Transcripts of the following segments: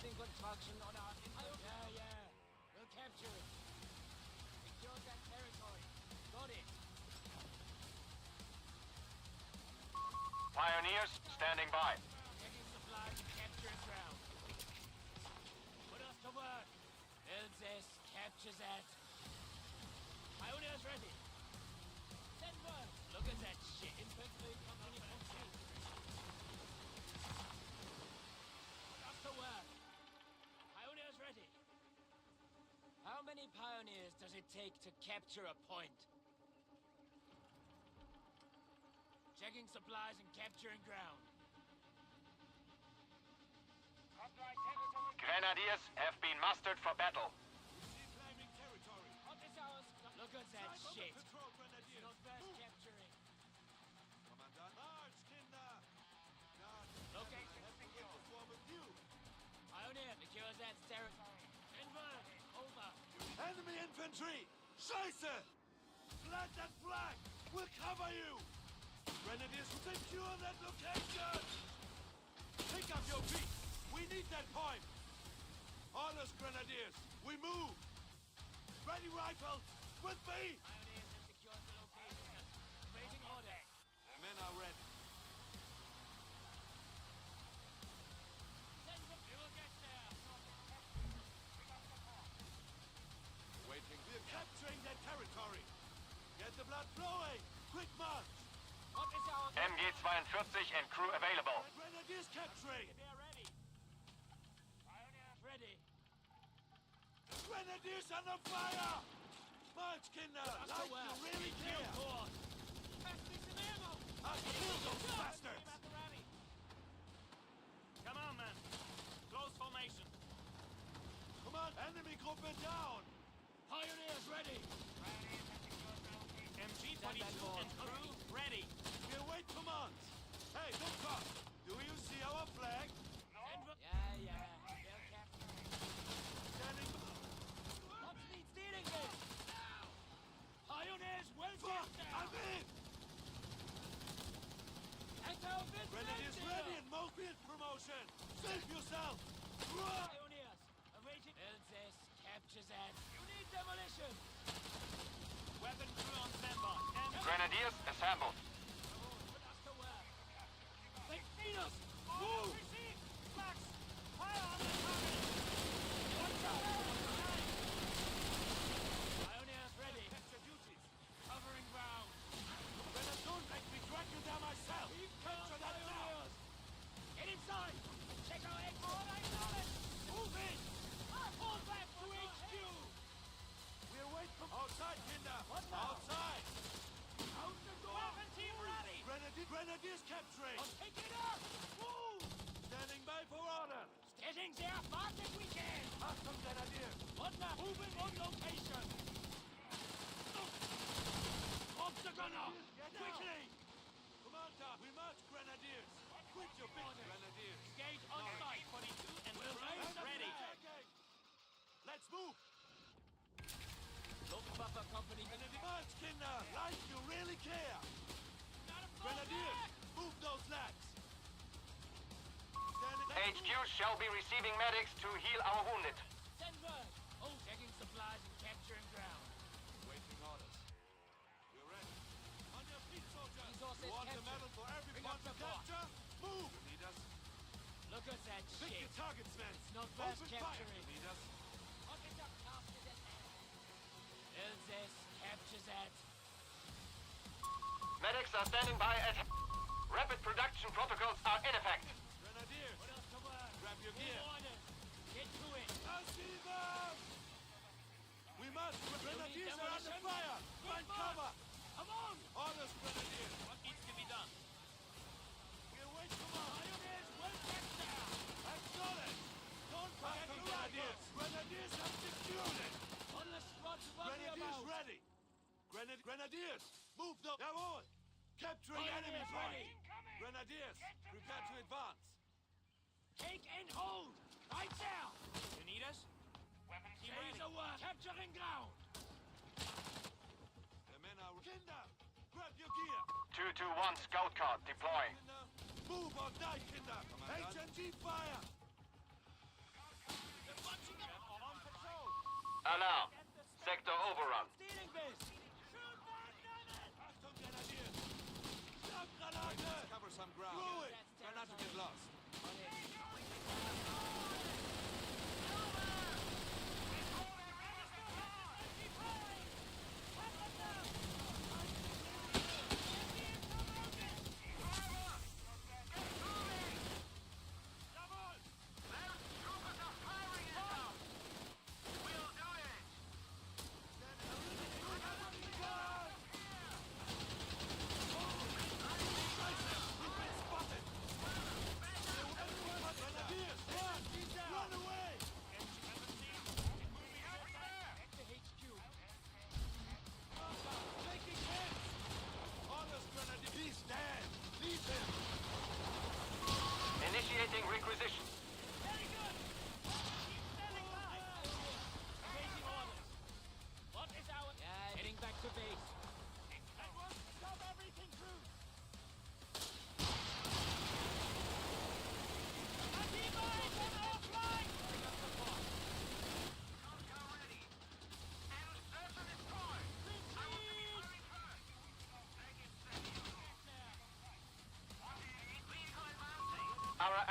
Losing construction on our input. Yeah. We'll capture it. Secure that territory. Got it. Pioneers standing by. Taking supplies and capturing ground. Put us to work. Build this, capture that. Pioneers ready. Send word. Look at that shit. Infantry company complete. Put us to work. Pioneers ready. How many pioneers does it take to capture a point? Checking supplies and capturing ground. Grenadiers have been mustered for battle. Reclaiming territory. Look at that shit. Control, Grenadiers. Not fast capturing. Commandant. March, Kinder. Location secure. Form with you. Pioneer, secure that territory. Invert. Over. Enemy infantry. Scheiße! Plant that flag. We'll cover you. Grenadiers, secure that location. Pick up your feet. We need that point. Orders, Grenadiers. We move. Ready, rifles. With me. Pioneers have secured the location. Waiting order. Men are ready. Send them. We will get there. Waiting. We're capturing that territory. Get the blood flowing. Quick march. What is our... MG-42 and crew available. Grenadiers capturing. They're ready. Pioneers ready. Grenadiers under fire. March, Kinder. Like you really care. Passing some ammo. I'll kill those bastards. At the rally. Come on, man. Close formation. Come on, enemy group down. Pioneers ready. MG-22 and crew ready. We await commands. Hey, look up. Do you see our flag? Yeah. They're capturing. Standing. What needs stealing this? Pioneers will Fuck! get I'm down. in. Echo Grenadiers ready and mobile promotion. Save yourself. Run! Pioneers, awaiting. Build this, capture that. You need demolition. Weapon crew on standby. Grenadiers assembled. Put us to work. They feed us. Move! Receive! Max! Fire on the target! Watch out. Pioneers ready. Capture duties. Covering ground. Grenadiers, don't make me drag you down myself. Capture that now. Pioneers. Get inside. Check our egg. All I knowledge. Move in. Fall back to HQ. We await from outside, Kinder. What now? Outside. Out the door. Weapon team ready! Grenadiers capturing. Pick it up. Move. Standing by for order. Getting there fast as we can. Achtung, Grenadiers. What now? Moving on location. Drop the gunner. Quickly. Commander, we march Grenadiers. Quit your business. Grenadiers. Engage on site, 22 and crew ready. Let's move. Luftwaffe Company. March, Kinder. Like you really care. Grenadiers, move those lads. HQ shall be receiving medics to heal our wounded. Send word. Oh, checking supplies and capturing ground. Waiting orders. We're ready. On your feet, soldiers. Resources You want the captured. medal for every Bring point up you the bar. capture? Move. You need us. Look at that Pick shit. your targets, men. not fast Open capturing. fire. You need us. What is up, after that? Build this, capture that. Medics are standing by at... Rapid production protocols are in effect. Grenadiers, Put us to work. grab your gear. Give orders. Get to it. I see them. We must. Grenadiers are under demolition? fire. Find cover. Come on. Orders, Grenadiers. What needs to be done? We await command. Pioneers will get there. Acknowledge. Don't forget the Grenadiers. Grenadiers have secured it. On the spot, what we Grenadiers about? ready. Grenadiers, move the... Jawohl. Capturing enemy Pioneers point. ready. Grenadiers, prepare to advance. Take and hold. Right there. You need us? Team ready. Work. Capturing ground. The men are... Kinder, grab your gear. 221 scout car deploying. Kinder, move or die, Kinder. HMG fire.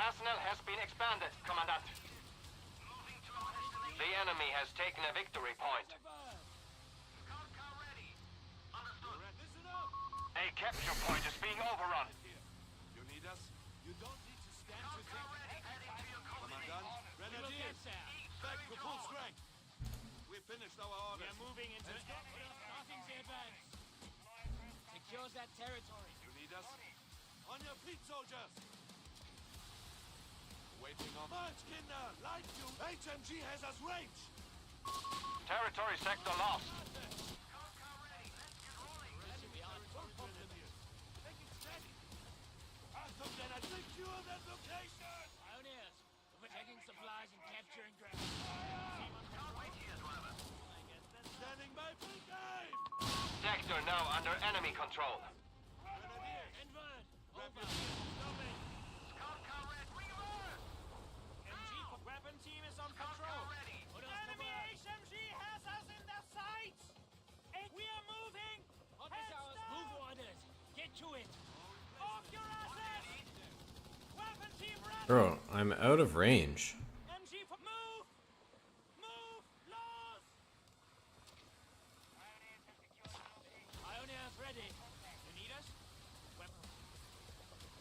arsenal has been expanded, Commandant. The enemy has taken a victory point. Listen up! A capture point is being overrun. Here. You need us? You don't need to stand to think. Commandant, We will Grenadiers, get there. back to full strength. We finished our We orders. are moving into Put us starting the advance. Secure that territory. You need us? On your feet, soldiers! Waiting on march, Kinder! Light you! HMG has us range! Territory sector lost. Take it steady! Achtung, Grenadier! Secure that location! Pioneers, we're taking supplies and capturing ground. Standing by full game! Sector now under enemy control. Grenadiers! Inward, Grab over. your gear! Stop it! MG weapon team is on patrol. Put us to Enemy work. HMG has us in their sights. We are moving. Office Heads hours, down. move orders. Get to it. Off your asses. Weapon team ready. Bro, I'm out of range. MG for move. Move. Lost. Pioneers ready. You need us? Weapon.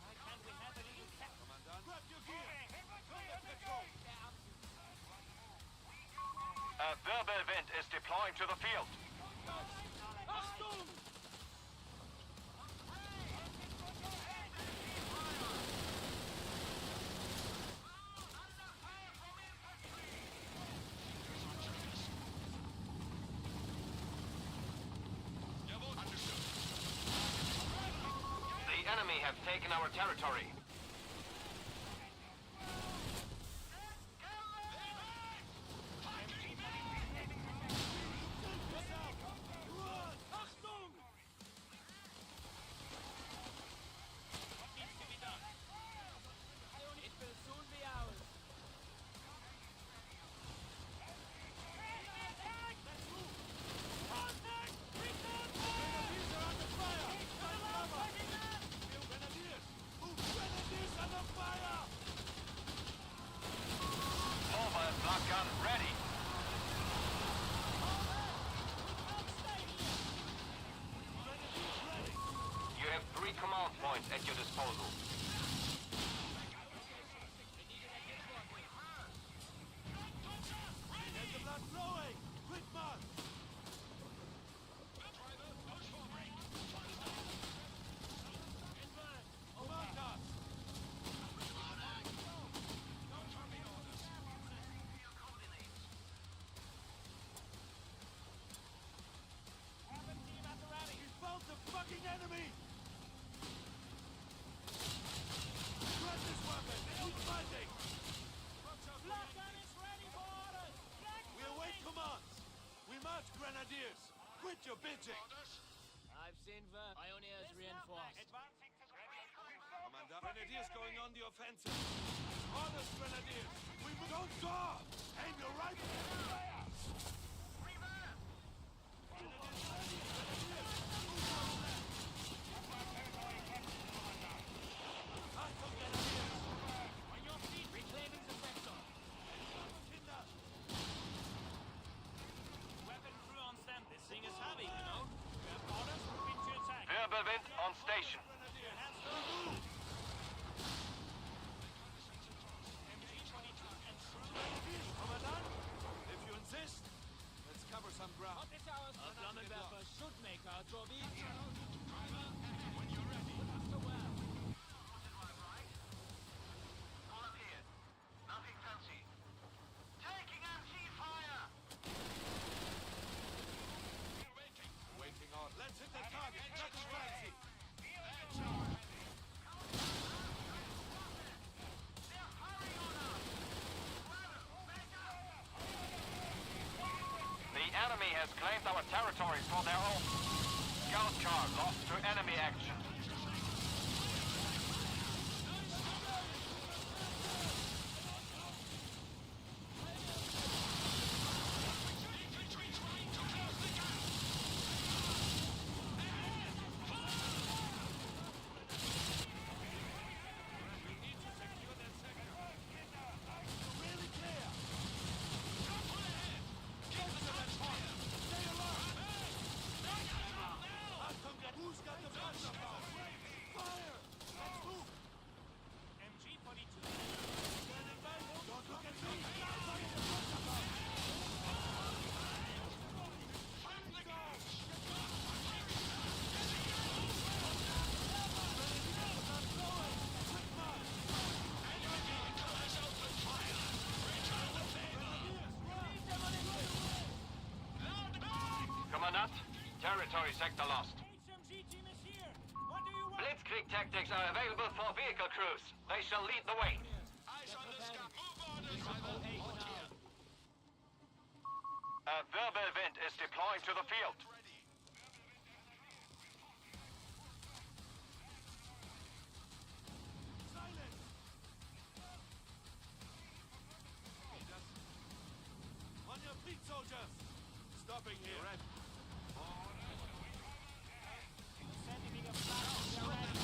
Why can't we have it in cap? Commandant, grab your gear! Under patrol! A Wirbelwind is deploying to the field. Achtung! The enemy have taken our territory. Achtung! What needs to be done? It will soon be ours. Contact. Return. Grenadiers are under fire! Find cover! Grenadiers! Move! Grenadiers under fire! Mobile flak gun ready. Grenadiers ready! You have 3 command points at your disposal. Get the blood flowing! Quick march! Mark us! Weapon team at the ready. We found the fucking enemy! Grab this weapon! Keep fighting! Flak gun is ready for orders. Flak We await commands! We march, Grenadiers! Quit your bitching! I've seen the pioneers reinforced. Advancing to the Commander, Grenadiers going on the offensive! Orders, Grenadiers! We don't draw! Aim your rifle! Achtung, Grenadiers! On your feet, reclaiming the sector. Kinder! weapon crew on stand. This thing is heavy, you know. We have orders. Moving to attack. Wirbelwind on station. Grenadiers! Hands We down. move! MG-22 and true. Grenadiers, Commandant! If you insist, let's cover some ground. Office hours, Flammenwerfer should make our job easier. When you're ready. Put us to work. Nothing fancy. Taking MG fire. Waiting on. Let's hit the target. Nothing fancy. The enemy has claimed our territory for their own. Scout car lost to enemy action. territory sector lost. HMG team is here. What do you want? Blitzkrieg tactics are available for vehicle crews. They shall lead the way. A Wirbelwind is deploying to the field. Silence! On your feet, soldiers! Stopping here. Sending me a flash. We are ready.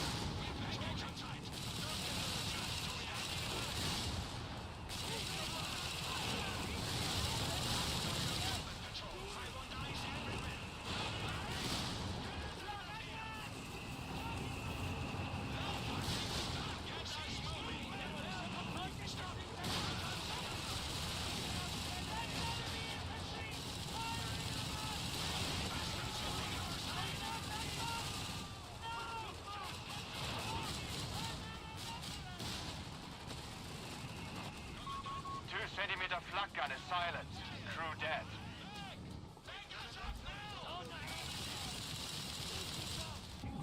Centimeter flak gun is silenced. Crew dead.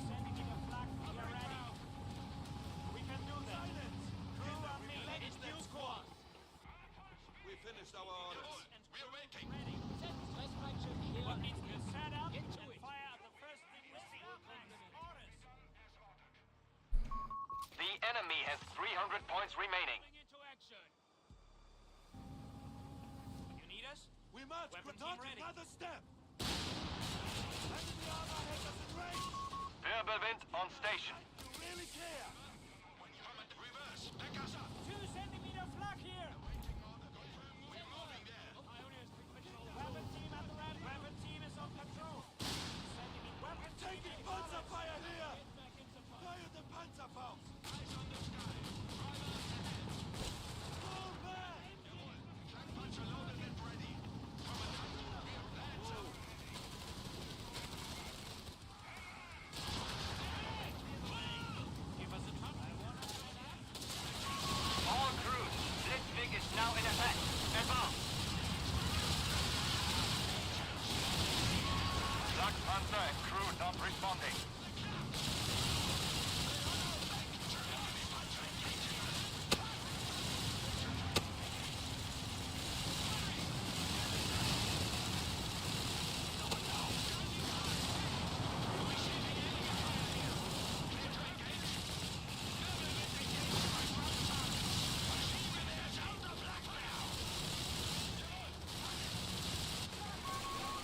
Sending me the flag. We are ready. We can do this. Crew on me. It's due course. We finished our orders. We're waiting. Ready. What needs to be set up and fire at the first thing we see. Orders. The enemy has 300 points remaining. Into action. You need us? We must, Weapon but not team ready. another step! Enemy armor has us in range! Wirbelwind on station. You really care? Two centimeter flag here. Weapon team at the ready. Weapon team is on patrol. Sending me weapon team. Taking panzer fire here! Fire the Panzerfaust! Fall back! Give us a touch. All crews, Blitzkrieg is now in effect. Advance. Flak Panzer and crew not responding.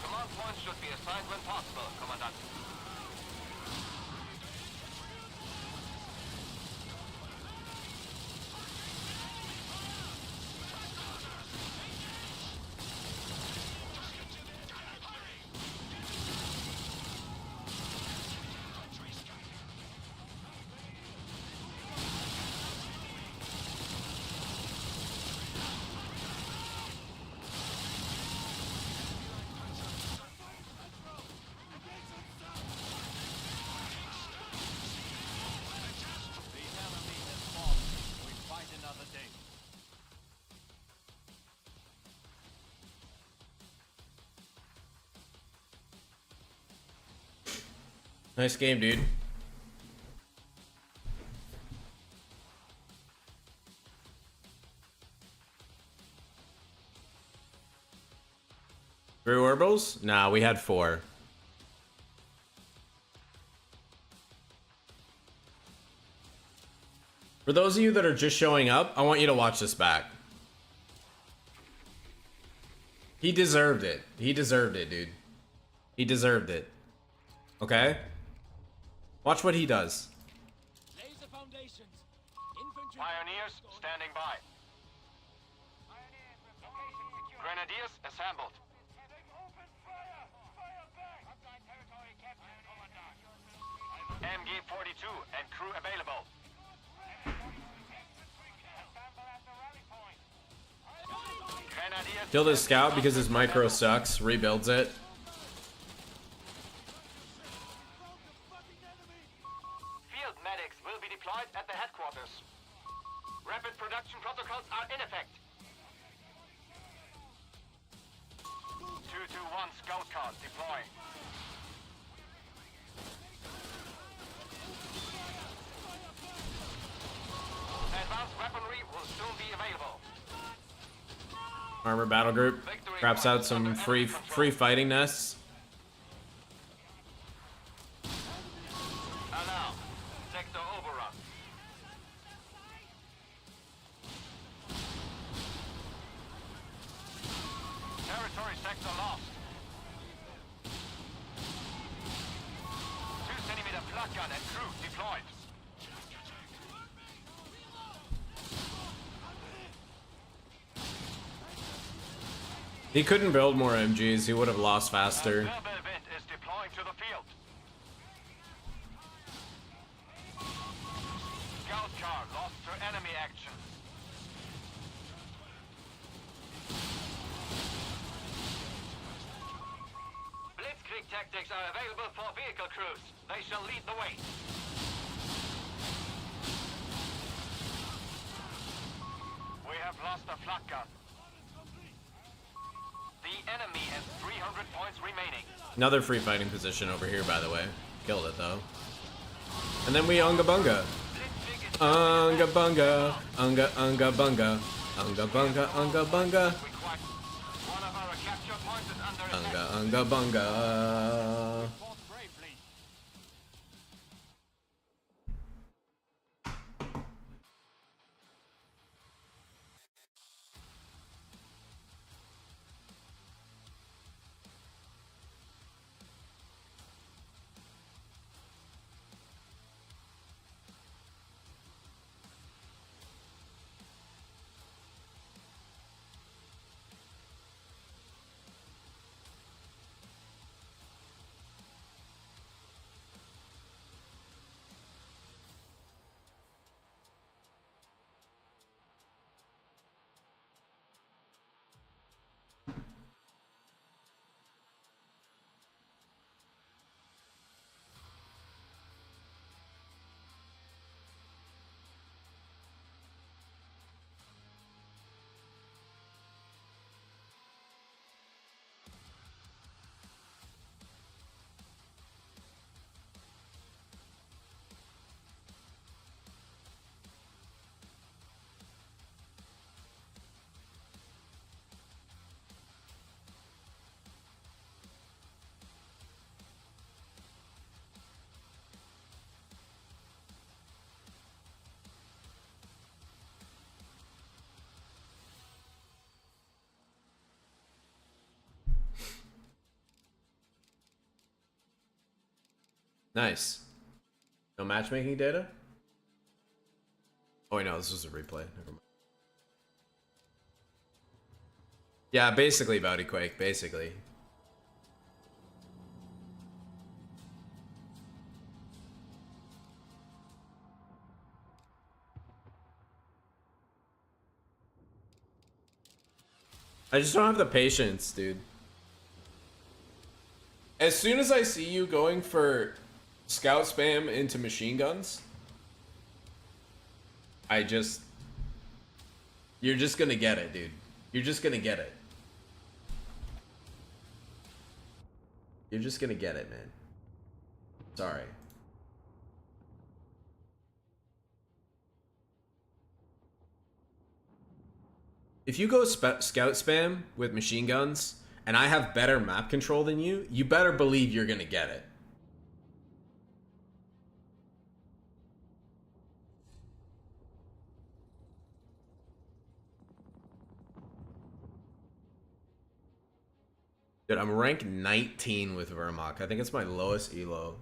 Command points should be assigned when possible, Commandant. Nice game, dude. Three orbals? Nah, we had 4. For those of you that are just showing up, I want you to watch this back. He deserved it. He deserved it, dude. He deserved it. Okay? Watch what he does. Lays the foundations. Infantry. Pioneers standing by. Grenadiers assembled. MG-42 and crew available. Grenadiers. Kill this scout because his micro sucks. Rebuilds it. Field medics will be deployed at the headquarters. Rapid production protocols are in effect. 221 scout cars deploying. Armor battle group craps out some free fighting nests. Allow. Sector overrun. Territory sector lost. 2 centimeter flak gun and crew deployed. He couldn't build more MGs. He would have lost faster. Turbo event is deploying to the field. Scout car lost to enemy action. Blitzkrieg tactics are available for vehicle crews. They shall lead the way. We have lost a flak gun. The enemy has 300 points remaining. Another free fighting position over here, by the way. Killed it though. And then we unga bunga. Unga bunga. Unga unga bunga. Unga bunga unga bunga. One of our capture points is under attack. Unga unga bunga. Fought bravely. Nice. No matchmaking data? Oh wait, no, this was a replay. Never mind. Yeah, basically Bowdy Quake, basically. I just don't have the patience, dude. As soon as I see you going for scout spam into machine guns, you're just gonna get it, dude. You're just gonna get it. You're just gonna get it, man. Sorry. If you go scout spam with machine guns, and I have better map control than you, you better believe you're gonna get it. Dude, I'm rank 19 with Vermok. I think it's my lowest elo.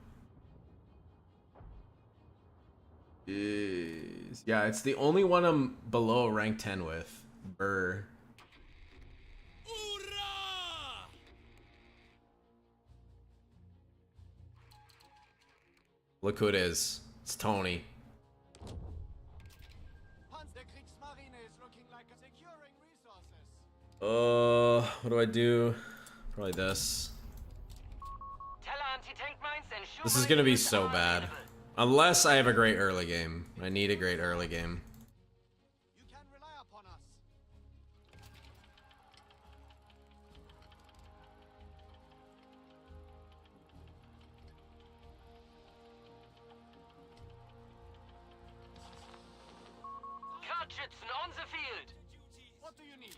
Jeez. Yeah, it's the only one I'm below rank 10 with. Burr. Look who it is. It's Tony. Panzerkriegsmarine is looking like a securing resources. What do I do? Probably this. This is gonna be so bad. Unless I have a great early game. I need a great early game. You can rely upon us. Kartschützen on the field. What do you need?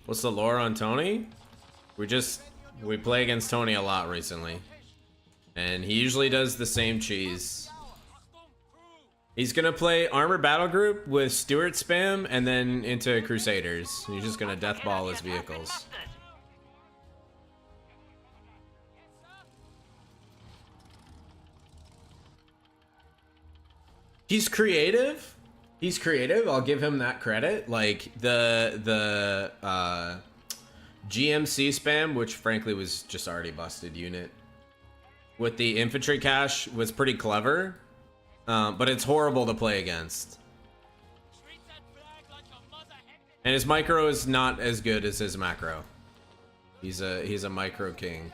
What's the lore on Tony? We play against Tony a lot recently. And he usually does the same cheese. He's gonna play Armor Battle Group with Stuart spam and then into Crusaders. He's just gonna deathball his vehicles. He's creative. He's creative. I'll give him that credit. Like the GMC spam, which frankly was just already busted unit, with the infantry cache was pretty clever, but it's horrible to play against. And his micro is not as good as his macro. He's a micro king.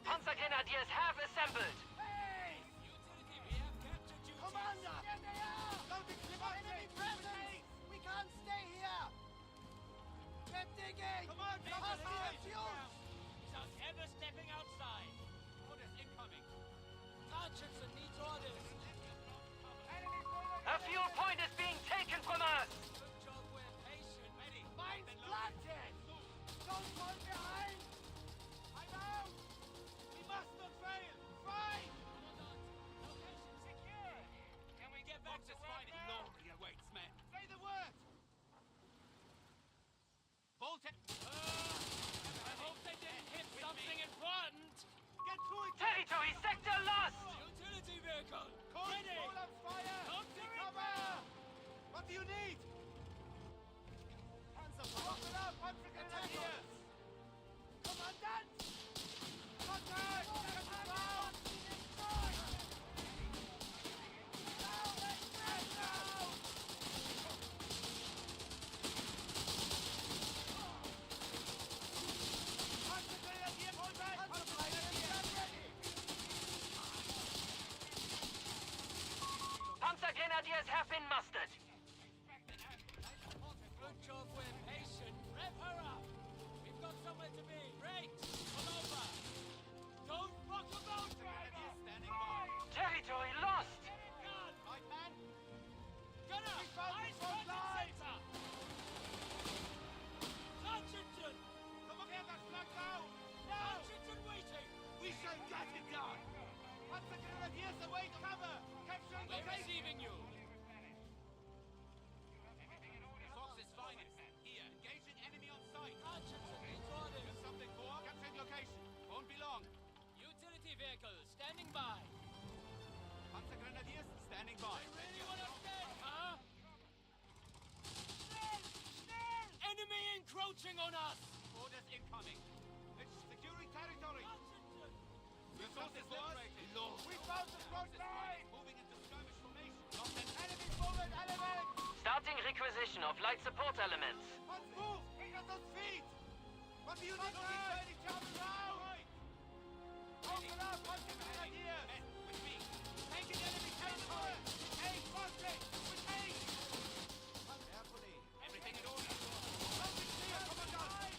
Panzergrenadiers have assembled. We can't stay here! Get digging! Come on, Without ever stepping outside. Orders incoming. Sergeant needs orders. A fuel point is being taken from us. Good job, we're patient. Ready. Mine's planted! Don't fall behind! I'm out! We must not fail! Fight! Location secure. Can we get back to work now? Glory awaits, men! Say the word! Bolt it. I hope they didn't hit something important. Get to it! Territory sector lost. Utility vehicle. Ready! Hold on fire! Come to cover! What do you need? Panzer, open up! Panzergrenadiers! Commandant! Contact! Get down! Panzergrenadiers, hold back! Panzergrenadiers have been mustered. Good job, we're patient. Rev her up. We've got somewhere to be. Great. Come over. Don't fuck about, driver. Standing by! Territory lost. Gun. Right, man! Gunner. found Eyes the front front and line. center. Sergeant. Come on, get that flag down! Sergeant waiting. We shall get it done! Panzergrenadiers away cover! Capturing We're location! receiving you. Fox's finest! Here, engaging enemy on sight! Sergeant needs orders. Something for capturing location! Won't be long! Utility vehicle standing by. Panzergrenadiers standing by! You want us dead, huh? Enemy encroaching on us. Orders incoming! It's securing territory! Sergeant. Resources liberated! We found the front line! Moving into skirmish formation! Lost an enemy forward element! Starting requisition of light support elements. Let's move! Bring us on feet! What do you need? Ready, jump now! Open up! Panzergrenadiers! Men, with me! Taking enemy territory! Hey, Foxy! With me! Carefully! Everything in order! Something clear! Commandant!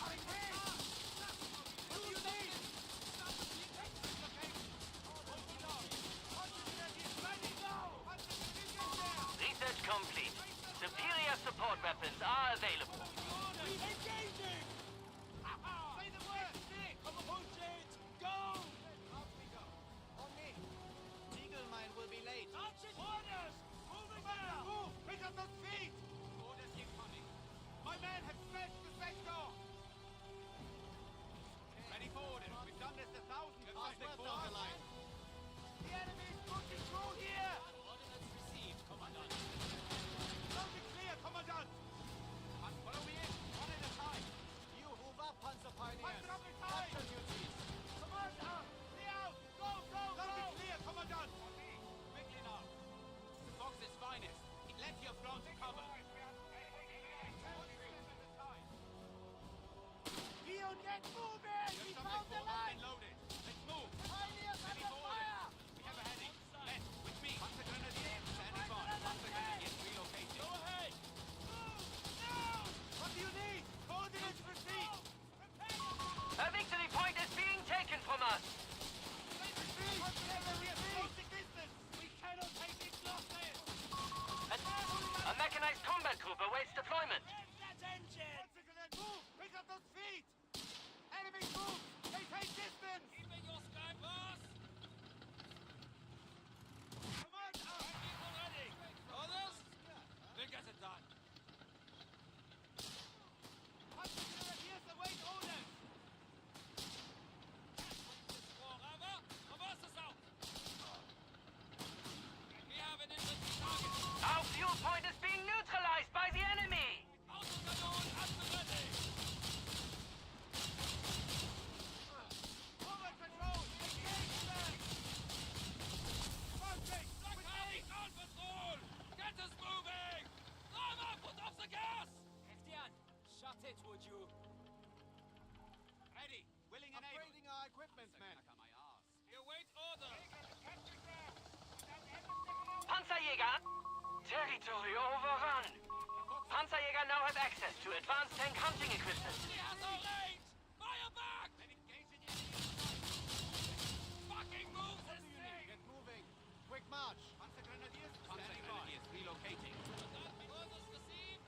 I'm here! What do you need? Research complete. Superior support weapons are available. Engaging. Say the word! Stick! Come on, push it. Go. Off we go. On me. Eagle mine will be late. Sergeant. Orders. Moving now. Move! Pick up those feet! Orders incoming. My men have stretched the sector! Ready for orders. We've done this 1,000 times before. The enemy is pushing through here! Orders received, Commandant. Something clear, Commandant! Follow me in, one at a time. You move up, Panzer Pioneers. Panzer up in time! Capture duties. Commander! Clear out! Go, go, go! Something clear, Commandant! Quickly now. The Fox's finest. Plenty of ground to cover. Leon, get moving! We found the line! Loaded. Let's move. Pioneers under fire! We have a heading. Men, with Panzerjäger. Territory overrun. Panzerjäger now have access to advanced tank hunting equipment. Fire back! Fucking move this thing! Get moving. Quick march. Panzer Grenadiers relocating. Orders received.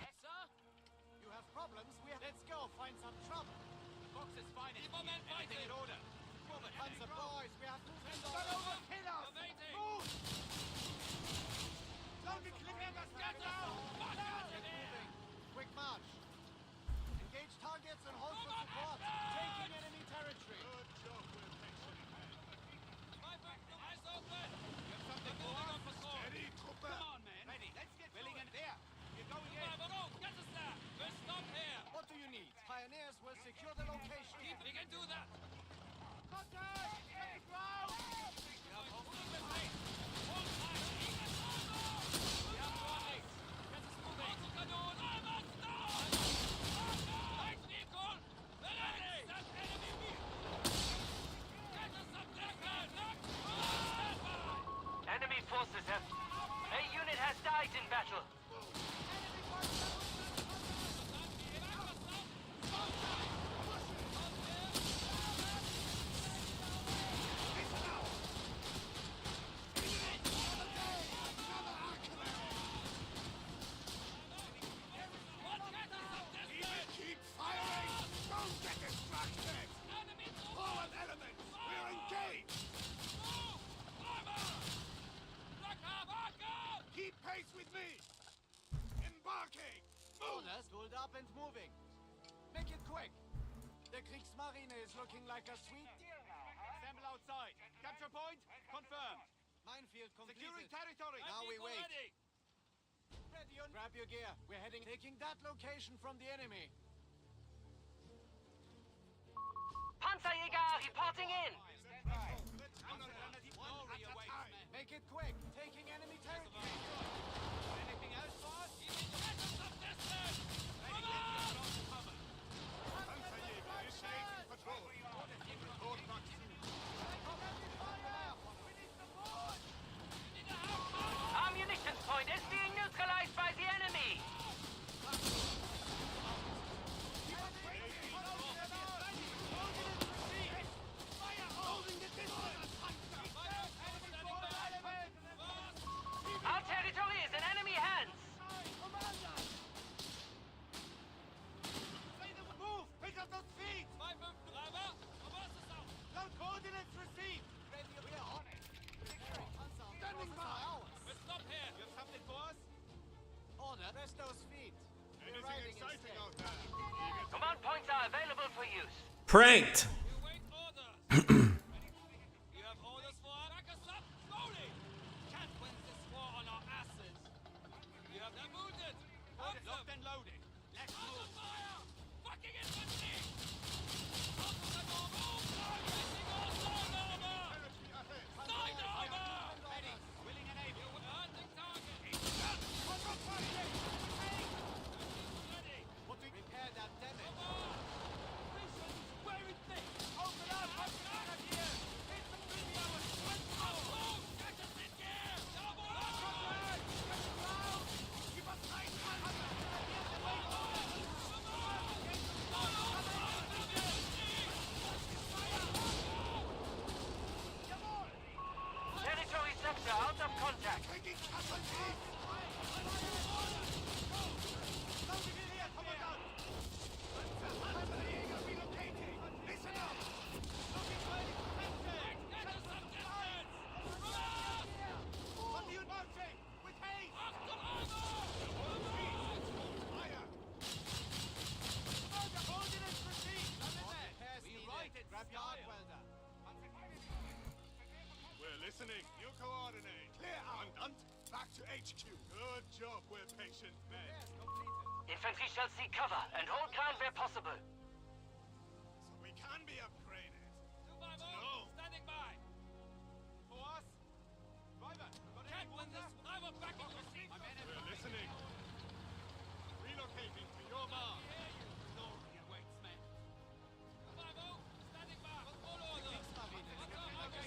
Yes, sir? You have problems? Let's go find some trouble. The box is fine. Keep on men fighting. In order. Panzer boys, we have movement all over. Kill us. Move! Don't be clear, get down! Fuck out of Get here! moving. Quick march. Engage targets and hold for support. Taking enemy territory. Good job, we're patient. My back, eyes open! You have something for Moving us? on patrol. Steady, Truppe! Come on, man. Ready. Let's get willing and there. We're going in. Bravo, get us there. We'll stop here. What do you need? Pioneers will secure the location. We can do that. Contact! Get the ground! Hold tight. Hold tight. We have warnings. Get us moving. Autokanon. Almost down. Light vehicle. Ready. That enemy vehicle. Get us up there, stand by. Enemy forces have... A unit has died in battle. Keep firing! Don't get distracted! Forward elements! We're engaged! Keep pace with me! Embarking! Move! Orders, hold up and moving. Make it quick. The Kriegsmarine is looking like a sweet deal now, huh? Assemble outside. Capture point confirmed. Minefield completed. Securing territory. Now we wait. Ready. Ready on. Grab your gear. We're heading, taking that location from the enemy. Panzerjäger reporting in. Make it quick. Taking enemy territory. Anything else for us? Panzerjäger initiating patrol. Report back soon. Ammunition point is being neutralized by the enemy. Our territory is in enemy hands. Move! Pick up those feet! No coordinates received! Ready, we're on it. Standing by! We'll stop here. You have something for us? Order. Rest those feet. We're Anything riding exciting instead. out there? Command points are available for use. Pranked! You wait orders. You have orders for us? Back us up slowly. Can't win this war on our asses. You have them wounded. Hold them. Locked and loaded. Let's Under move. fire. Fucking infantry. Autokanon, move. Facing all side armor. Territory ahead! Side armor. Ready. Willing and able. Hunting target. Ready. What do we repair that damage? Come on. Where is this? Open up. Open up here. It's the busy hour. Let's go. Move. Get us in gear. Double up. Keep us tight! Territory sector out of contact. Taking casualties! Panzerjäger relocating! Listen up! Get us some distance. What are you marching? With haste! Fire! Coordinates received! We right it. Grab your arc welder. We're listening. New coordinate. Clear out. Andant, back to HQ. Good job, we're patient men. Yes, completed. Infantry shall seek cover and hold ground where possible. So we can be upgraded. No. Standing by. For us? Driver, got any Can't win this. water? I will back in your seat. We're listening. Relocating to your mark. Glory awaits, men. Bravo. Standing by. All orders. Kriegsmarine is looking like a...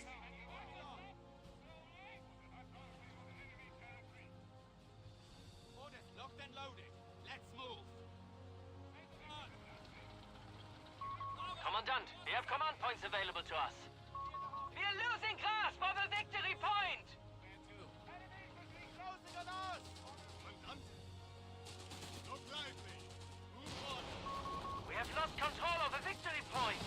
points available to us. We're losing grasp of a victory point! Closing on us! Look lively. Move on. We have lost control of a victory point!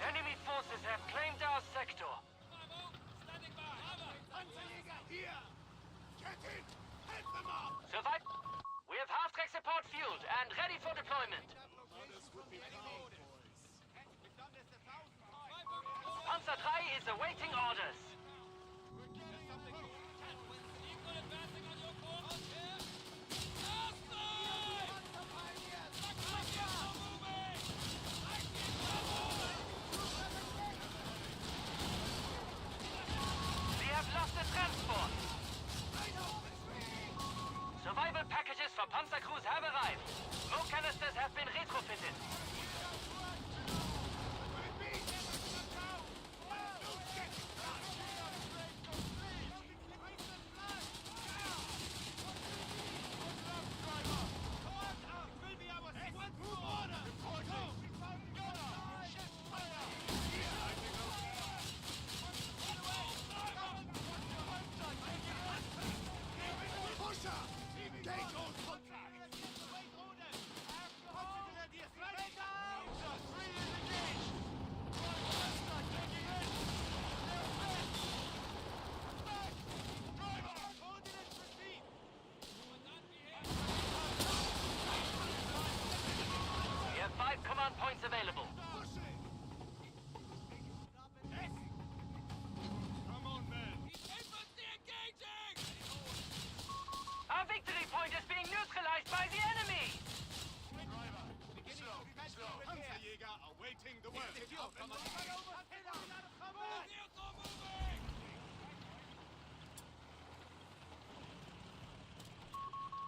Enemy forces have claimed our sector. Standing by. Panzerjäger here! Get in! Help them up! Survive. We have half-track support fueled and ready for deployment. Panzer III is awaiting orders. Equal advancing on your course. Here. Outside! Moving! We have lost the transport. Survival packages for Panzer crews have arrived. Smoke canisters have been retrofitted. We have 5 command points available. Come on, men. Infantry engaging! Our victory point is being neutralized by the enemy! Panzerjäger awaiting the word. Vehicle moving!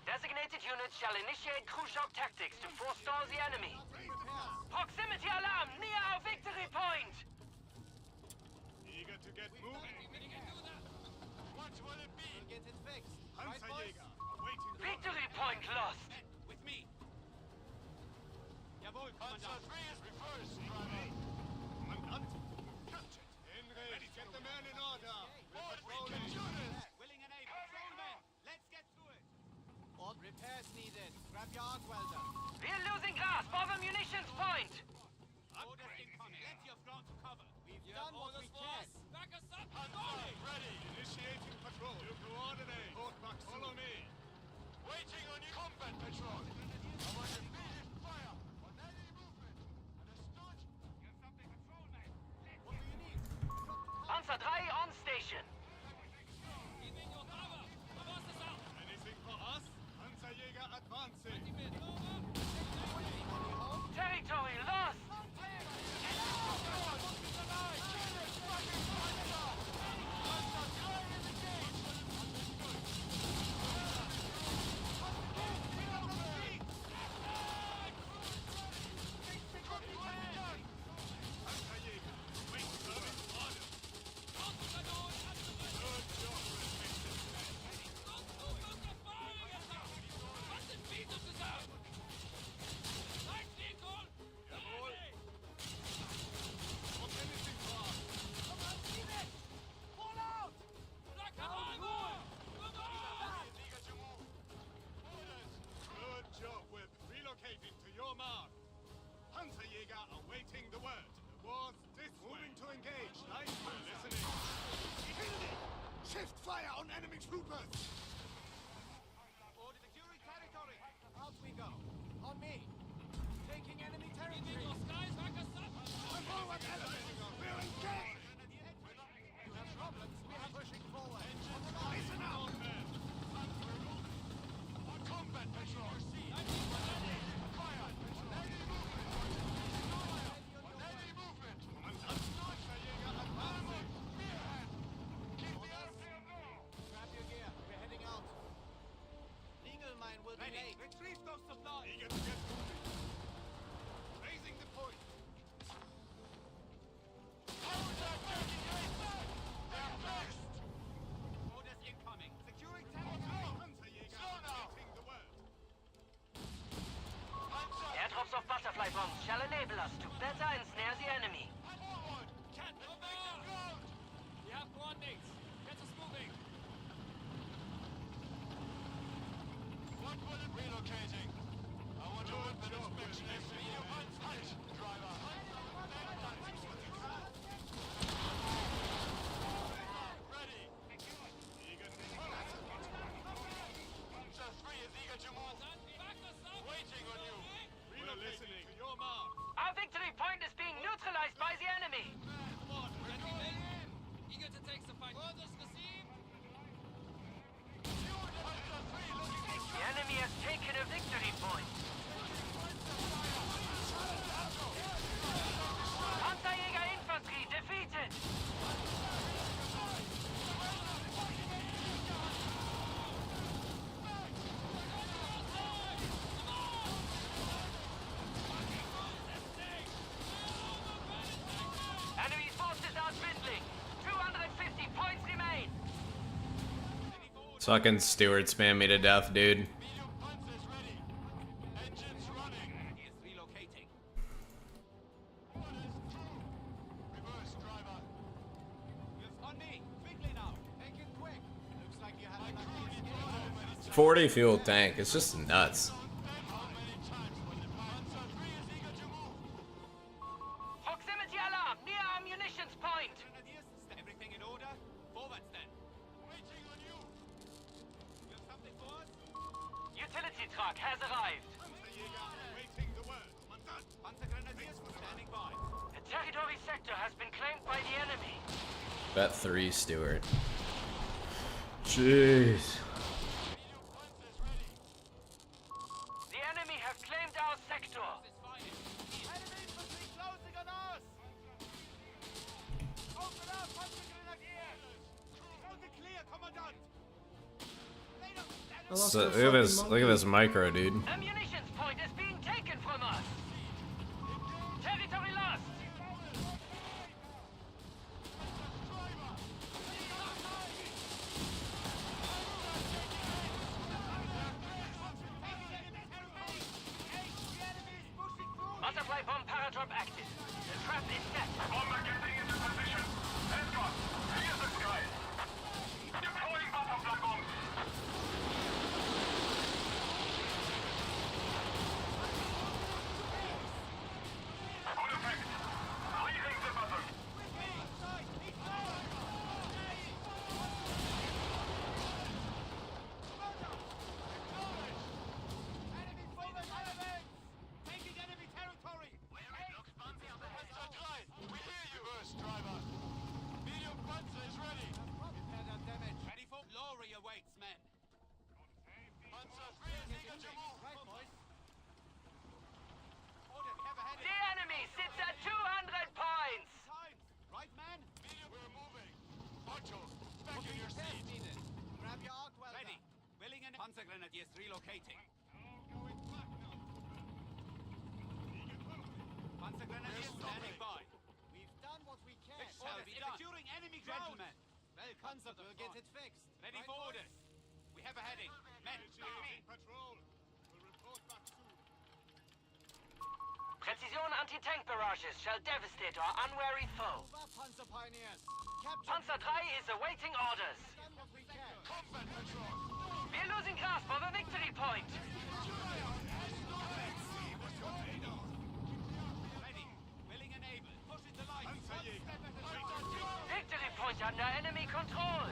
Designated units shall initiate crew shock tactics to forestall the enemy. Proximity alarm near our victory point! Eager to get moving. What will it be? Get it fixed. Panzerjäger awaiting the word. Victory point lost! With me! Jawohl, Panzer Kommandant. III is reversed, driver. Commandant, captured. In ready. Get the men in order. We're patrolling. Willing and able. Patrolmen, let's get to it. All repairs needed. Grab your arc welder. We're losing grasp of a munitions point! Orders incoming. Let your front to cover. We've done what we can. Back us up! Panzer ready. Initiating patrol. You coordinate. Portbox, follow me. Waiting on you. Combat patrol. Our immediate fire. On any movement. Understood? Get something, patrolman. What do you need? Panzer III on station. Keeping your cover! My boss is out! Anything for us? Panzerjäger advancing. Territory lost! Panzerjäger, wait, service order. Good job, respected men. What anything for us? Eager to move. Orders. Good job. We're relocating to your mark. Panzerjäger awaiting the word. The war's this way. Moving to engage. Nice. We're listening. Shift fire on enemy troopers! Order securing territory. Out we go. On me. Taking enemy territory. Forward element! We're engaged! You have problems. We are pushing forward. Listen up! On men. Combat patrol. Fire. Enemy movement. Commandant. Panzerjäger advancing. Keep the airfield low. orders to better ensnare the enemy. Forward! Can't evade the ground! We have coordinates. Get us moving. One bullet relocating. I want to whip an inspection if you punch, driver. Ready. Panzer 3 is eager to move. Waiting on you. We're listening to your mark. Our victory point is being neutralized by the enemy. Eager to take the fight. Orders received. Panzer 3 looking for The enemy has taken a victory point. Panzerjäger Infantry defeated. Enemy forces are dwindling. 250 points remain. Fucking Stewart spam me to death, dude. medium panzers ready. Engines running. He is relocating. Orders 2. Reverse, driver. You're on me. Quickly now. Make it quick. Looks like you have My crew needs orders. 40 fuel tank. It's just nuts. How many times was it? Panzer 3 is eager to move. Proximity alarm near our munitions point. Grenadiers, is everything in order? Forwards then. Waiting on you. You have something for us? Utility truck has arrived. Panzerjäger awaiting the word. Commandant. Panzer Grenadiers standing by. The territory sector has been claimed by the enemy. Bet 3 Stewart. Jeez. Medium panzers ready. The enemy have claimed our sector. It's fine. Enemy infantry closing on us! Open up, Panzer Grenadiers! Counter clear, Commandant! They don't stand So, look at this micro, dude. A munitions point is being taken from us. Territory lost. Butterfly bomb paradrop active. The trap is set. Bomber getting into position. Escort, clear the sky. Deploying butterfly bombs. Good effect. Leaving the button. Enemy forward elements! Taking enemy territory! Panzer 3, we hear you. First driver. Medium panzer is ready. Ready for glory awaits, men. Panzer 3 is eager to move. Order, we have a heading. The enemy sits at 200 points. Times. Right, man? Medium, we're moving. Ocho, back in your seat. Needed. Grab your arc welder. Ready. Willing and Panzer Grenadiers relocating. Panzer Grenadiers standing by. We've done what we can. It shall be done. Securing enemy ground. Gentlemen, Panzer will get it fixed. Ready for orders. We have a heading. Men, Initiating patrol. We'll report back soon. Precision anti-tank barrages shall devastate our unwary foe. Panzer pioneers! Panzer 3 is awaiting orders. Done what we can! Combat patrol. We're losing grasp of a victory point. ready. Willing and able. Push it to light. Panzerjäger. Victory point under enemy control.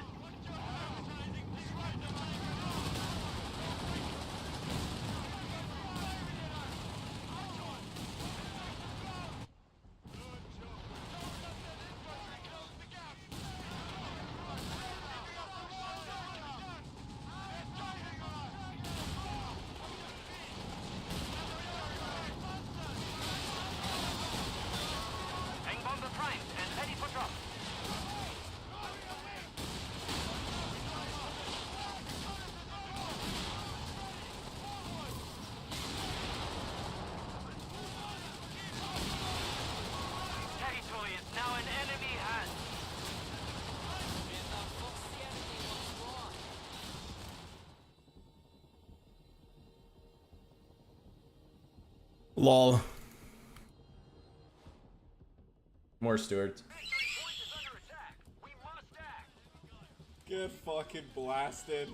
Hang bomber primed and ready for drop. Territory is now in enemy hands. Lol. More stewards. Victory point is under attack. We must act. Get fucking blasted.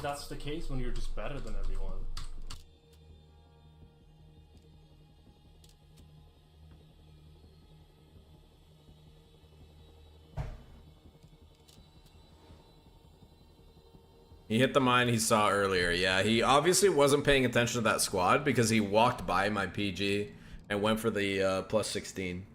That's the case when you're just better than everyone. He hit the mine he saw earlier. Yeah, he obviously wasn't paying attention to that squad because he walked by my PG and went for the plus 16.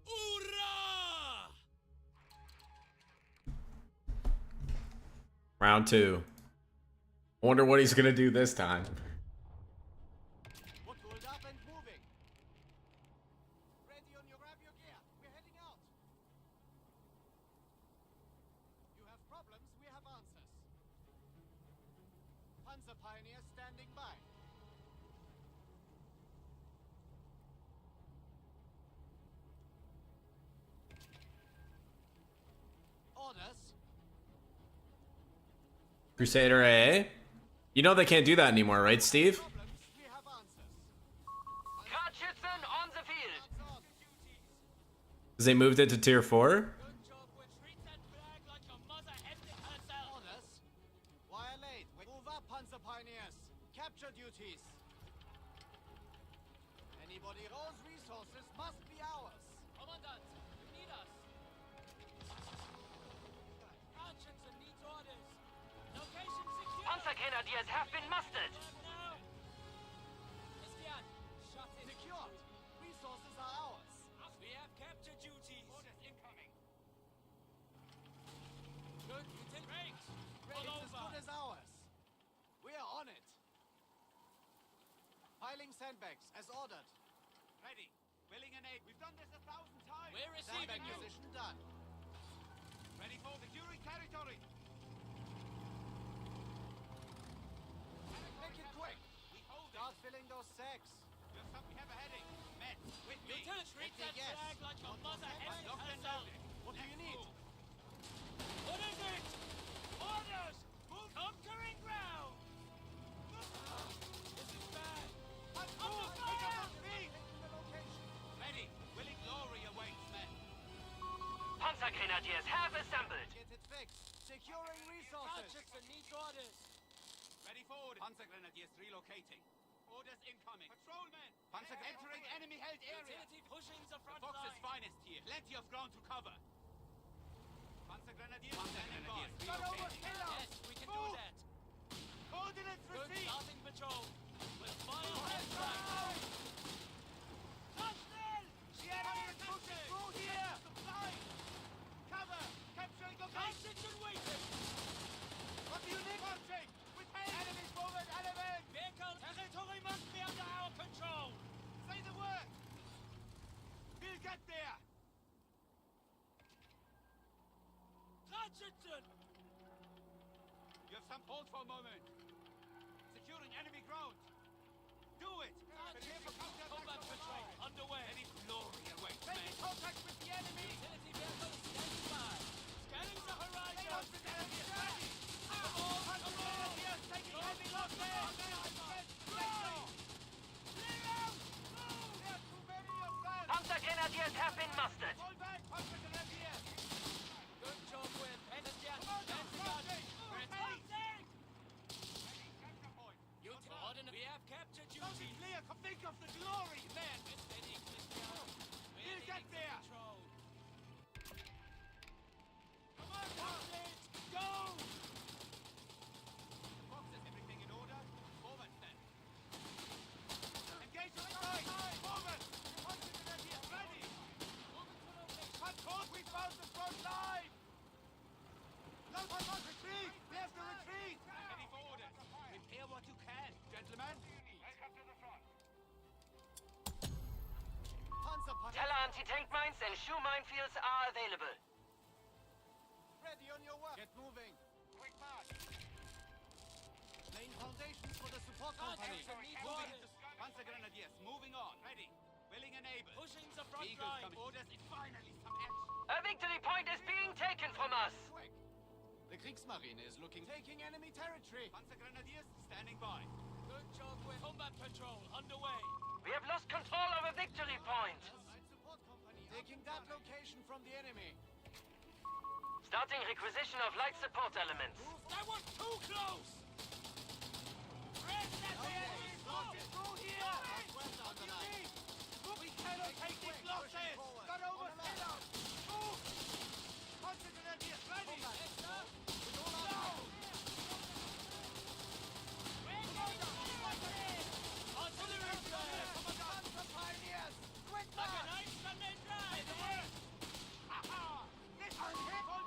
Hoorah! Round 2. Wonder what he's gonna do this time. What hold up and moving? Ready on your grab your gear. We're heading out. You have problems, we have answers. Panzer Pioneer standing by. Orders. Crusader AA? You know they can't do that anymore, right, Steve? Problems, we have answers. Kartschützen on the field. Because they moved it to tier 4? Good job, we'll treat that flag like your mother hefted herself. Orders. Wire late. Move up, Panzer Pioneers. Capture duties. Anybody, those resources must be ours. Commandant, you need us. Architson needs orders. Location secure. Panzergrenadiers have been mustered. Now. Christian, shut it. Secured. Resources are ours. We have capture duties. Orders incoming. Good, you take breaks. It's All as over. good as ours. We are on it. Piling sandbags as ordered. Ready. Willing and able. We've done this 1,000 times. We're receiving Sandbag you. position done. Ready for securing territory. Make it quick. We hold it. Start filling those sacks. We have a heading. Men, with me. Lieutenant, treat that Yes. flag like your mother hefted Locked and herself. loaded. What do you need? What is it? Orders! Move conquering ground! This is bad. Under fire! Taking the location. Ready. Willing glory awaits, men. Panzergrenadiers have assembled. Get it fixed. Securing resources. Architson needs orders. Ready forward. Panzergrenadiers relocating. Orders incoming. Patrolmen. Panzer entering enemy-held area. Utility pushing the front Fox's line. finest here. Plenty of ground to cover. Panzergrenadiers relocating. Yes, we can do that. Coordinates Good received. starting patrol. With fire and strike. Touchdown! The enemy is pushing through here. Supply. Cover. Capturing location. Architson waiting. What do you need? Watching. With enemies forward. Element. Vehicle territory must be under our control. Say the word. We'll get there. Architson! You have some hold for a moment. Securing enemy ground. Do it. Prepare for Combat counter-attack from patrol above. underway. Any glory awaits, men. Making contact with the enemy. Utility vehicle standing by. Scanning the horizon. Constant enemy is ready. Come on, come on. Panzergrenadiers taking heavy losses. Let's go. Clear Grenadiers have been mustered. Fall back, Panzergrenadiers! Good job with Sebastian. YouOrden, we have captured you. Don't be clear, think of the glory! Man, we're steady, Christian. We'll get there! Control. Come on, Foxes! Go! Foxes, everything in order? Forward, then. Engage on side! Forward! Panzergrenadiers, ready! Cut course, we found the front line! No, retreat! We have to retreat! Ready for orders. Repair what you can, gentlemen. Welcome to the front. Teller anti-tank mines and shoe minefields are available. Ready on your work. Get moving. Quick march. Main foundations for the support company. Moving. Panzergrenadiers, moving on. Ready. Willing and able. Pushing the front Eagles line. coming. Orders and finally some action. A victory point is being taken from us. Quick. The Kriegsmarine is looking. Taking enemy territory. Panzergrenadiers standing by. Good job with combat patrol underway. We have lost control of a victory point. Light support company. Taking that location from the enemy. Starting requisition of light support elements. That was too close. Press that enemy. Through here. What do you need? We cannot take these losses. Got over. Move. Panzergrenadiers ready.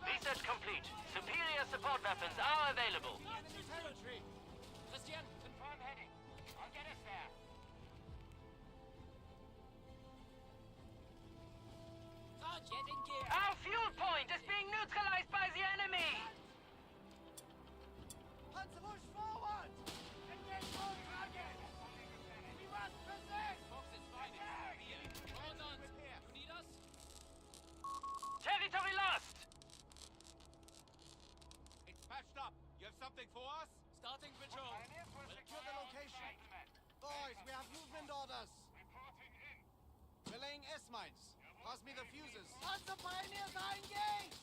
Research complete. Superior support weapons are available. Christian, confirm heading. I'll get us there. Get in gear. Our fuel point is being neutralized by the enemy. Panzer, push forward! Engage all targets! We must persist! Fox is fighting. Hold on. You need us? Territory lost. It's patched up. You have something for us? Starting patrol. Secure the location. Boys, we have movement orders. We're laying S-mines. Pass me the fuses. Panzer pioneers are engaged!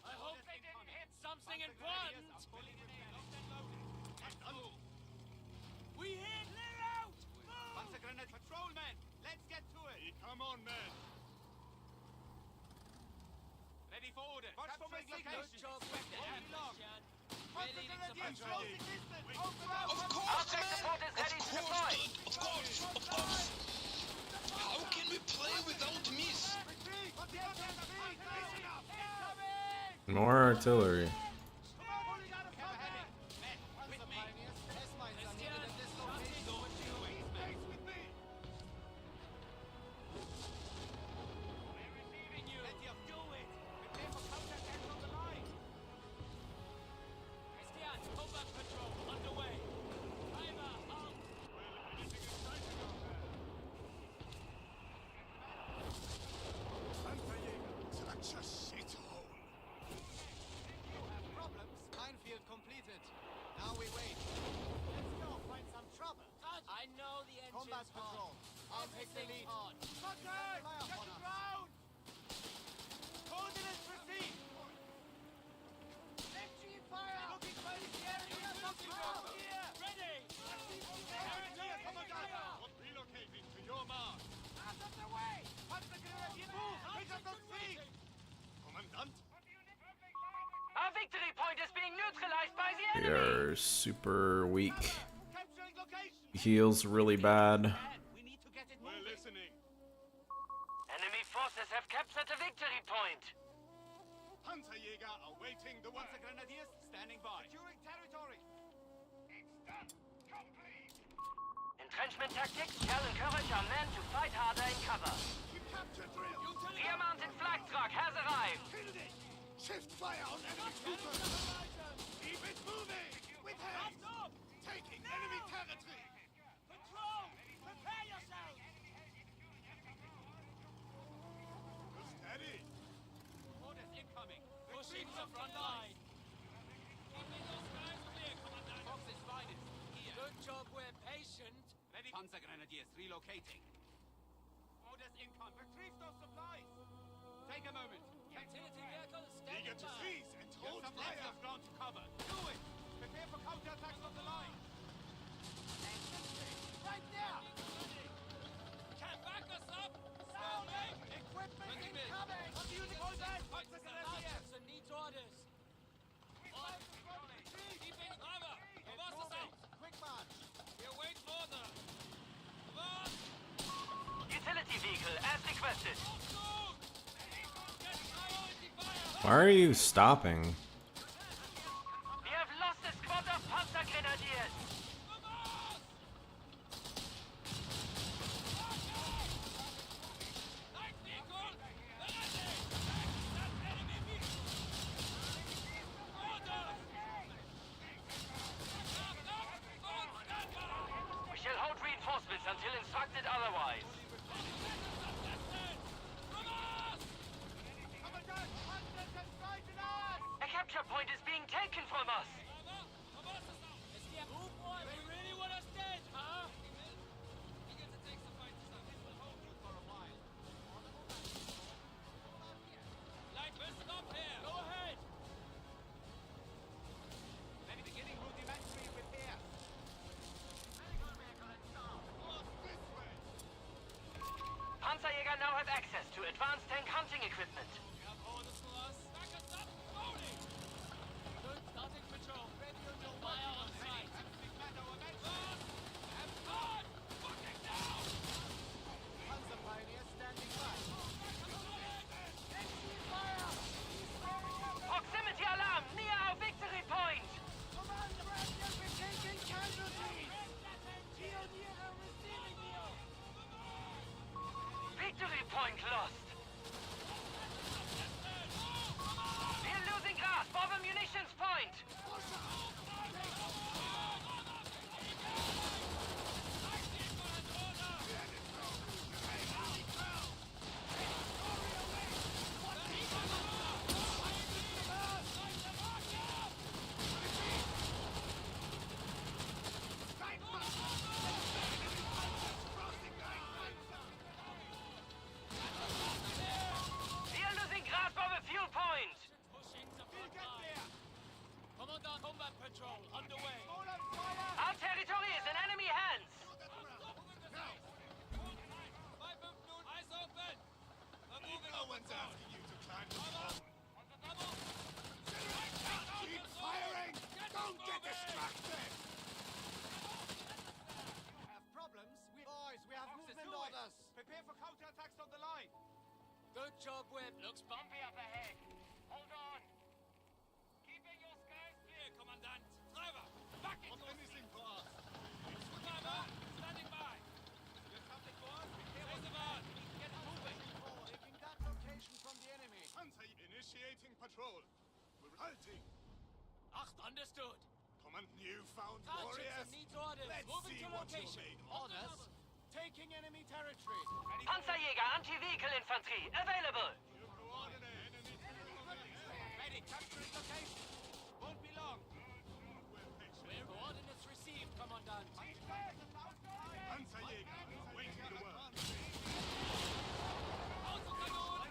I hope they didn't hit something important. We hit. Clear out. Move. Panzergrenadier patrolmen, let's get to it. Come on, men. Ready for order. Watch for my Good location. job with the Christian. Really needs a Panzergrenadiers, patrol. close the distance. Our tech support is ready to deploy. Of course. How can we play without miss? Retreat! Get on the feet! Listen up! Incoming! More artillery. Come on, pulling out of combat! Men, with me! S-mines are needed at this location. Base with me! We're receiving you. Plenty of do it! Prepare for counterattack on the line! Christian, combat patrol underway. Timer out. Such a shithole. Problems? Minefield completed. Now we wait. Let's go find some trouble. I know the engine's Combat patrol. I'll take the lead. Fucker! Get to ground! Coordinates proceed! FG fire! Looking for the area! Looking for here! Ready. Territory! Commandant! Relocating to your mark. Out of the way! Panzergrenadier move! Pick up those feet! Commandant? Our victory point is being neutralized by the We enemy. are super weak. Capturing location! Heals really bad. We need to get it We're moving! listening. Enemy forces have captured a victory point. Panzerjäger awaiting the word. Panzergrenadiers standing by. Securing territory! It's done! Complete! Entrenchment tactics shall encourage our men to fight harder in cover. We captured drill. Rear-mounted flag truck has arrived. Killed it. Shift fire on enemy troopers. Keep it moving. With haste. Taking enemy territory. Patrol. Prepare yourselves. Steady. Orders incoming! Pushing the front line. Keeping those guys clear, Commandant. Fox is finest! Here! Good job. We're patient. Ready? Panzergrenadiers relocating. Orders income. Retrieve those supplies. Take a moment. Utility vehicle Eager standing to by. seize and You have hold some length fire. of ground to cover. Do it. Prepare for counterattacks on the line. Right there! Can back us up! Slowly! Equipment Bring me. incoming. What do you hold that? Sergeant needs orders. Keeping cover! Was ist out? Quick march. We await order. Was? Utility vehicle as requested. Why are you stopping? We have lost a squad of Panzer Grenadiers. We shall hold reinforcements until instructed otherwise. A capture point is being taken from us. You really want us dead, huh? Light, we'll stop here. Go ahead. Maybe beginning rudimentary repair. Panzerjäger now have access to advanced tank hunting equipment. You have orders for us? Back us up, slowly. Good, starting patrol. Ready on your fire on sight. Have guard! Fucking down! Panzer pioneer standing by. Proximity alarm near our victory point. Victory point lost. We're losing grasp of a munitions point. We are losing grasp of a fuel point. Pushing the front line. Commandant Combat Patrol, underway. Our territory is in enemy hands. Eyes open. We're moving No on one's patrol. asking you to climb the wall. Keep Keep firing! Don't get distracted! Have problems? Boys, we have movement orders. Prepare for counterattacks on the line. Good job, Whip. Looks bumpy up ahead. Hold on. Keeping your skies clear, Commandant. Driver, back it. What anything for us? Driver, standing by. Raise the bar. Get moving. Taking that location from the enemy. Panzer initiating patrol. We're halting. Acht, understood. Command newfound Sergeant warriors. needs orders. Let's Moving see to what you're location. made of. Orders. Taking enemy territory. Panzerjäger anti-vehicle infantry available. Your coordinate. Ready, capturing location. Won't be long. We're patient. Where coordinates received, Commandant. Panzerjäger, waiting the word.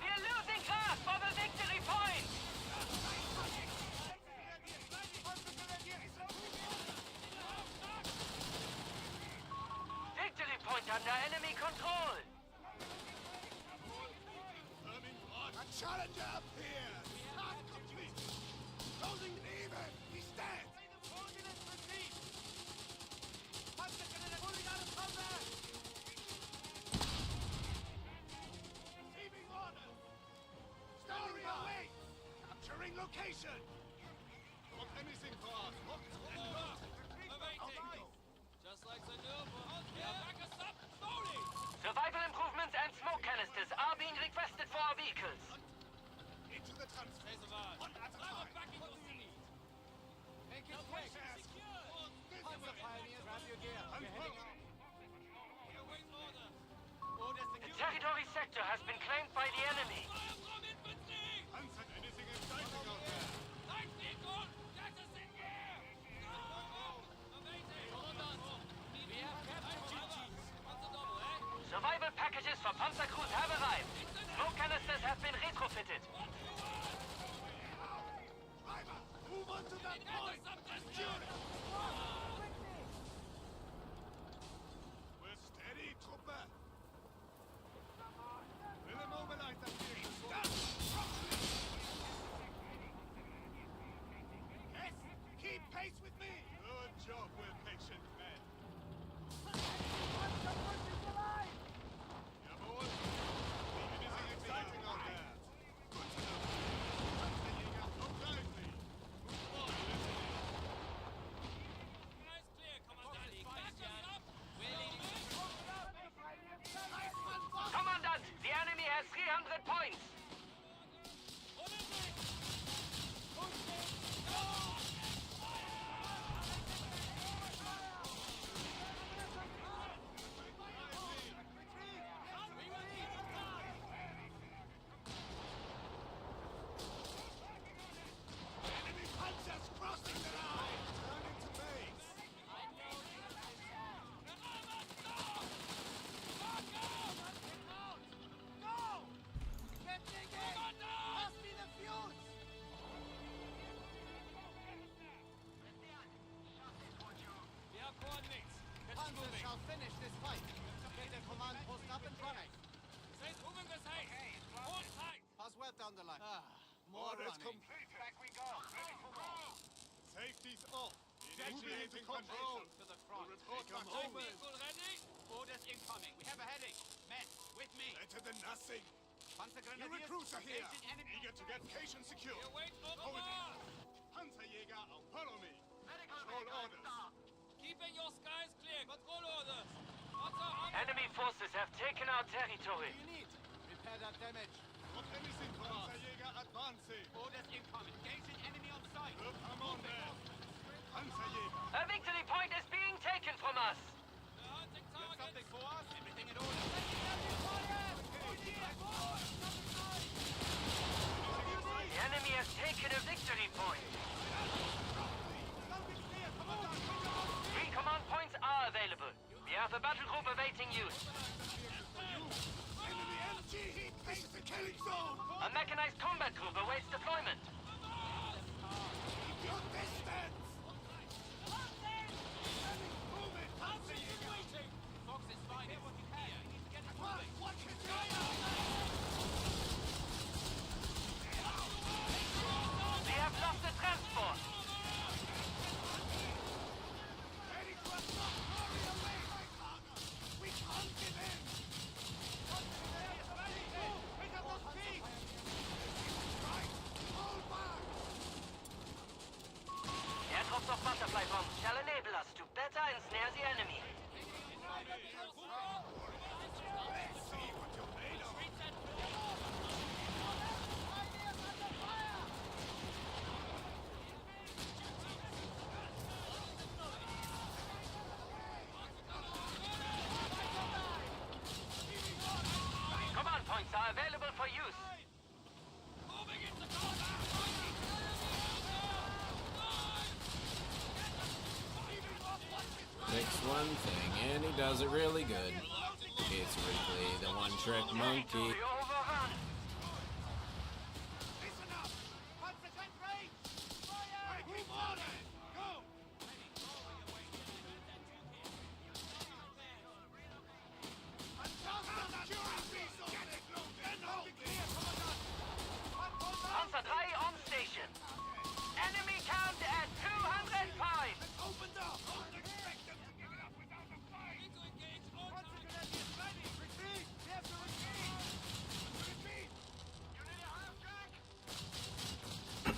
We're losing grasp of a victory point. Victory point under enemy control. Confirming order. A challenger appears. Task complete. Closing even. We stand. Receiving orders. Standing by. Capturing location. What anything for us? Locked and loaded. Awaiting. Just like the new one. Back us up, slowly. Survival improvements and smoke canisters are being requested for our vehicles. Into the transfer. Raise the bar. One at a Driver, time. back in your seat. Make it quick. Secure. Panzer pioneers, grab your gear. We're heading out. Await order. Orders The secured. territory sector has been claimed by the enemy. Fire from infantry. Panzer, anything exciting out there? Light vehicle. Get us in here. Awaiting. Commandant. We have captured duties. What's the double, eh? Survival packages for Panzer crews have arrived. Smoke canisters have been retrofitted. Driver, move on to that point! Secure it! We're steady, Truppe. Will immobilize that thing. Yes, keep pace with me! Good job, we're patient men. Jawohl. Wie busy exciting out there. Good to know. Panzerjäger, auf lively. Move on, listening. Eyes clear, Commandant. Back us up. We're leading. Commandant, the enemy has 300 points. Enemy panzers crossing the line! Turn into base! Go! Get engaged! Pass me the fuse! We have coordinates. Get Panzers moving. shall finish this fight. Get the command post up and running. Stay moving this way. Hold tight. Pass well down the line. More Orders running. completed. Back we go. Ready for more. Safety's off. Initiating control. To the front. Report back All over. people ready? Orders incoming. We have a heading. Men, with me. Better than nothing. Panzer Your recruits are here. Eager to get Cation secure. You wait no Hold it. more. Panzerjäger, follow me. Control orders. Keeping your skies clear. Control orders. Panzer on. Enemy forces have taken our territory. What do you need? Repair that damage. What anything for Panzerjäger advancing. Orders incoming. Engaging enemy on sight. Look, come on there. Panzerjäger. A victory point is being taken from us. They're hunting targets. Something for us? Everything in order. The enemy has taken a victory point. 3 command points are available. We have a battle group awaiting use. Enemy MG heat base the killing zone! A mechanized combat group awaits deployment. Keep your distance! Move it! Panzerjäger! Fox is fine. Hear what you hear. You need to get it moving. Watch it fire! We have lost the transport. Ready to assault! Hurry away, my father! We can't give in! Pick up the speed! Right! Hold back! Airdrops of butterfly bombs shall enable us to better ensnare the enemy. Let's see what you're made of! Command points are available for use. Picks one thing, and he does it really good. It's Wrigley, the one-trick monkey. We overrun. Listen up! Panzer tank range! Fire! Move on! Go! Panzer 3 on station. Enemy count at 205. Opened up! Don't expect them to give it up without a fight! Need to engage all Panzer targets. grenadiers ready! Retreat! We have to retreat! Retreat! You need a half track?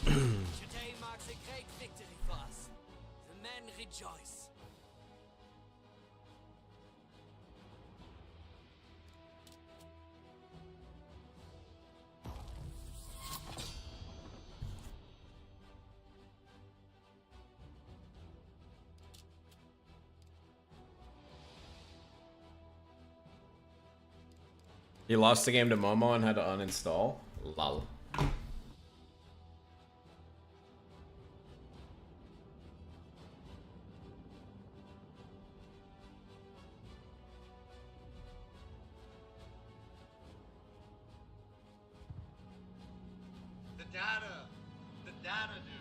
Today marks a great victory for us. The men rejoice. He lost the game to Momo and had to uninstall? Lol. data. The data, dude.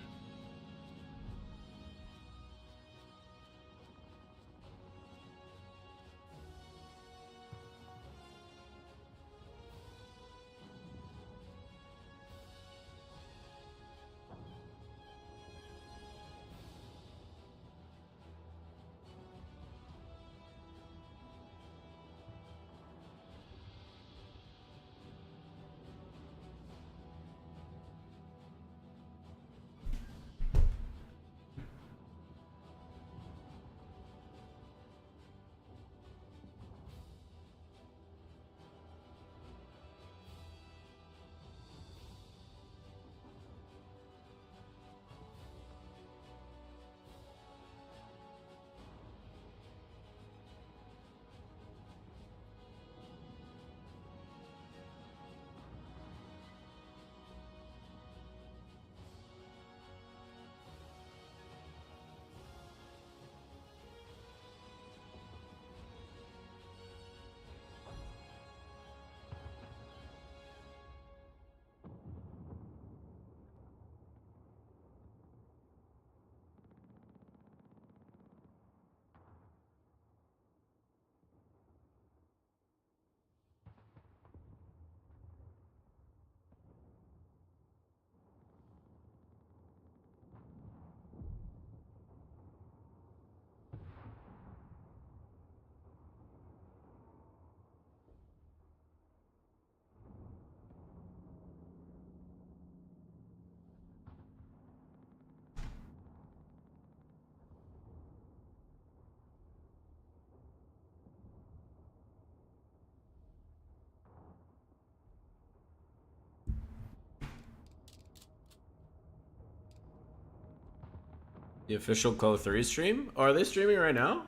The official co3 stream? Oh, are they streaming right now?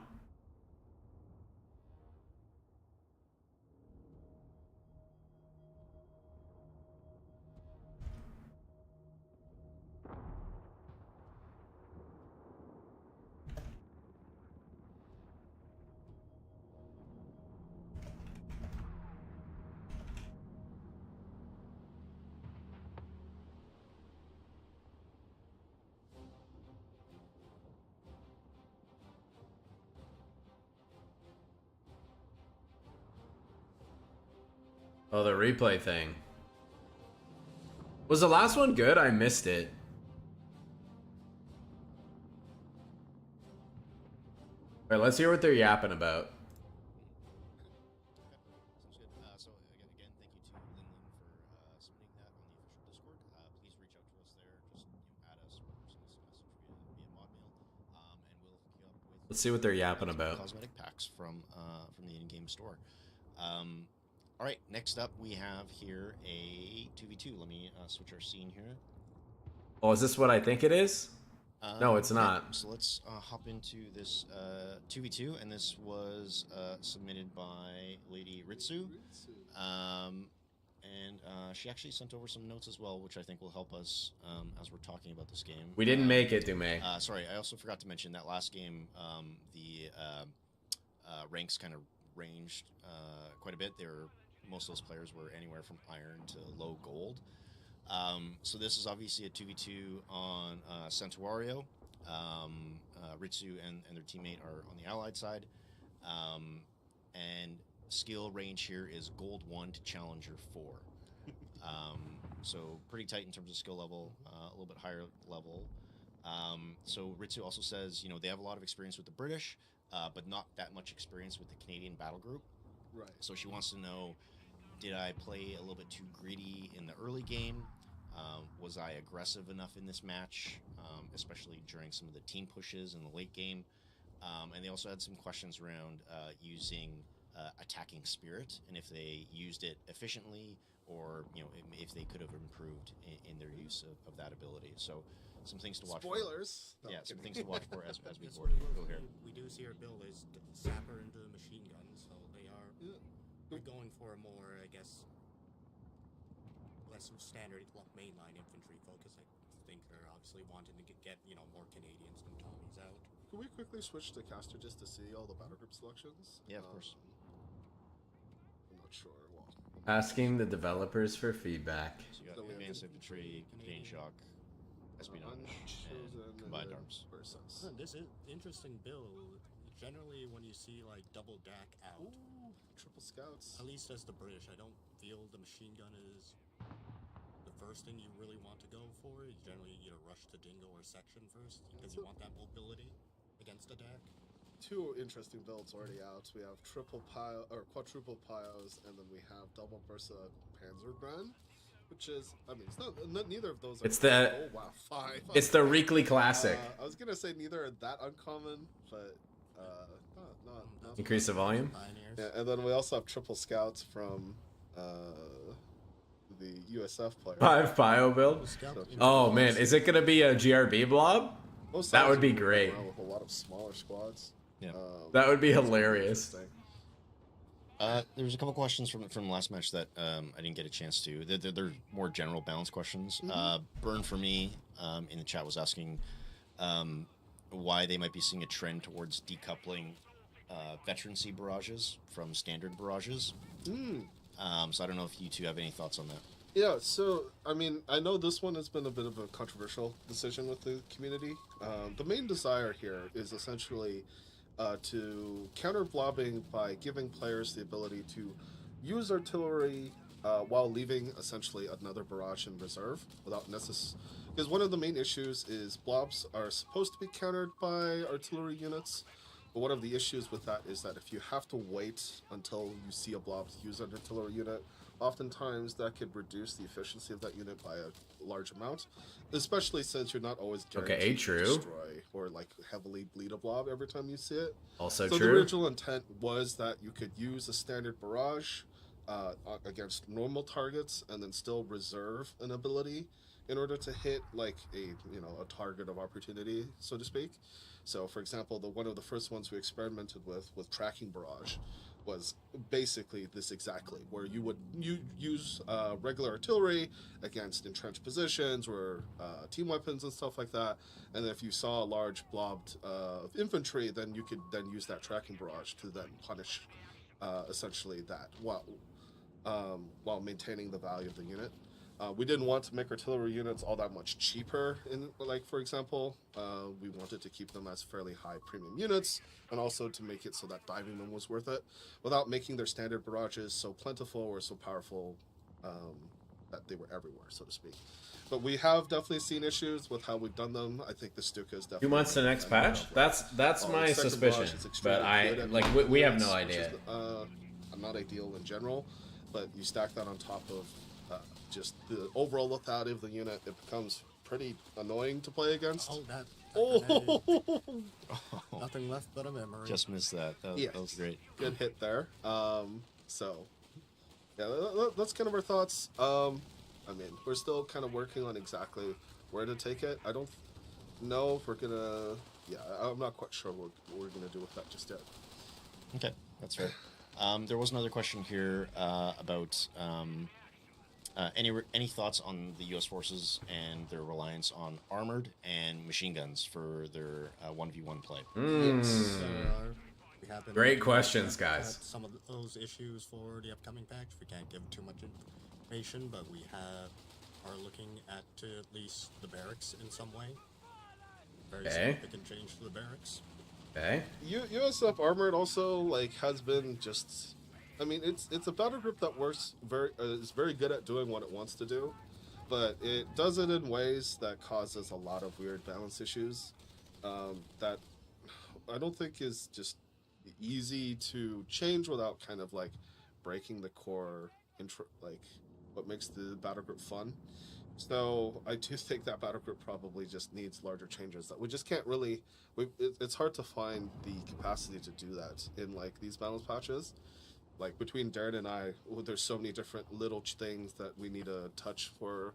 Oh, the replay thing. Was the last one good? I missed it. Alright, let's hear what they're yapping about. So again, thank you to Linlin for submitting that on the official Discord. Please reach out to us there. Just add us or send us a message via Modmail, and we'll hook you up with. Let's see what they're yapping about. Cosmetic packs from the in-game store. All right, next up we have here a 2v2. Let me switch our scene here. Oh, is this what I think it is? No, it's not. So let's hop into this 2v2, and this was submitted by Lady Ritsu. And she actually sent over some notes as well, which I think will help us as we're talking about this game. We didn't make it, Dume. Sorry, I also forgot to mention that last game, the ranks kind of ranged quite a bit. Most of those players were anywhere from iron to low gold. So this is obviously a 2v2 on Santuario. Ritsu and their teammate are on the allied side. And skill range here is gold 1 to challenger 4. So pretty tight in terms of skill level, a little bit higher level. So Ritsu also says, they have a lot of experience with the British, but not that much experience with the Canadian battle group. Right. So she wants to know, did I play a little bit too greedy in the early game? Was I aggressive enough in this match, especially during some of the team pushes in the late game? And they also had some questions around using attacking spirit, and if they used it efficiently, or if they could have improved in their use of that ability. So some things to watch. Spoilers. For. No, Yeah, some kidding. things to watch for as we That's board. Go here. We do see her build is sapper into the machine gun, so they are going for a more, I guess, less standard mainline infantry focus. I think they're obviously wanting to get more Canadians than Tommies out. Can we quickly switch to caster just to see all the battle group selections? Yeah, of course. I'm not sure. Well, Asking the developers for feedback. So you got the advanced infantry, Canadian shock, espionage, and combined arms. This is interesting build. Generally, when you see like double deck out, Triple scouts. at least as the British, I don't feel the machine gun is the first thing you really want to go for. You generally either rush to Dingo or Section first because you want that mobility against a deck. Two interesting builds already out. We have triple pile or quadruple piles, and then we have double Bursa Panzerbrand, which is, I mean, it's not neither of those. It's are, the- oh wow, 5. It's the Reekly Classic. I was gonna say neither are that uncommon, but not Increase the volume. Yeah, and then we also have triple scouts from the USF player. 5 bio build. Oh man, is it gonna be a GRB blob? That would be great. With a lot of smaller squads. Yeah, that would be hilarious. There was a couple questions from last match that I didn't get a chance to. They're more general balance questions. Burn for me in the chat was asking why they might be seeing a trend towards decoupling veterancy barrages from standard barrages. So I don't know if you two have any thoughts on that. Yeah, so, I mean, I know this one has been a bit of a controversial decision with the community. The main desire here is essentially to counter blobbing by giving players the ability to use artillery while leaving essentially another barrage in reserve without because one of the main issues is blobs are supposed to be countered by artillery units, but one of the issues with that is that if you have to wait until you see a blob to use an artillery unit, oftentimes that could reduce the efficiency of that unit by a large amount, especially since you're not always guaranteed to destroy or like heavily bleed a blob every time you see it. Also so true. The original intent was that you could use a standard barrage against normal targets and then still reserve an ability in order to hit like a target of opportunity, so to speak. So for example, one of the first ones we experimented with tracking barrage was basically this exactly, where you would use regular artillery against entrenched positions or team weapons and stuff like that, and if you saw a large blob of infantry, then you could then use that tracking barrage to then punish essentially that while maintaining the value of the unit. We didn't want to make artillery units all that much cheaper. For example, we wanted to keep them as fairly high premium units, and also to make it so that diving them was worth it, without making their standard barrages so plentiful or so powerful that they were everywhere, so to speak. But we have definitely seen issues with how we've done them. I think the Stuka is definitely 2 months to next patch. That's my suspicion, but we have no idea. Not ideal in general, but you stack that on top of just the overall lethality of the unit, it becomes pretty annoying to play against. Nothing left but a memory. Just missed that. That was great. Good hit there. So, yeah, that's kind of our thoughts. I mean, we're still kind of working on exactly where to take it. I don't know if we're gonna. Yeah, I'm not quite sure what we're gonna do with that just yet. Okay, that's fair. There was another question here about any thoughts on the U.S. forces and their reliance on armored and machine guns for their 1v1 play. Yes, Great questions, guys. Some of those issues for the upcoming patch. We can't give too much information, but we are looking at least the barracks in some way. Very significant change to the barracks. Okay. USF Armored also has been just. I mean, it's a battle group that works is very good at doing what it wants to do, but it does it in ways that causes a lot of weird balance issues that I don't think is just easy to change without kind of breaking the core what makes the battle group fun. So I do think that battle group probably just needs larger changes that we just can't really. It's hard to find the capacity to do that in these balance patches. Between Darren and I, there's so many different little things that we need to touch for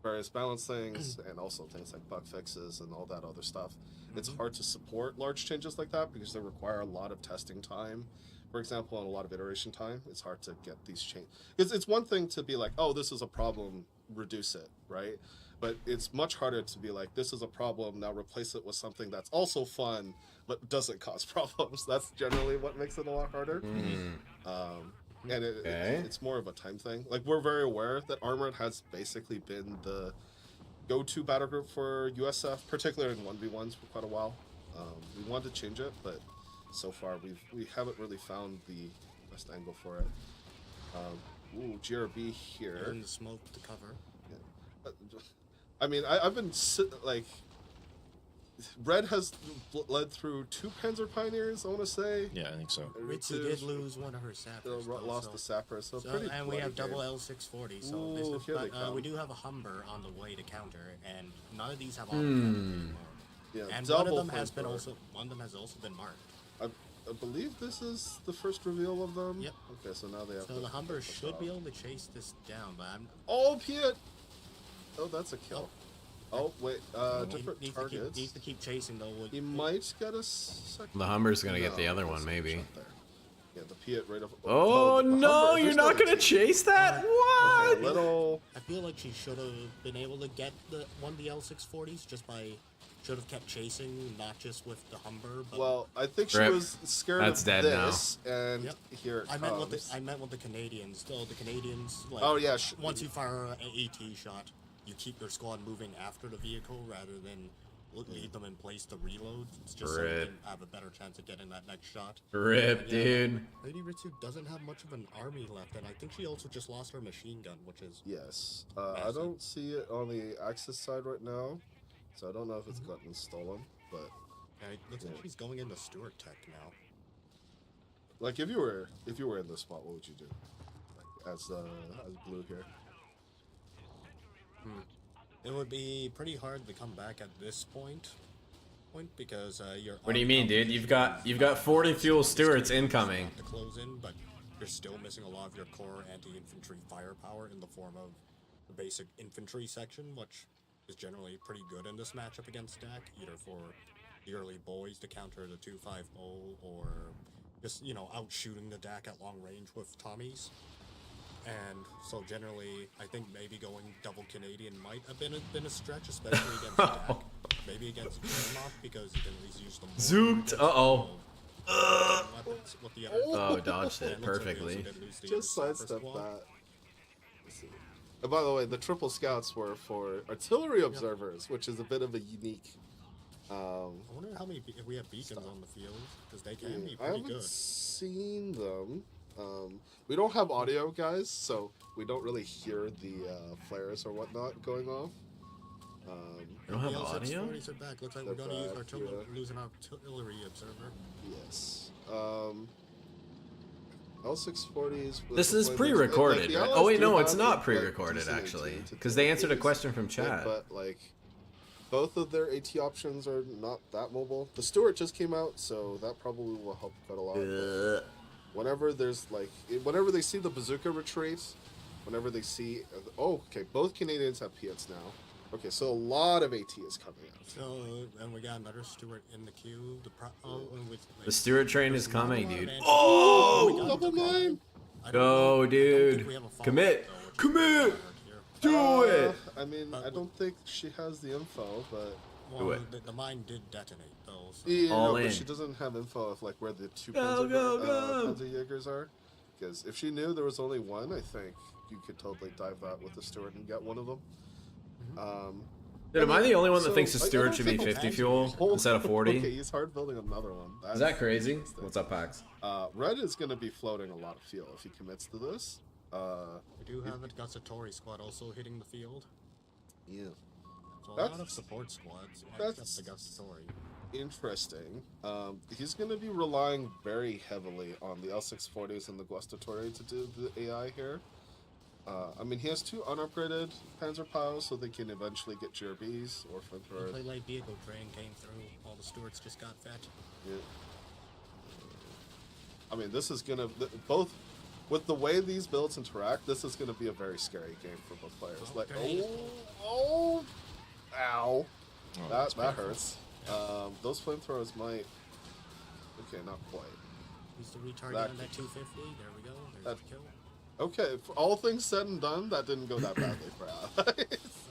various balance things, and also things like bug fixes and all that other stuff. It's hard to support large changes like that because they require a lot of testing time, for example, and a lot of iteration time. It's hard to get these changes. Because it's one thing to be oh, this is a problem, reduce it, right? But it's much harder to be this is a problem, now replace it with something that's also fun, but doesn't cause problems. That's generally what makes it a lot harder. and it's more of a time thing. Like, we're very aware that Armored has basically been the go-to battle group for USF, particularly in 1v1s for quite a while. We wanted to change it, but so far we haven't really found the best angle for it. Ooh, GRB here. In the smoke to cover. Yeah. I mean, I've been like, Red has led through 2 Panzer Pioneers, I want to say. Yeah, I think so. Ritsu did lose one of her sappers. Lost the sapper, so pretty. And we have double L640, so Ooh, this is, here they but, come. we do have a Humber on the way to counter, and none of these have on anymore. Yeah, and double one of them has also been marked. I believe this is the first reveal of them. Yep. Okay, so now they have. So the Humber should be able to chase this down, but I'm. Oh, Piet! Oh, that's a kill. Oh, wait, different needs targets. Needs to keep chasing though. He might get a second. The Humber's gonna get the other one, maybe. Yeah, the Piet right off. Oh no, Humber, you're not gonna chase that? What? Okay, little. I feel like she should have been able to get one of the L640s just by. Should have kept chasing, not just with the Humber. But well, I think she Rip. was scared That's of dead this, and here it I comes. meant with the Canadians. Though the Canadians, like, oh yeah, once you fire an AT shot, you keep your squad moving after the vehicle rather than leave them in place to reload. It's just so you can have a better chance of getting that next shot. Rip, dude. Lady Ritsu doesn't have much of an army left, and I think she also just lost her machine gun, which is yes. I don't see it on the Axis side right now. So I don't know if it's gotten stolen, but it looks like she's going into Stuart Tech now. Like if you were in this spot, what would you do? Like, as blue here. It would be pretty hard to come back at this point because you're. What do you mean, dude? You've got 40 fuel Stuarts incoming. To close in, but you're still missing a lot of your core anti-infantry firepower in the form of the basic infantry section, which is generally pretty good in this matchup against DAC, either for the early boys to counter the 250 or just, out shooting the DAC at long range with Tommies. And so generally, I think maybe going double Canadian might have been a stretch, especially against DAC. Maybe against Grandmoth, because you can at least use them. Zooked! Uh-oh. Oh, dodged it perfectly. Just sidestep that. And by the way, the triple scouts were for artillery observers, which is a bit of a unique. I wonder how many if we have beacons on the field, because they can be I pretty haven't good. seen them. We don't have audio, guys, so we don't really hear the flares or whatnot going off. You don't have audio? Are back. Looks like we're going to use lose an artillery observer. Yes. L640s. This is pre-recorded, right? Oh wait, no, it's not pre-recorded actually, because they answered a question from chat. But like, both of their AT options are not that mobile. The Stuart just came out, so that probably will help quite a lot. Whenever there's like, whenever they see the bazooka retreat, whenever they see, oh, okay, both Canadians have Piets now. Okay, so a lot of AT is coming out. So, and we got another Stuart in the queue. The Stuart train is coming, dude. Oh, double mine! Go, dude. Commit. Commit. Do it. I mean, I don't think she has the info, but do it. The mine did detonate, though. So. Yeah, All no, in. But she doesn't have info of like where the two go. Panzer Jaegers are. Because if she knew there was only one, I think you could totally dive that with the Stuart and get one of them. Dude, am I the only one that thinks the Stuart should be 50 fuel instead of 40? Okay, he's hard building another one. Is that crazy? What's up, Pax? Red is going to be floating a lot of fuel if he commits to this. We do have a Gussatori squad also hitting the field. Yeah. So a lot of support squads except the Gussatori. Interesting. He's going to be relying very heavily on the L640s and the Gustatori to do the AI here. I mean, he has two unupgraded Panzer Piles, so they can eventually get GRBs or flamethrower. The light vehicle train came through. All the Stuarts just got fed. Yeah. I mean, this is gonna both with the way these builds interact. This is gonna be a very scary game for both players. Like, ow! Oh, that hurts. Those flamethrowers might. Okay, not quite. He's the retarget on that 250. There we go. There's the kill. Okay, for all things said and done, that didn't go that badly for Allies.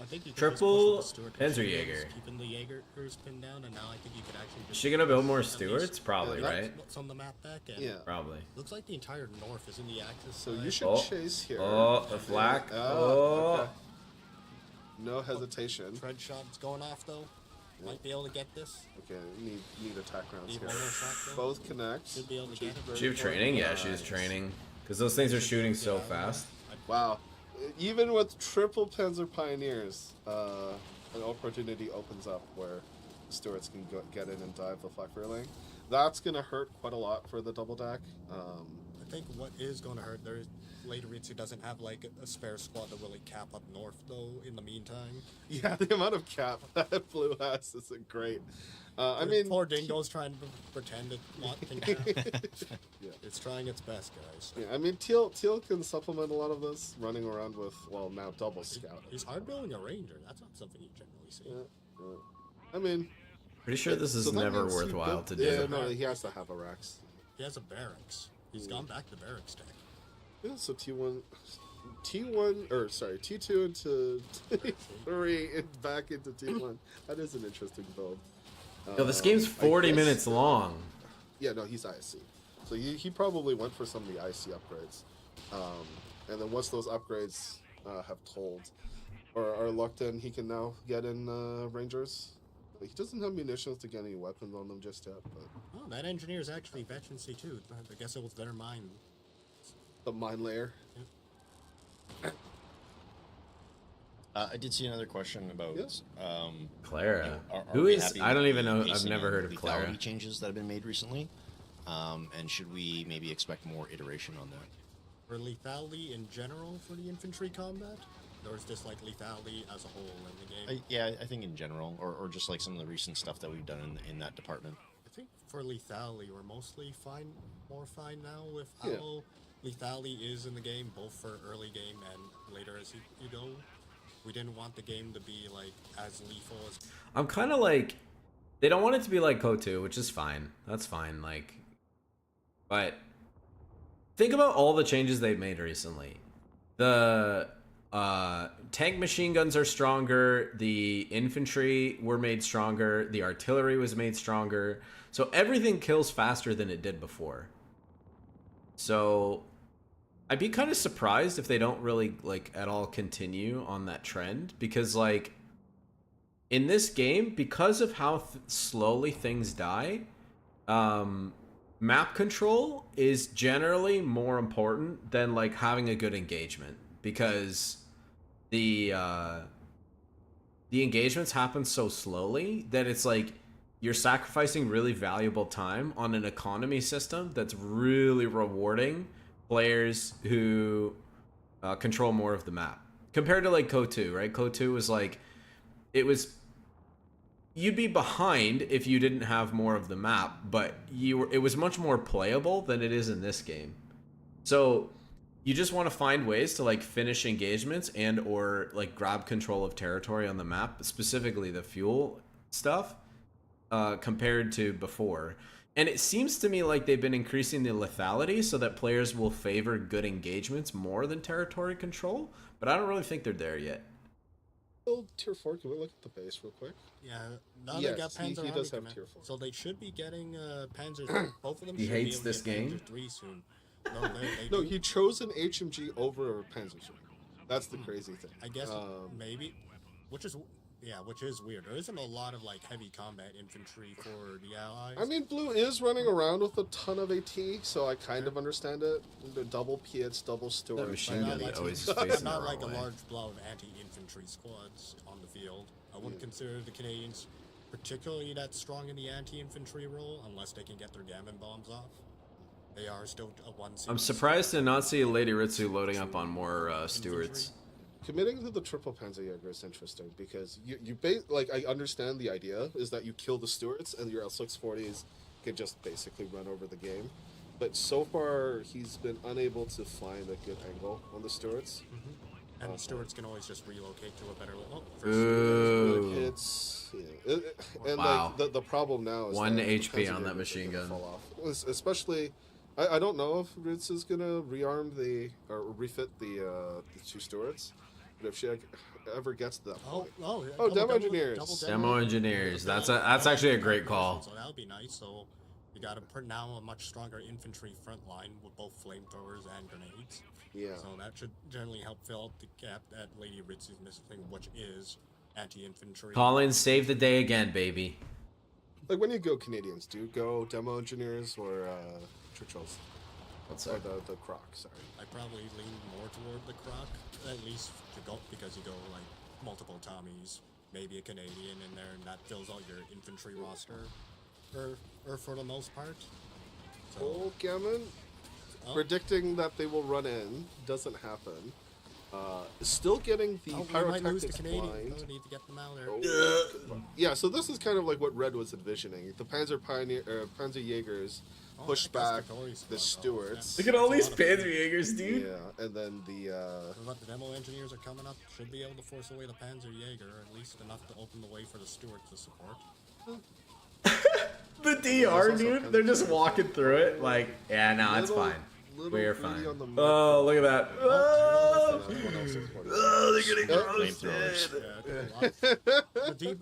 I think you could Triple just push with the Stuart Panzerjäger. keeping the Jaegers pinned down, and now I think you could actually Is just she gonna build more at least Stuarts? Probably, Yeah, right? what's on the map back, and Yeah. Probably. looks like the entire north is in the Axis. So side. you should Oh. chase here. Oh, the flak. Oh. Okay. No hesitation. Tread shot's going off though. Might be able to get this. Okay, need attack rounds Need here. one more shot though. Both connect. Should be able to which get is it. very She was training? Yeah, she was nice. training. Because those things are shooting so Yeah, fast. Wow. Even with triple Panzer Pioneers, an opportunity opens up where the Stuarts can get in and dive the flak reeling. That's going to hurt quite a lot for the double deck. I think what is going to hurt there is Lateritsu doesn't have like a spare squad to really cap up north though. In the meantime, Yeah, the amount of cap that Blue has isn't great. I mean, poor Dingo's trying to pretend it not think cap. Yeah. It's trying its best, guys. Yeah, I mean, Teal can supplement a lot of this, running around with, well, now double scout. He's hard building a ranger. That's not something you generally see. I mean, Pretty sure this is so that never means he worthwhile built- to do. Yeah, no, he has to have a Rex. He has a barracks. He's gone back to barracks tech. Yeah, so T1, T2 into T3 and back into T1. That is an interesting build. Yo, this game's I 40 guess- minutes long. Yeah, no, he's ISC. So he probably went for some of the IC upgrades. And then once those upgrades have told or are locked in, he can now get in Rangers. He doesn't have munitions to get any weapons on them just yet, but Oh, that engineer is actually veterancy too. I guess it was their mine. the mine layer. I did see another question about Clara. are Who we is? happy I with don't the even know. I've pacing never and heard of Clara. lethality changes that have been made recently, and should we maybe expect more iteration on that? For lethality in general for the infantry combat? Or is this like lethality as a whole in the game? Yeah, I think in general, or just like some of the recent stuff that we've done in that department. I think for lethality, we're mostly more fine now with how Yeah. lethality is in the game, both for early game and later as you go. We didn't want the game to be like as lethal as. I'm kind of like, they don't want it to be like KO2, which is fine. That's fine. Like, but think about all the changes they've made recently. The tank machine guns are stronger. The infantry were made stronger. The artillery was made stronger. So everything kills faster than it did before. So I'd be kind of surprised if they don't really like at all continue on that trend, because like in this game, because of how slowly things die, map control is generally more important than like having a good engagement, because the engagements happen so slowly that it's like you're sacrificing really valuable time on an economy system that's really rewarding players who control more of the map compared to like KO2, right? KO2 was like, you'd be behind if you didn't have more of the map, but it was much more playable than it is in this game. So you just want to find ways to like finish engagements and or like grab control of territory on the map, specifically the fuel stuff, compared to before. And it seems to me like they've been increasing the lethality so that players will favor good engagements more than territory control, but I don't really think they're there yet. Oh, tier 4, can we look at the base real quick? Yeah, now Yes, they got Panzer he Army does have command. tier 4. So they should be getting Panzer. Both of them. He should hates be able this to get game? Panzer 3 soon. No, they No, do. he chose an HMG over a Panzerschrein. That's the crazy thing. I guess maybe, which is weird. There isn't a lot of like heavy combat infantry for the Allies. I mean, Blue is running around with a ton of AT, so I kind of understand it. The double Piets, double Stuart. That machine But gun not always like, facing not the like a wrong way. large blob of anti-infantry squads on the field. I wouldn't consider the Canadians particularly that strong in the anti-infantry role unless they can get their gammon bombs off. They are still a one. I'm surprised to not see Lady Ritsu loading up on more Stuarts. Committing to the triple Panzerjäger is interesting because like I understand the idea is that you kill the Stuarts and your L640s can just basically run over the game, but so far he's been unable to find a good angle on the Stuarts. And the Stuarts can always just relocate to a better level. Ooh. It's and Wow. like the problem now is 1 that the HP on that Panzerjägers are machine gonna gun. fall off. Especially I don't know if Ritz is gonna rearm or refit the 2 Stuarts, but if she ever gets to that point. Oh, demo engineers. Demo engineers. That's actually a great call. So that would be nice. So you got now a much stronger infantry front line with both flamethrowers and grenades. Yeah. So that should generally help fill out the gap that Lady Ritz is missing, which is anti-infantry. Collins, save the day again, baby. Like when you go Canadians, do you go demo engineers or Churchills? What's or that? the Croc? Sorry. I probably lean more toward the Croc, at least to go because you go like multiple Tommies, maybe a Canadian in there, and that fills out your infantry roster, or for the most part. So, Oh, Gammon. Predicting that they will run in doesn't happen. Still getting the pyrotechnics blind. Need to get them out there. Yeah, so this is kind of like what Red was envisioning. The Panzer Jaegers push back the Stuarts. Look at all these Panzer Jaegers, dude. Yeah, and then the demo engineers are coming up. Should be able to force away the Panzer Jaeger, or at least enough to open the way for the Stuarts to support. The DR, dude, they're just walking through it like, yeah, no, it's fine. We're fine. Oh, look at that. Oh, they're getting roasted. Did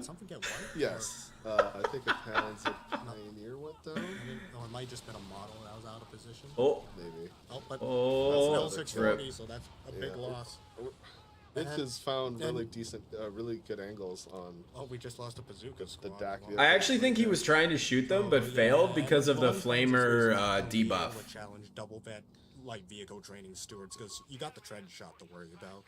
something get wiped? Yes. I think a Panzer Pioneer went down. Or it might just been a model that was out of position. Oh. Maybe. But that's that's still 640, so that's a big loss. It has found really decent, really good angles on. Oh, we just lost a bazooka squad. The DAC. I actually think he was trying to shoot them, but failed because of the flamer debuff. Would challenge double vet light vehicle training stewards because you got the tread shot to worry about.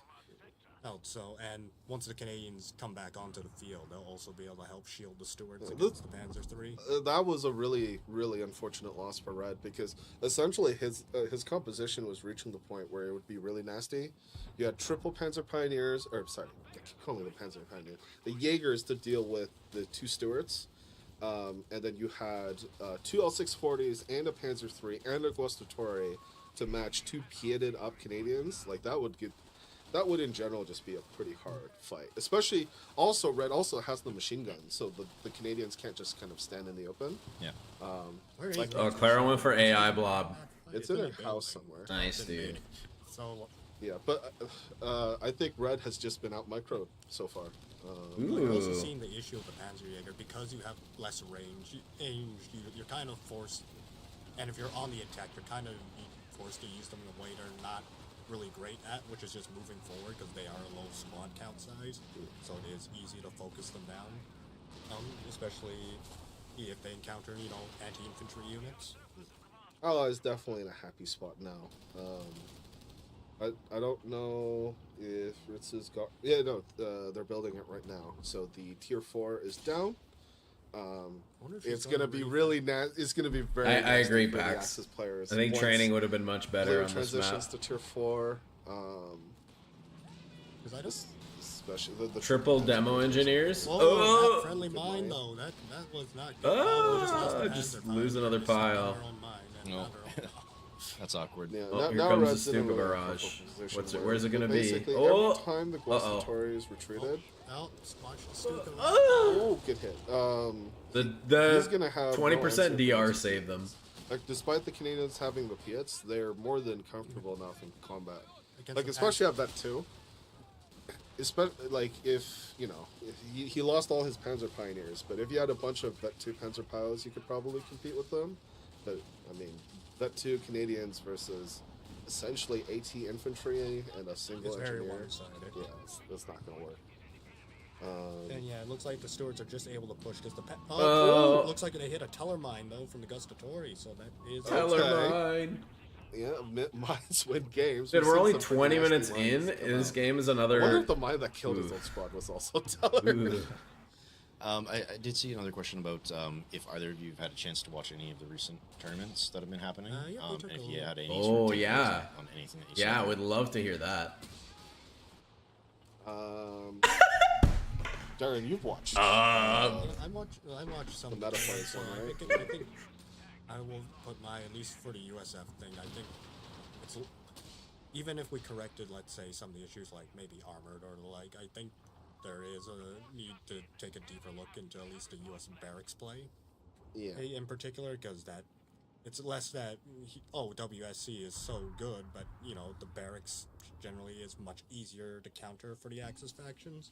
So, and once the Canadians come back onto the field, they'll also be able to help shield the stewards against the Panzer III. That was a really, really unfortunate loss for Red because essentially his composition was reaching the point where it would be really nasty. You had triple Panzer Pioneers, or sorry, I keep calling the Panzer Pioneers, the Jaegers to deal with the 2 Stuarts, and then you had 2 L640s and a Panzer III and a Guastatore to match 2 pieted up Canadians. Like that would in general just be a pretty hard fight. Especially, also, Red also has the machine gun, so the Canadians can't just kind of stand in the open. Yeah. Clara went for AI blob. It's in a house somewhere. Nice, dude. So, yeah, but I think Red has just been out microed so far. You've also seen the issue of the Panzer Jaeger. Because you have less range, you're kind of forced, and if you're on the attack, you're kind of forced to use them in a way they're not really great at, which is just moving forward because they are a low squad count size, so it is easy to focus them down, especially if they encounter, anti-infantry units. Ally is definitely in a happy spot now. I don't know if Ritz has got... Yeah, no, they're building it right now. So the tier 4 is down. It's gonna be really it's gonna be very. I agree, for the Pax. Axis players. I think training would have been much better on this map. Transitions to tier 4. Especially the triple demo engineers. Oh, that friendly mine though. That was not good. Just lose another pile. No. That's awkward. Yeah, here comes the Stuka Barrage. Where's it gonna be? Every time the Guastatore is retreated. Oh, good hit. He's gonna have 20% DR save them. Like, despite the Canadians having the Piets, they're more than comfortable enough in combat. Like, especially at that too. Like, if he lost all his Panzer Pioneers, but if you had a bunch of Vet 2 Panzer Pios, you could probably compete with them. But I mean, Vet 2 Canadians versus essentially AT infantry and a single It's very engineer. one-sided. Yeah, it's not gonna work. And yeah, it looks like the Stuarts are just able to push because looks like they hit a Teller mine though from the Gustatori, so that is Teller mine. Yeah, mines win games. Dude, we're only 20 minutes in, and this game is another. I wonder if the mine that killed his old squad was also Teller. I did see another question about if either of you have had a chance to watch any of the recent tournaments that have been happening. And if you had any sort of takeaways on anything that you saw. Yeah, I would love to hear that. Darren, you've watched. I watched some the metaphors, so right? I think I will put at least for the USF thing, I think it's, even if we corrected, let's say, some of the issues like maybe armored or the like, I think there is a need to take a deeper look into at least the US barracks play. Yeah. In particular, because that It's less that WSC is so good, but you know the barracks generally is much easier to counter for the Axis factions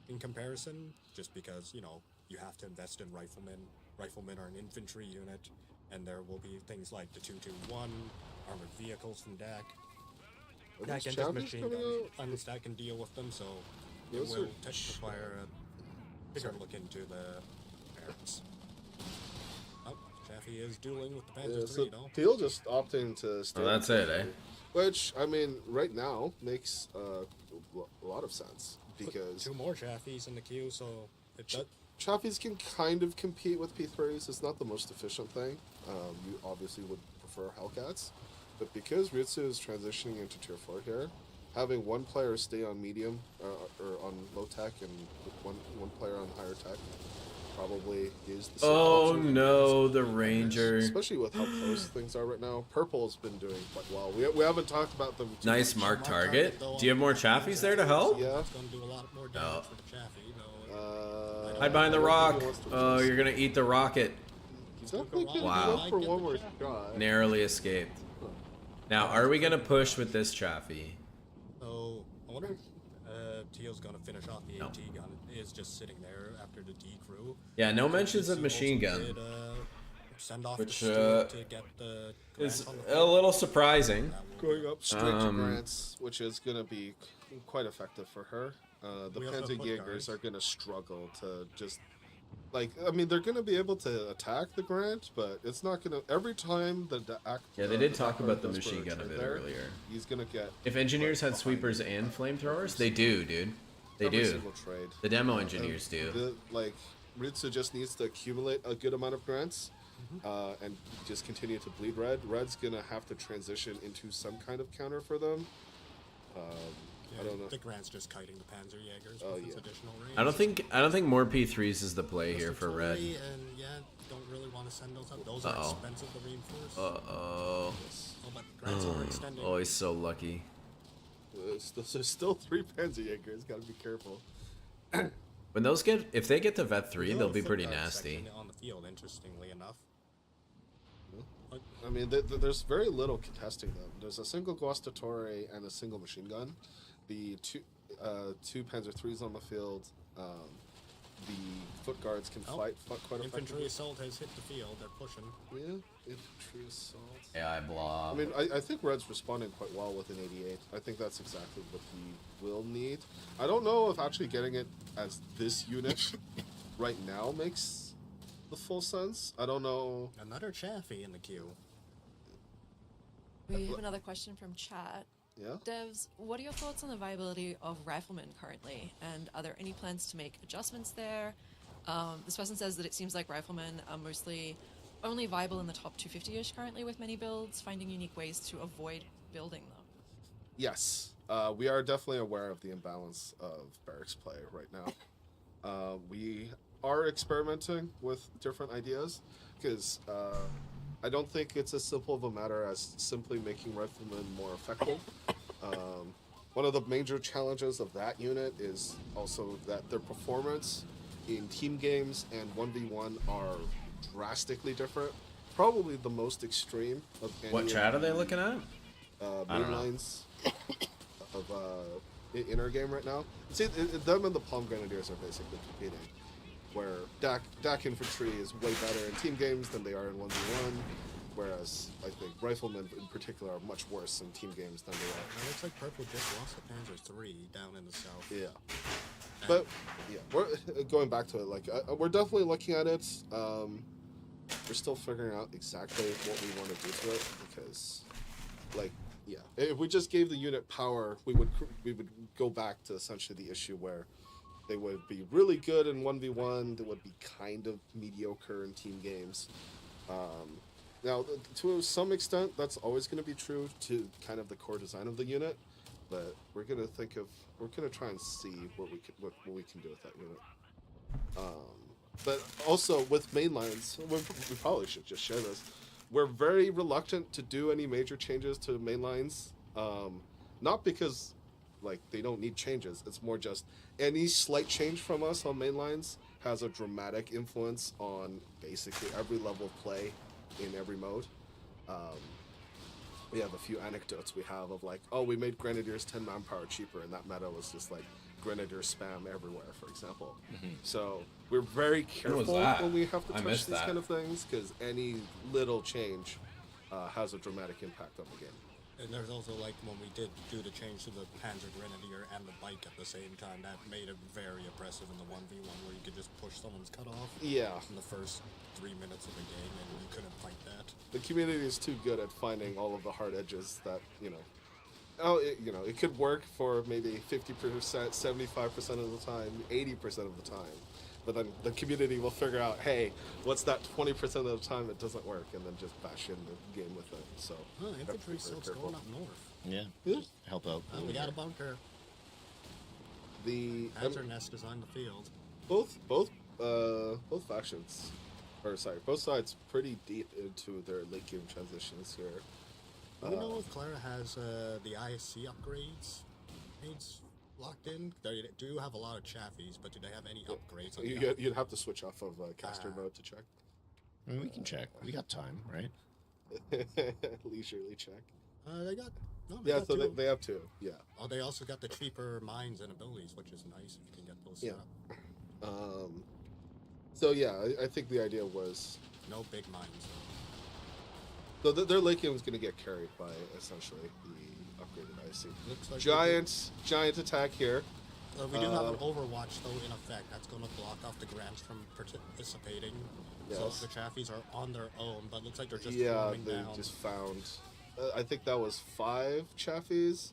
in comparison, just because you know you have to invest in riflemen. Riflemen are an infantry unit, and there will be things like the 221 armored vehicles from DAC. DAC and just machine guns that can deal with them, so it will require a bigger look into the barracks. Oh, Chaffee is dueling with the Panzer III, though. Teal just opting to stay. Well, that's it, eh? Which, I mean, right now makes a lot of sense, because... 2 more Chafees in the queue, so... Chafees can kind of compete with P3s. It's not the most efficient thing. You obviously would prefer Hellcats. But because Ritsu is transitioning into Tier 4 here, having one player stay on medium, or on low tech, and one player on higher tech, probably is the same option. No, the Ranger. Especially with how close things are right now. Purple's been doing quite well. We haven't talked about them too Nice much. mark target. Do you have more Chafees there to help? Yeah. It's going to do a lot more damage for the Chaffee, though. Hide behind the rock. Oh, you're going to eat the rocket. Wow. For one more shot. Narrowly escaped. Now, are we going to push with this Chaffee? So, I wonder Teal's going to finish off the AT gun. It is just sitting there after the D crew. Yeah, no mentions of machine gun. Did, send off which to get the is a little surprising. Going up straight to Grants, which is going to be quite effective for her. The Panzer Jaegers are going to struggle to just... Like, I mean, they're going to be able to attack the Grant, but it's not going to... Every time Yeah, they did talk about the machine gun a bit earlier. He's going to get... If engineers had sweepers and flamethrowers, they do, dude. They do. Single trade. The demo engineers do. Ritsu just needs to accumulate a good amount of Grants and just continue to bleed red. Red's going to have to transition into some kind of counter for them. I don't know. The Grant's just kiting the Panzer Jaegers with its additional range. I don't think more P3s is the play here for red. And yeah, don't really want to send those up. Those are expensive to reinforce. Uh-oh. But Grants are extending. Oh, he's so lucky. There's still 3 Panzer Jaegers. Gotta be careful. When those if they get to Vet 3, they'll be pretty nasty. On the field, interestingly enough. I mean, there's very little contesting them. There's a single Guastatore and a single machine gun. The two Panzer IIIs on the field. The foot guards can fight quite effectively. Infantry assault has hit the field. They're pushing. Yeah, infantry assault. AI blob. I mean, I think Red's responding quite well with an 88. I think that's exactly what he will need. I don't know if actually getting it as this unit right now makes the full sense. I don't know. Another Chaffee in the queue. We have another question from chat. Yeah? Devs, what are your thoughts on the viability of riflemen currently? And are there any plans to make adjustments there? This person says that it seems like riflemen are mostly only viable in the top 250-ish currently with many builds, finding unique ways to avoid building them. Yes. We are definitely aware of the imbalance of barracks play right now. We are experimenting with different ideas, because I don't think it's as simple of a matter as simply making riflemen more effective. One of the major challenges of that unit is also that their performance in team games and 1v1 are drastically different. Probably the most extreme of any. What chat are they looking at? Main lines of inner game right now. See, them and the Palm Grenadiers are basically competing, where DAC infantry is way better in team games than they are in 1v1, whereas I think riflemen in particular are much worse in team games than they are. It looks like Purple just lost the Panzer III down in the south. Yeah. But, yeah, we're going back to it, like, we're definitely looking at it. We're still figuring out exactly what we want to do to it, because, like, yeah, if we just gave the unit power, we would go back to essentially the issue where they would be really good in 1v1, they would be kind of mediocre in team games. Now, to some extent, that's always going to be true to kind of the core design of the unit, but we're going to try and see what we can do with that unit. But also with mainlines, we probably should just share this. We're very reluctant to do any major changes to mainlines, not because like they don't need changes. It's more just any slight change from us on mainlines has a dramatic influence on basically every level of play in every mode. We have a few anecdotes we have of like, oh, we made Grenadiers 10 manpower cheaper, and that meta was just like Grenadier spam everywhere, for example. So we're very careful when we have to touch these kind of things, because any little change has a dramatic impact on the game. And there's also, like, when we did do the change to the Panzer Grenadier and the bike at the same time, that made it very oppressive in the 1v1, where you could just push someone's cutoff in the first 3 minutes of the game, and you couldn't fight that. The community is too good at finding all of the hard edges that, it could work for maybe 50%, 75% of the time, 80% of the time. But then the community will figure out, hey, what's that 20% of the time it doesn't work, and then just bash in the game with it. So infantry silt's going up north. Yeah. Help out. We got a bunker. The Panzer nest is on the field. Both factions, both sides pretty deep into their late game transitions here. Do we know if Clara has the ISC upgrades locked in? They do have a lot of chaffies, but do they have any upgrades? On You'd have to switch off of caster mode to check. I mean, we can check. We got time, right? Leisurely check. They got... No, they they have two, yeah. Oh, they also got the cheaper mines and abilities, which is nice if you can get those set up. So yeah, I think the idea was... No big mines. So their late game was going to get carried by essentially the upgraded IC. Looks like giant attack here. We do have an Overwatch though in effect. That's going to block off the Grants from participating. Yes. So the Chaffies are on their own, but looks like they're just they just found. I think that was 5 Chaffies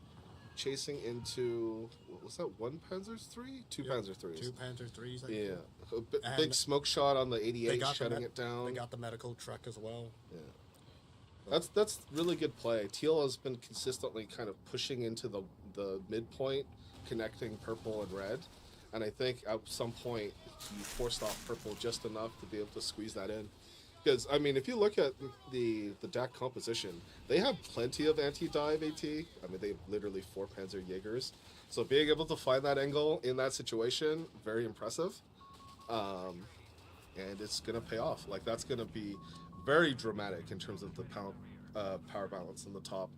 chasing into. What was that? 1 Panzer III? 2 Panzer IIIs. 2 Panzer IIIs. Yeah. Big smoke shot on the 88, shutting it down. They got the medical truck as well. Yeah. That's really good play. Teal has been consistently kind of pushing into the midpoint, connecting purple and red, and I think at some point he forced off purple just enough to be able to squeeze that in. Because I mean, if you look at the DAC composition, they have plenty of anti-dive AT. I mean, they have literally 4 Panzer Jaegers, so being able to find that angle in that situation, very impressive. And it's gonna pay off. Like, that's gonna be very dramatic in terms of the power balance in the top.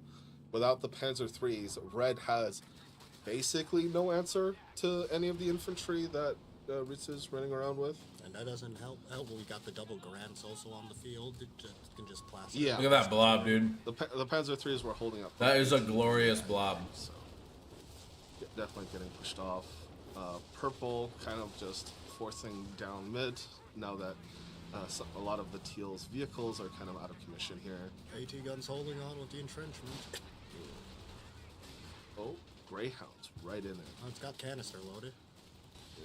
Without the Panzer IIIs, Red has basically no answer to any of the infantry that Ritsu's running around with. And that doesn't help. We got the double Grants also on the field. It can just plaster. Yeah. Look at that blob, dude. The Panzer IIIs were holding up. That is a glorious blob. So, definitely getting pushed off. Purple kind of just forcing down mid now that a lot of the Teal's vehicles are kind of out of commission here. AT guns holding on with the entrenchment. Oh, Greyhound's right in it. Oh, it's got canister loaded. Yeah.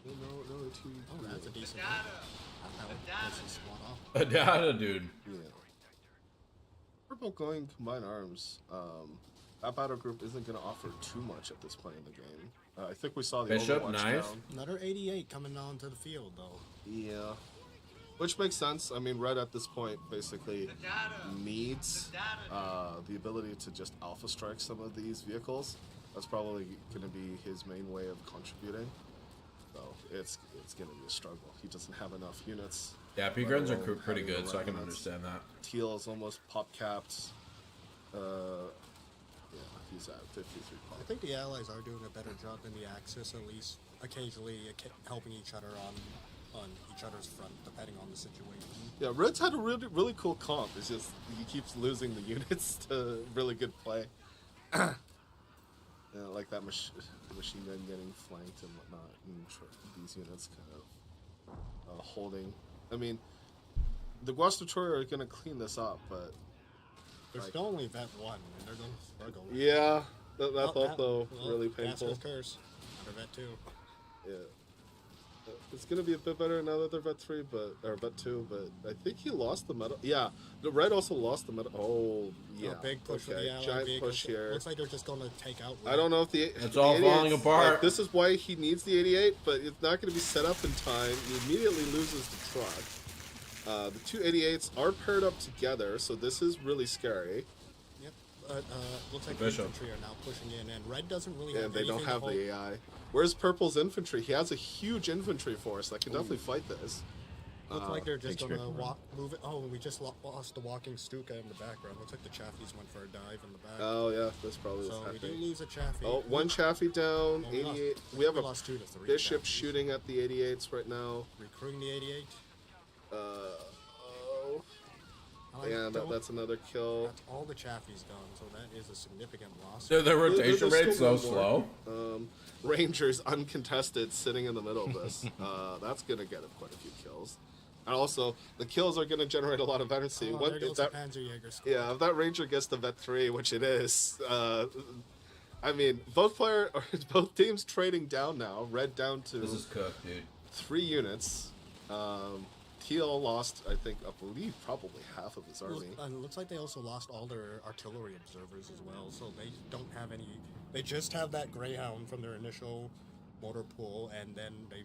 No, AT. Oh, that's a decent one. A data, dude. Yeah. Purple going combined arms. That battle group isn't going to offer too much at this point in the game. I think we saw the Bishop, Overwatch nice. down. Another 88 coming onto the field, though. Yeah. Which makes sense. I mean, Red at this point basically needs the ability to just alpha strike some of these vehicles. That's probably going to be his main way of contributing. So it's going to be a struggle. He doesn't have enough units. Yeah, P guns are pretty good, so I can understand that. Teal is almost pop capped. Yeah, he's at 53 pop. I think the Allies are doing a better job in the Axis, at least occasionally helping each other on each other's front, depending on the situation. Yeah, Red's had a really cool comp. It's just he keeps losing the units to really good play. Yeah, like that machine gun getting flanked and whatnot, and these units kind of holding. I mean, the Guastatori are going to clean this up, but there's still only Vet 1, and they're going to struggle. Yeah, that's also really painful. Gasper's Curse under Vet 2. Yeah. It's going to be a bit better now that they're Vet 3, or Vet 2, but I think he lost the medal. Yeah, the Red also lost the medal. Oh, yeah. A big push for the Allied giant vehicles. push here. Looks like they're just going to take out Red. I don't know if it's all falling apart. Like, this is why he needs the 88, but it's not going to be set up in time. He immediately loses the truck. The 2 88s are paired up together, so this is really scary. Yep. Looks like the infantry are now pushing in, and Red doesn't really have anything. And they don't have the AI. Where's Purple's infantry? He has a huge infantry force that can definitely fight this. Looks like they're just going to move it. Oh, we just lost the walking Stuka in the background. Looks like the Chaffies went for a dive in the back. Oh yeah, that's probably what's So we do happening. lose a Chaffee. Oh, one Chaffee down. Well, we 88. lost- We have we a lost 2 to 3 Bishop Chaffies. shooting at the 88s right now. Recruiting the 88. Oh. I Yeah, don't- that's another kill. That's all the Chaffees gone, so that is a significant loss. Dude, the rotation There's rate's so still slow. one more. Rangers uncontested sitting in the middle of this. That's gonna get him quite a few kills. And also, the kills are gonna generate a lot of energy. Oh, there goes the Panzerjäger squad. Yeah, if that Ranger gets to Vet 3, which it is, I mean, both teams trading down now. Red down to This is cooked, dude. 3 units. Teal lost, I think, I believe, probably half of his army. It looks like they also lost all their artillery observers as well, so they don't have any. They just have that Greyhound from their initial motor pool, and then they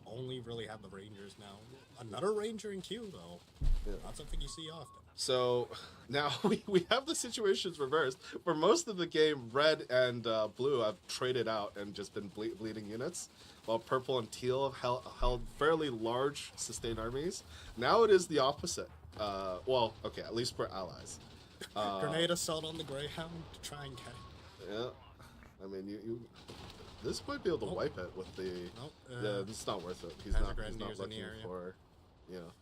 only really have the Rangers now. Another Ranger in queue, though. Yeah. Not something you see often. So now we have the situations reversed. For most of the game, red and blue have traded out and just been bleeding units, while purple and teal have held fairly large sustained armies. Now it is the opposite. Well, okay, at least for allies. Grenade assault on the Greyhound to try and get it. Yeah, I mean you this might be able to wipe it with the. Yeah, it's not worth it. He's not looking for, you know.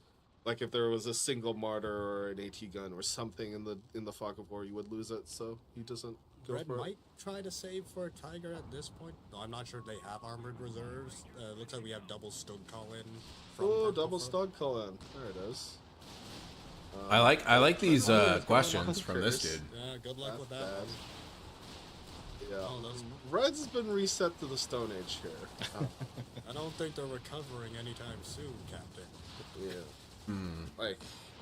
Like if there was a single martyr or an AT gun or something in the fog of war, you would lose it. So he doesn't go Red for it. might try to save for a Tiger at this point. No, I'm not sure they have armored reserves. Looks like we have double Stug call in. Oh, double Stug call in. There it is. I like these questions from this dude. Yeah, good luck with that. Bad. Yeah. Oh, Red's has been reset to the Stone Age here. I don't think they're recovering anytime soon, Captain. Yeah. Like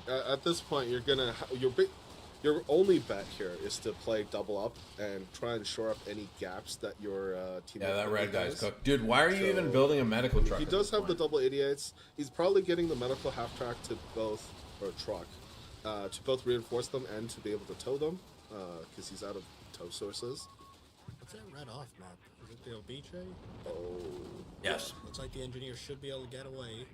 at this point, you're gonna your only bet here is to play double up and try and shore up any gaps that your team. Yeah, that red guy's cooked. Dude, why are you even building a medical truck? He does have the double 88s. He's probably getting the medical half track to both, or truck, to both reinforce them and to be able to tow them, because he's out of tow sources. What's that red off map? Is it the Obiche? Oh. Yes. Looks like the engineers should be able to get away.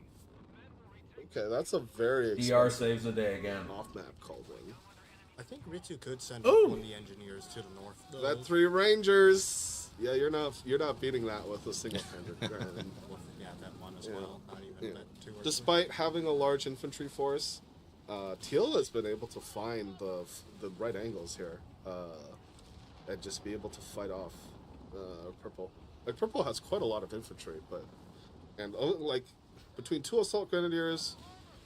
Okay, that's a very DR saves the day again. Off-map called in. I think Ritsu could send Ooh. one of the engineers to the north. Though. That 3 Rangers. Yeah, you're not beating that with a single handed. Yeah, that one as well. Not even that 2 or Despite having a large infantry force, Teal has been able to find the right angles here, and just be able to fight off purple. Like purple has quite a lot of infantry, like between 2 assault grenadiers,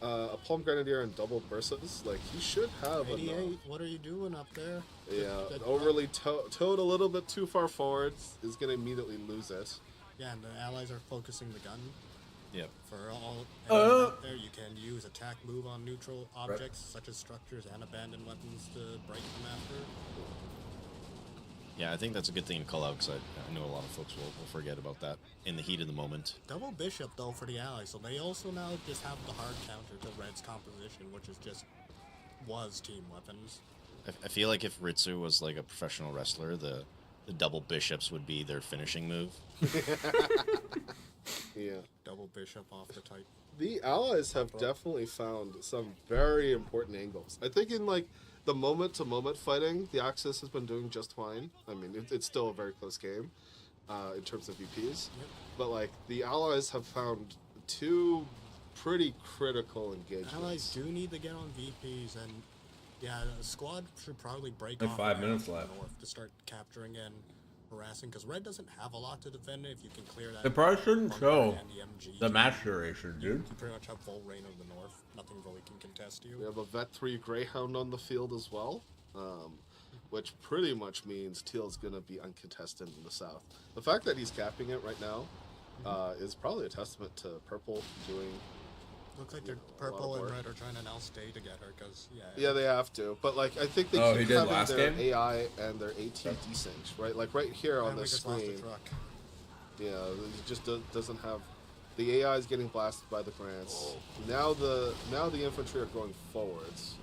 a palm grenadier, and double bursas, like he should have 88, enough. what are you doing up there? Yeah, overly towed a little bit too far forward is going to immediately lose it. Yeah, and the allies are focusing the gun. Yep. For all out there, you can use attack move on neutral objects such as structures and abandoned weapons to break them after. Yeah, I think that's a good thing to call out because I know a lot of folks will forget about that in the heat of the moment. Double bishop though for the allies, so they also now just have the hard counter to Red's composition, which is was team weapons. I feel like if Ritsu was like a professional wrestler, the double bishops would be their finishing move. Yeah. Double bishop off the type. The allies have definitely found some very important angles. I think in like the moment-to-moment fighting, the Axis has been doing just fine. I mean, it's still a very close game in terms of VPs. Yep. But like the allies have found 2 pretty critical engagements. Allies do need to get on VPs, and yeah, the squad should probably break Like off 5 around minutes the left. north to start capturing and harassing, because Red doesn't have a lot to defend if you can clear that. They probably shouldn't front show line and the MG. the match duration, dude. You pretty much have full reign of the north. Nothing really can contest you. We have a Vet 3 Greyhound on the field as well, which pretty much means Teal's going to be uncontested in the south. The fact that he's capping it right now is probably a testament to Purple doing... Looks like they're purple and red are trying to now stay together because Yeah, they have to. But like, I think they he keep did having last their game? AI and their AT desync, right? Like right here on we the just lost screen. the truck. Yeah, it just doesn't have. The AI is getting blasted by the grants. Now the infantry are going forwards.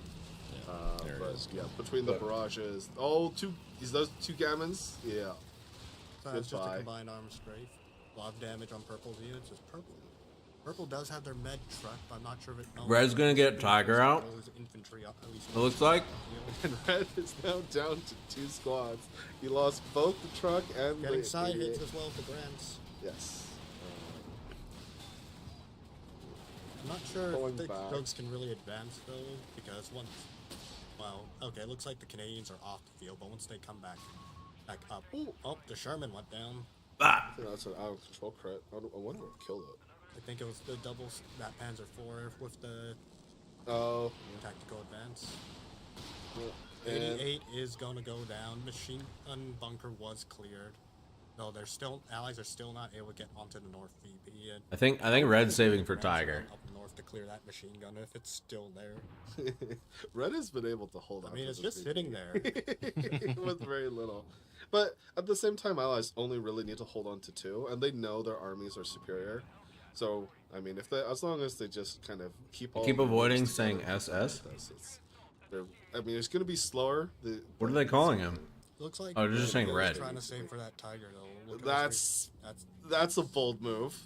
There it but is. yeah, between the barrages. Those 2 gammons. Yeah. So it's just a Goodbye. combined arm strafe. A lot of damage on purple's units is purple. Purple does have their med truck, but I'm not sure if it. Red's gonna get Tiger out. Infantry up, at least It looks like. And Red is now down to 2 squads. He lost both the truck and getting the side hits 88. as well for grants. Yes. I'm not sure Going if the back. drugs can really advance though, because once, well, okay, it looks like the Canadians are off the field, but once they come back up, oh, the Sherman went down. Ah! I think that's an out of control crit. I wonder what killed it. I think it was the doubles that Panzer IV with the tactical advance. Yeah. And 88 is gonna go down. Machine gun bunker was cleared. No, they're still allies are still not able to get onto the North VP. And I think Red's saving for Tiger. up north to clear that machine gun if it's still there. Red has been able to hold on. I mean, to it's this just VP sitting there. with very little. But at the same time, allies only really need to hold on to 2, and they know their armies are superior. So I mean, if they, as long as they just kind of keep Avoiding saying SS. I mean, it's going to be slower. What are they calling him? Looks like they're just saying Red. Trying to save for that Tiger though. That's a bold move.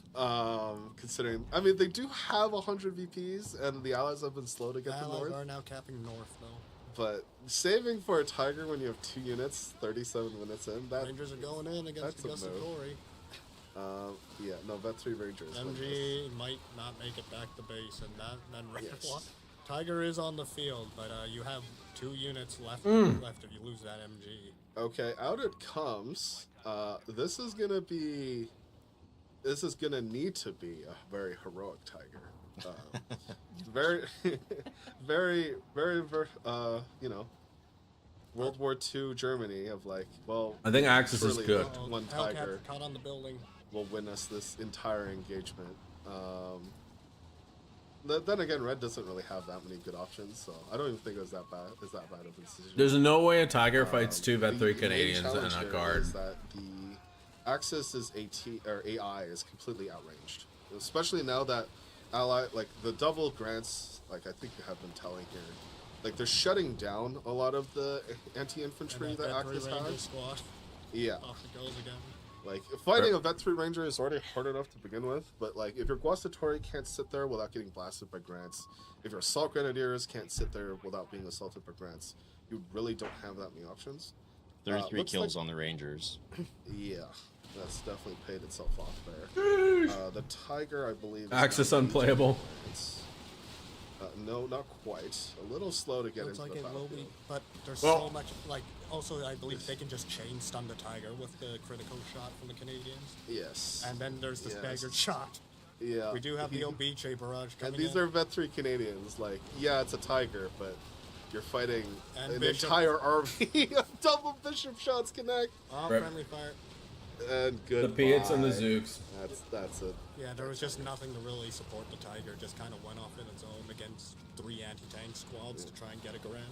Considering, I mean, they do have 100 VPs, and the allies have been slow to get the to allies north. are now capping north though. But saving for a Tiger when you have 2 units, 37 minutes in, that Rangers are going in against that's a move. Augusta Yeah, no, Vet 3 Rangers. MG might not make it back to base, and then Yes. Tiger is on the field, but you have 2 units left if you lose that MG. Okay, out it comes. This is gonna need to be a very heroic Tiger. Very, very, very, you know, World War II Germany of like, well, I think Axis is surely good. One Hellcat Tiger caught on the building. will win us this entire engagement. Then again, Red doesn't really have that many good options, so I don't even think it was that bad. Is that bad of a decision? There's no way a Tiger fights 2 Vet 3 the main Canadians and challenge a here guard. is that the Axis is AI is completely outranged, especially now that like the double grants, like I think you have been telling here, like they're shutting down a lot of the anti-infantry that Axis has. Squad. Yeah. Off it goes again. Like, fighting a Vet 3 Ranger is already hard enough to begin with, but, like, if your Guastatori can't sit there without getting blasted by grants, if your Assault Grenadiers can't sit there without being assaulted by grants, you really don't have that many options. 33 kills on the Rangers. Yeah, that's definitely paid itself off there. The Tiger, I believe... Axis unplayable. No, not quite. A little slow to get Looks into like the it will be, battlefield. but there's so much, like, also I believe they can just chain stun the Tiger with the critical shot from the Canadians. Yes. And then there's the staggered shot. Yeah. We do have the Obiche barrage coming And these in. are Vet 3 Canadians. Like, yeah, it's a Tiger, but you're fighting And an Bishop. entire army of double Bishop shots connect. Oh, Rip. friendly fire. And good. The Piats and the Zooks. That's it. Yeah, there was just nothing to really support the Tiger. Just kind of went off in its own against 3 anti-tank squads to try and get a grand.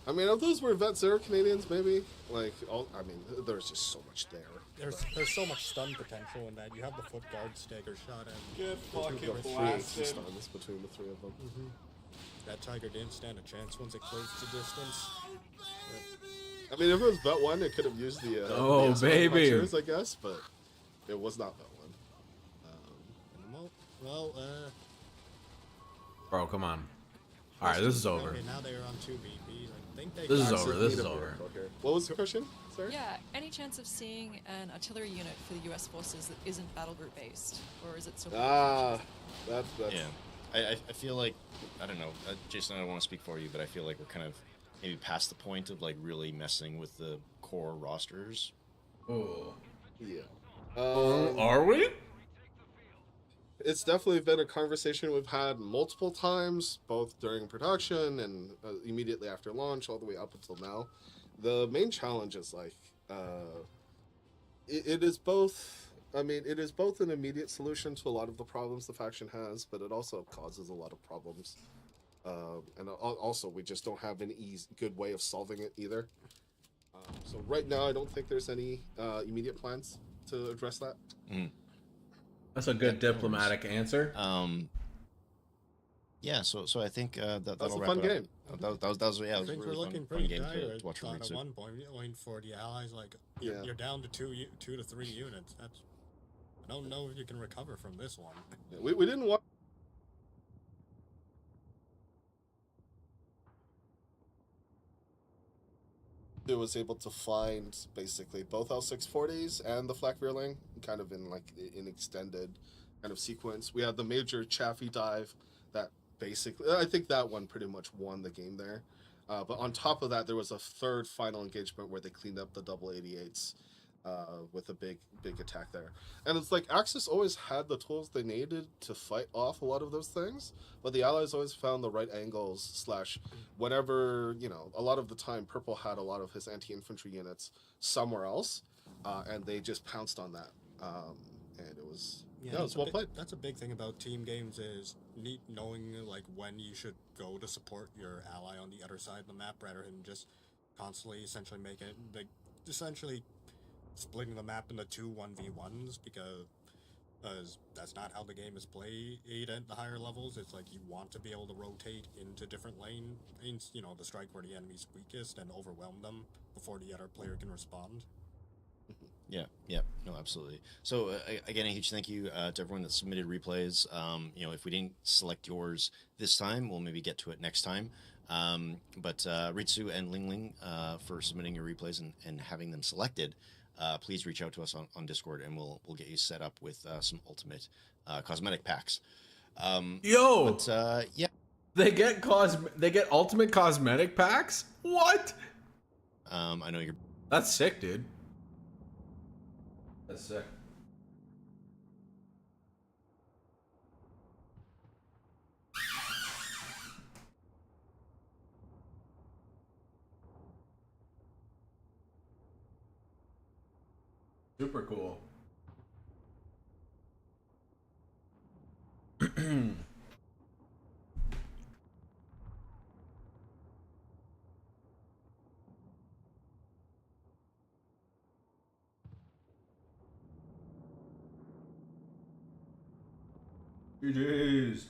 I mean, if those were Vet 0 Canadians, maybe, like, I mean, there's just so much there. There's so much stun potential in that. You have the foot guard stagger shot and Get fucking We've got 3 blasted. stuns between the 3 of them. that Tiger didn't stand a chance once it closed the distance. I mean, if it was Vet 1, it could have used the Oh, the baby. punchers, I guess, but it was not Vet 1. Well, Bro, come on. Alright, this is over. Okay, now they are on 2 VPs. I think they This is got- over, this is over. What was the question, sir? Yeah, any chance of seeing an artillery unit for the US forces that isn't battle group based? Or is it so That's Yeah. I feel like, I don't know, Jason, I don't want to speak for you, but I feel like we're kind of maybe past the point of like really messing with the core rosters. Oh. Yeah. Are we? It's definitely been a conversation we've had multiple times, both during production and immediately after launch, all the way up until now. The main challenge is like, it is both. I mean, it is both an immediate solution to a lot of the problems the faction has, but it also causes a lot of problems. And also, we just don't have an good way of solving it either. So right now, I don't think there's any immediate plans to address that. That's a good diplomatic answer. Yeah, so I think that'll That's a wrap fun it up. game. That was yeah, it I was a think really we're fun, looking fun pretty game dire. to watch from At Ritsu. one point, going for the allies, like you're down to two to three units. I don't know if you can recover from this one. Yeah, we didn't want. It was able to find basically both L640s and the Flak Veerling kind of in like an extended kind of sequence. We had the major Chaffee dive that basically, I think that one pretty much won the game there. But on top of that, there was a third final engagement where they cleaned up the double 88s with a big attack there. And it's like Axis always had the tools they needed to fight off a lot of those things, but the Allies always found the right angles / whenever, you know, a lot of the time Purple had a lot of his anti-infantry units somewhere else, and they just pounced on that. And it was, it was well played. That's a big thing about team games is knowing like when you should go to support your ally on the other side of the map rather than just constantly essentially make it like essentially splitting the map into 2 1v1s because that's not how the game is played at the higher levels. It's like you want to be able to rotate into different lanes, you know, to strike where the enemy's weakest and overwhelm them before the other player can respond. Yeah, no, absolutely. So again, a huge thank you to everyone that submitted replays. You know, if we didn't select yours this time, we'll maybe get to it next time. But Ritsu and Ling Ling for submitting your replays and having them selected. Please reach out to us on Discord, and we'll get you set up with some ultimate cosmetic packs. Yeah, they get ultimate cosmetic packs. What? I know you're. That's sick, dude. That's sick. Super cool. GG's.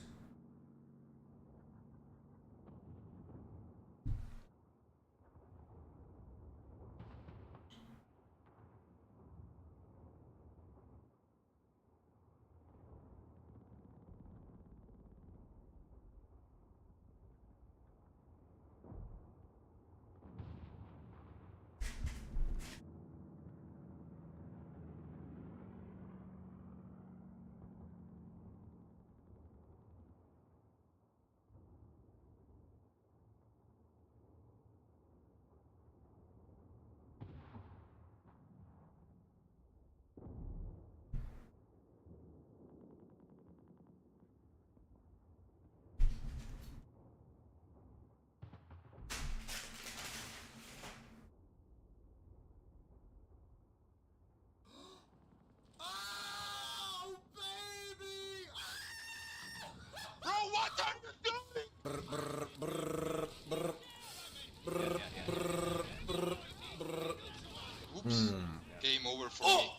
Game over for me.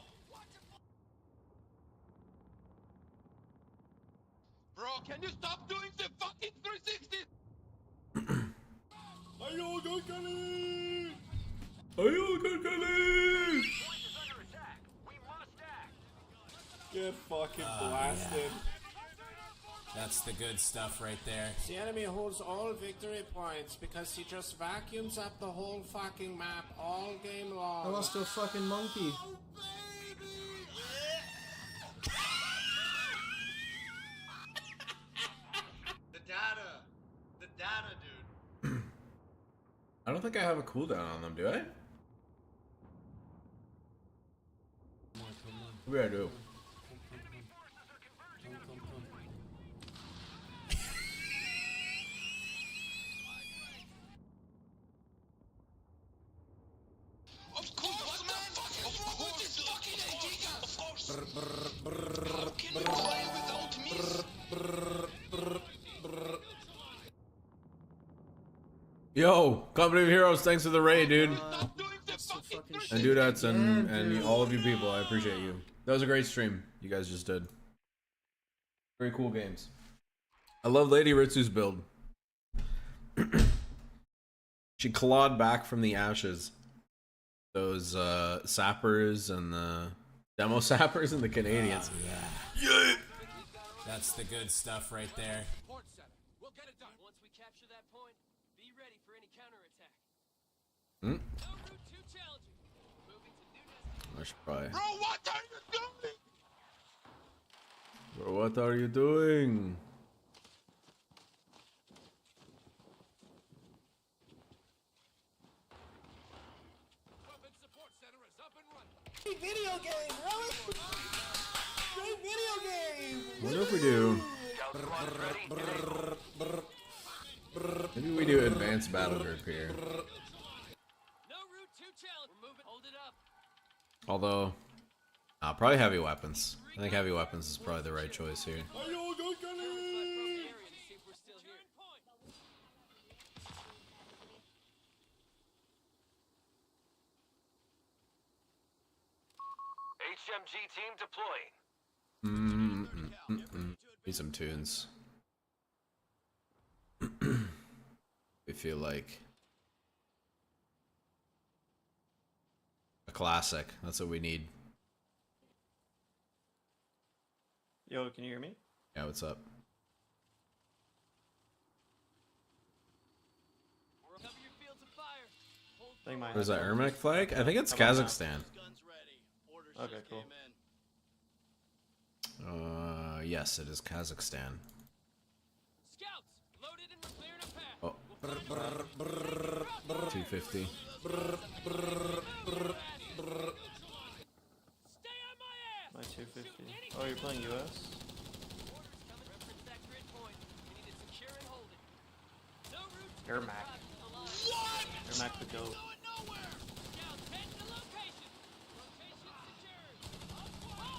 Bro, can you stop doing the fucking 360? Ayo, go Gully! Ayo, go Gully! Get fucking blasted. That's the good stuff right there. The enemy holds all victory points because he just vacuums up the whole fucking map all game long. I lost to a fucking monkey. The data, dude. I don't think I have a cooldown on them, do I? Maybe I do. Yo, Company of Heroes, thanks for the raid, dude. And dudettes and all of you people, I appreciate you. That was a great stream you guys just did. Very cool games. I love Lady Ritsu's build. She clawed back from the ashes those sappers and the Demo sappers and the Canadians. Yeah. That's the good stuff right there. We'll get it done. Once we capture that point, be ready for any counterattack. Hmm? No route too challenging. Moving to new destination. I should probably. Bro, what are you doing? Bro, what are you doing? Weapon support center is up and running. Video game, really? Great video game. Wonder if we do. Maybe we do advanced battle group here. No route too challenging. We're moving. Hold it up. Although, probably heavy weapons. I think heavy weapons is probably the right choice here. HMG team deploying. Need some tunes. We feel like a classic. That's what we need. Yo, can you hear me? Yeah, what's up? Where's that Ermac flag? I think it's Kazakhstan. Okay, cool. Yes, it is Kazakhstan. Oh. 250. My 250. Oh, you're playing US? Ermac. Ermac the GOAT.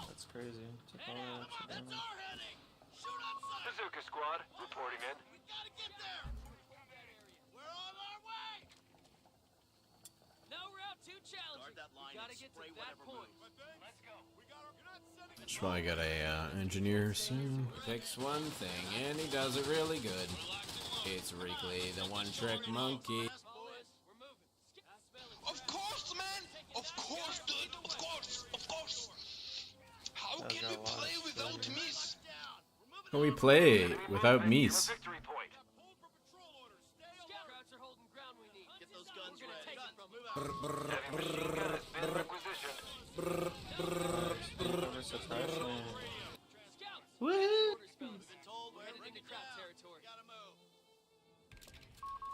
That's crazy. Took all that extra damage. Bazooka squad reporting in. Gotta get to that point. Let's go. Should probably get a engineer soon. He picks one thing and he does it really good. It's Wrigley, the one-trick monkey. Of course, man! Of course, dude! Of course! Of course! How can we play without Miss? How can we play without Mies?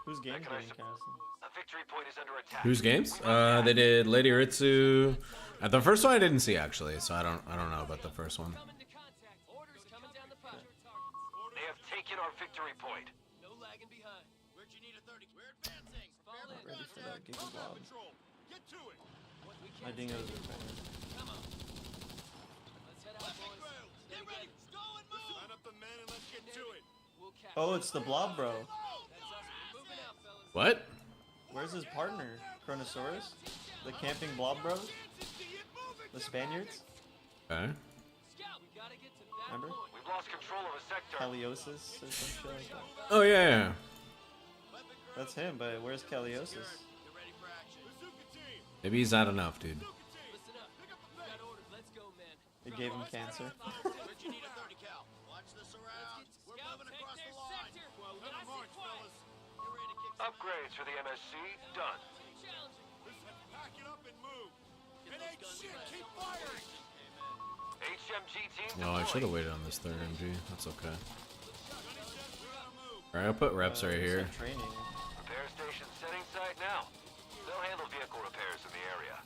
Whose game's getting casted? A victory point is under attack. Whose games? They did Lady Ritsu. The first one I didn't see actually, so I don't know about the first one. They have taken our victory point. No lagging behind. Where'd you need a 30? We're advancing. Not ready for that Giga Blob. Get to it. My dingoes are banned. Come on. Let's head out, boys. Get ready. Go and move. Line up the men and let's get to it. Oh, it's the Blob Bro. What? Where's his partner? Chronosaurus? The camping Blob Bro? The Spaniards? Okay. Remember? We've lost control of a sector. Caliosis or some shit like that. Oh yeah. That's him, but where's Caliosis? Maybe he's not enough, dude. It gave him cancer. Upgrades for the MSC done. Pack it up and move. It ain't shit. Keep firing. HMG team No, I should have waited on this third MG. That's okay. Alright, I'll put reps right here. Training. Repair station setting site now. They'll handle vehicle repairs in the area.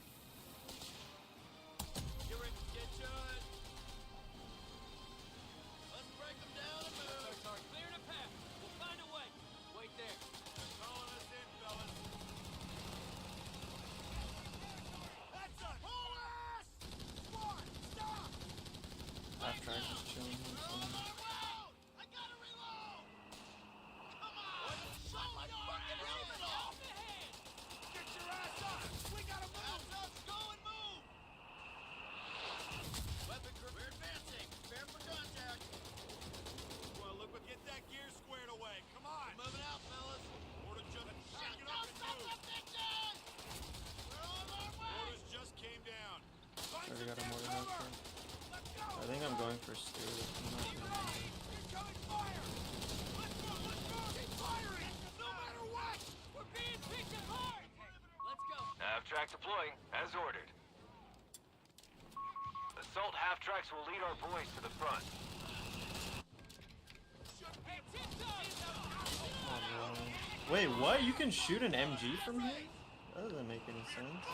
Let's break them down and move. Clear the path. We'll find a way. Wait there. They're calling us in, fellas. That's us. Pull us! Squad, stop! Half track is chilling here somewhere. I gotta reload! Come on! Shut my fucking helmet off! Get your ass up! We gotta move! Let's go and move! Weapon crew, we're advancing. Prepare for contact. Well, look, but get that gear squared away. Come on! We're moving out, fellas. Order just pack it up and move. We're on our way! Orders just came down. Find Already some got him damn ordered up. cover! think I'm going for Stu. I'm not sure. Half-track deploying, as ordered. Assault half-tracks will lead our boys to the front. Oh, no. Wait, what? You can shoot an MG from here? That doesn't make any sense.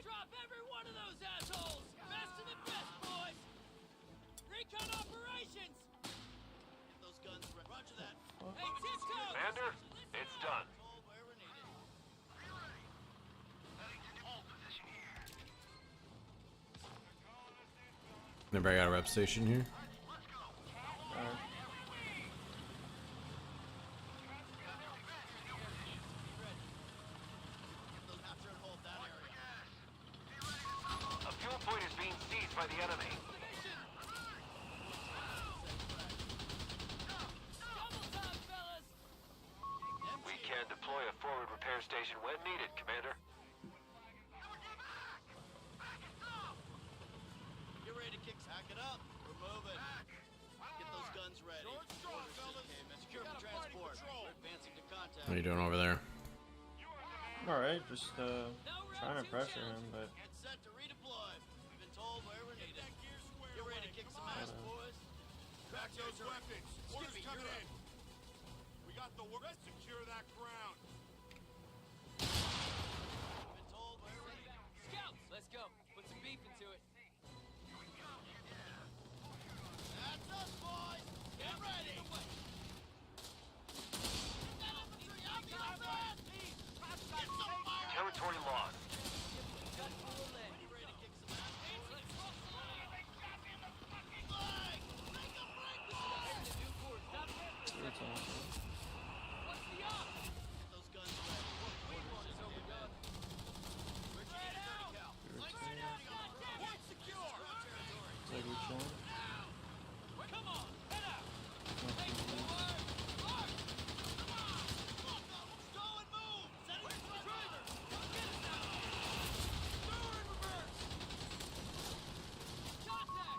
Drop every one of those assholes! Best of the best, boys! Recon operations! Get those guns ready. Roger that. Hey, tiptoe! Commander, it's done. Everybody got a rep station here? A fuel point is being seized by the enemy. We can deploy a forward repair station when needed, Commander. Get ready to kick. Hack it up. We're moving. Get those guns ready. Secure for transport. We're advancing to contact. What are you doing over there? Alright, just trying to pressure him, but Get set to redeploy. We've been told where we're needed. Get ready to kick some ass, boys. Back those weapons. Orders coming in. We got the work. Secure that ground. We've been told where we're needed. Scouts, let's go. Put some beef into it. That's us, boys. Get ready. Territory lost.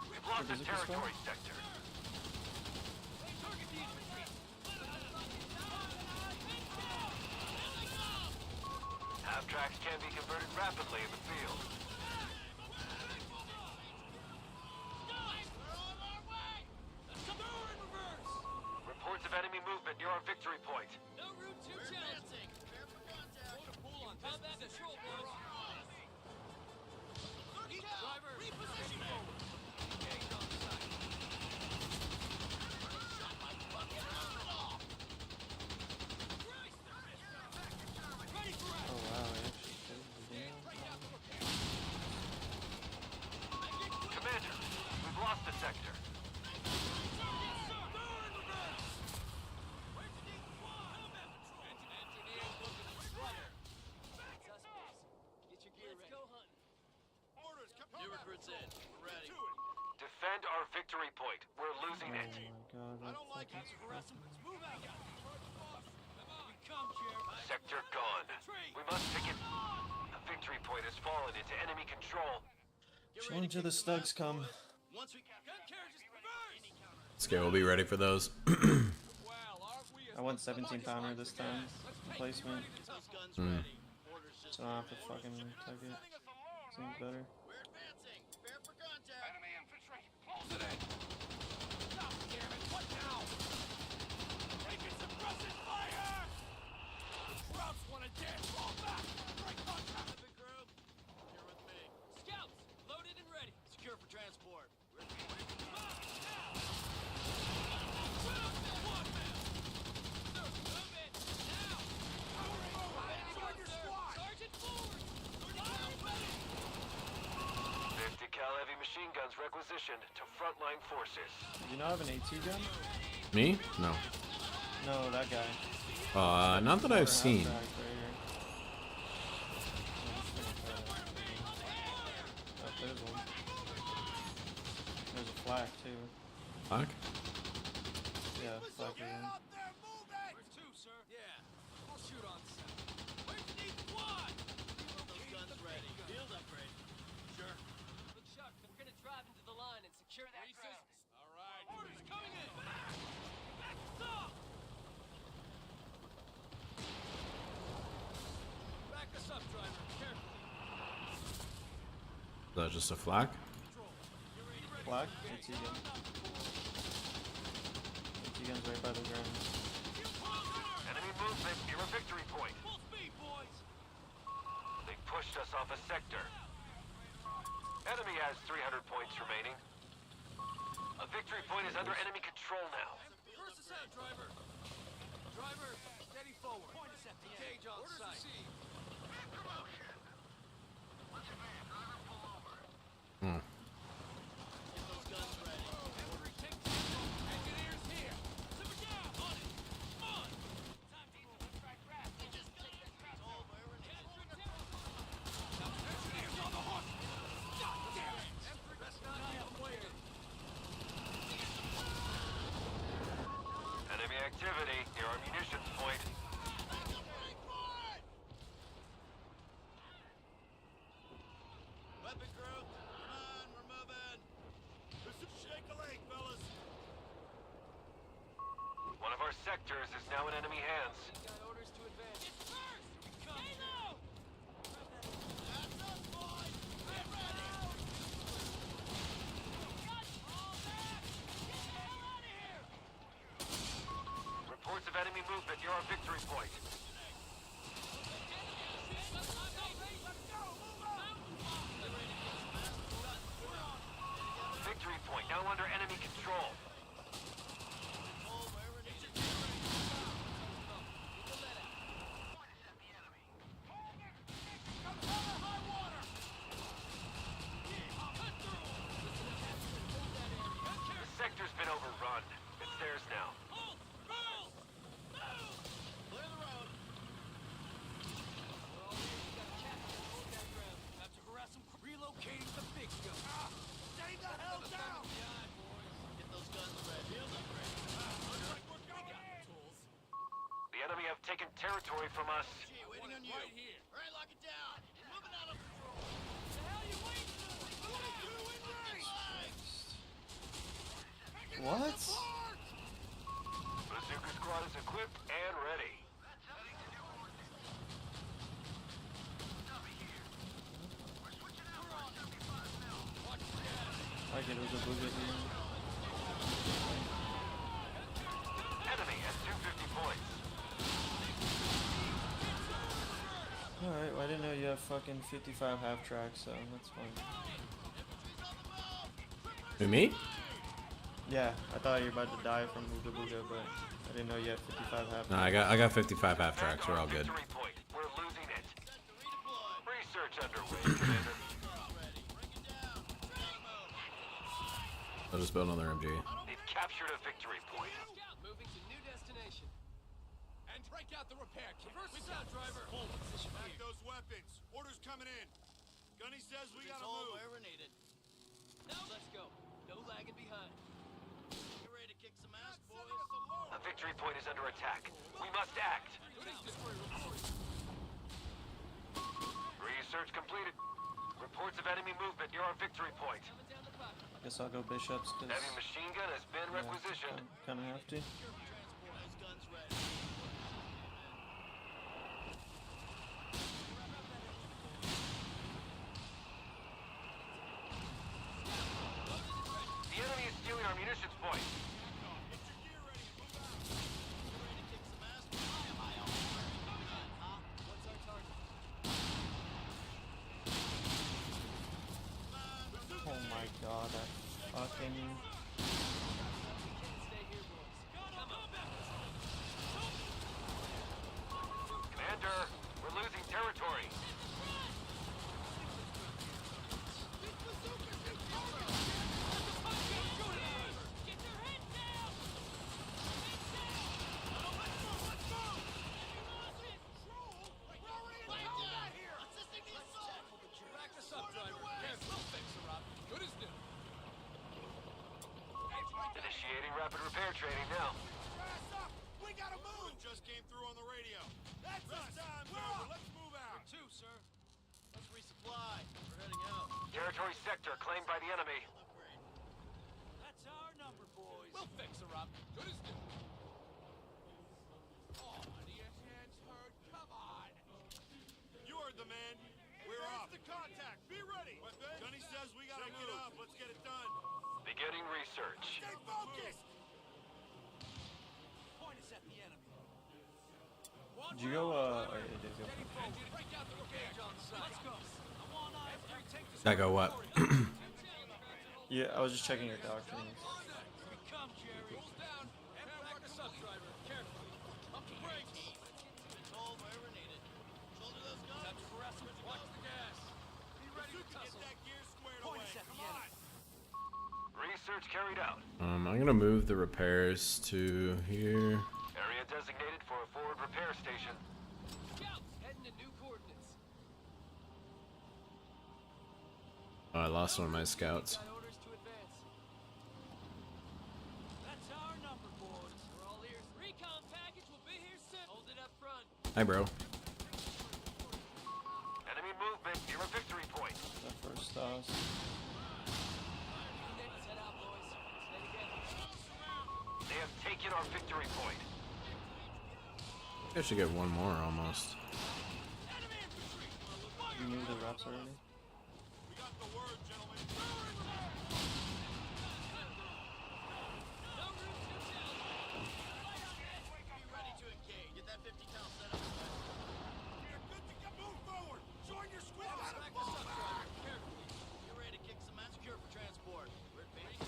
We've lost the territory sector. Half-tracks can be converted rapidly in the field. Reports of enemy movement near our victory point. No route to challenging. Prepare for contact. Pull on combat control, boys. Driver, reposition forward. Engage on sight. Shut my fucking helmet off. Ready for action. oh wow, I actually killed the damn. Commander, we've lost the sector. New recruits in. We're ready. Defend our victory point. We're losing it. Oh my god, I don't like fucking active harassment. Move out, guys. We come, Sheriff. Sector gone. We must take it. A victory point has fallen into enemy control. show until the Stugs come. Once we gun carriages reverse. Okay, we'll be ready for those. I want 17 pounder this time. Replacement. Hmm. So I don't have to fucking take it. Seems better. We're advancing. Prepare for contact. Enemy infantry. Close it in. Stop, damn it. What now? Taking suppressive fire! Scouts want to dance. Fall back. Break contact. Big group. Here with me. Scouts, loaded and ready. Secure for transport. We're Sergeant forward! 50 cal heavy machine guns requisitioned to frontline forces. Do you not have an AT gun? Me? No. No, that guy. Not that I've seen. Right here. Oh, there's one. There's a flag too. Fuck. Yeah, flag again. Where to, sir? Yeah. I'll shoot on sight. Where's the need one? Those guns ready. Field upgrade. Sure. Look sharp. We're gonna drive into the line. that just a flak? Black, AT gun. AT gun's right by the ground. Enemy movement near a victory point. They pushed us off a sector. Enemy has 300 points remaining. A victory point is under enemy control now. Reverse us out, driver. Driver, steady forward. Point us at the cage on sight. Hmm. Get those guns ready. Every take engineers here. Simmer down. On it. Come on. Time to move. Let's try craft. We just take this craft. All where we're engineers on the hook. God damn it. Rest not yet. I'm waiting. Enemy activity near our munitions point. Weapon crew, come on, we're moving. Shake a leg, fellas. One of our sectors is now in enemy hands. Got orders to advance. It's first. Stay low. That's us, boys. Get ready. Guns, fall back. Get the hell out of here. Reports of enemy movement near our victory point. Victory point now under enemy control. The sector's been overrun. It's theirs now. Clear the road. Have to harass them. Relocating the big gun. Stay the hell down. Get those guns ready. The enemy have taken territory from us. Gee, waiting on you. Right here. All right, lock it down. Moving out of control. The hell you waiting for? What? Bazooka squad is equipped and ready. I get it was a booger here. Enemy at 250 points. Alright, well I didn't know you have fucking 55 half tracks, so that's fine. Who, me? Yeah, I thought you were about to die from Ooga Booga, but I didn't know you had 55 half No, I got 55 half tracks. We're all good. Victory point. We're losing it. Research underway, Commander. I'll just build another MG. They've captured a victory point. Moving to new destination. And break out the repair kit. Reverse us out, driver. Hold position Back here. those weapons. Orders coming in. Gunny says we gotta all move. where we're needed. Now let's go. No lagging behind. You ready to kick some ass, boys? A victory point is under attack. We must act. Research completed. Reports of enemy movement near our victory point. Guess I'll go bishops, cause Heavy machine gun has been requisitioned. kinda have to. Those guns ready. The enemy is stealing our munitions point. Oh my god, that fucking... Commander, we're losing territory. Back us up, driver. Careful, fix her up. Good as new. Initiating rapid repair training now. We gotta move! Just came through on the radio. That's us! Time, Grover. Let's move out. Two, sir. Let's resupply. We're heading out. Territory sector claimed by the enemy. That's our number, boys. We'll fix her up. Good as new. Oh, do your hands hurt? Come on. You heard the man. We're off. The contact. Be ready. Gunny says Beginning research. Stay focused! Point us at the enemy. Did you go, oh, yeah, you did go. Break out the cage on sight. Let's go. I want eyes. Take this. I go what? Yeah, I was just checking your doctrines. We come, Jerry. Rolls down. And back the sub-driver. Carefully. Up the brakes. Control wherever needed. Shoulder those guns. Time to press them. Watch the gas. Be ready to tussle. Get that gear squared away. Come on. Research carried out. I'm gonna move the repairs to here. Area designated for a forward repair station. Scouts heading to new coordinates. Oh, I lost one of my scouts. Got orders to advance. That's our number, boys. We're all ears. Recon package will be here soon. Hold it up front. Hi, bro. Enemy movement near a victory point. The first stars. They have taken our victory point. I should get one more almost. You moved the reps already? We got the word, gentlemen. Be ready to engage. Get that 50 cal set up. You're good to go. Move forward. Join your squad. Back the sub-driver. Carefully. You're ready to kick some ass. Secure for transport. We're advancing.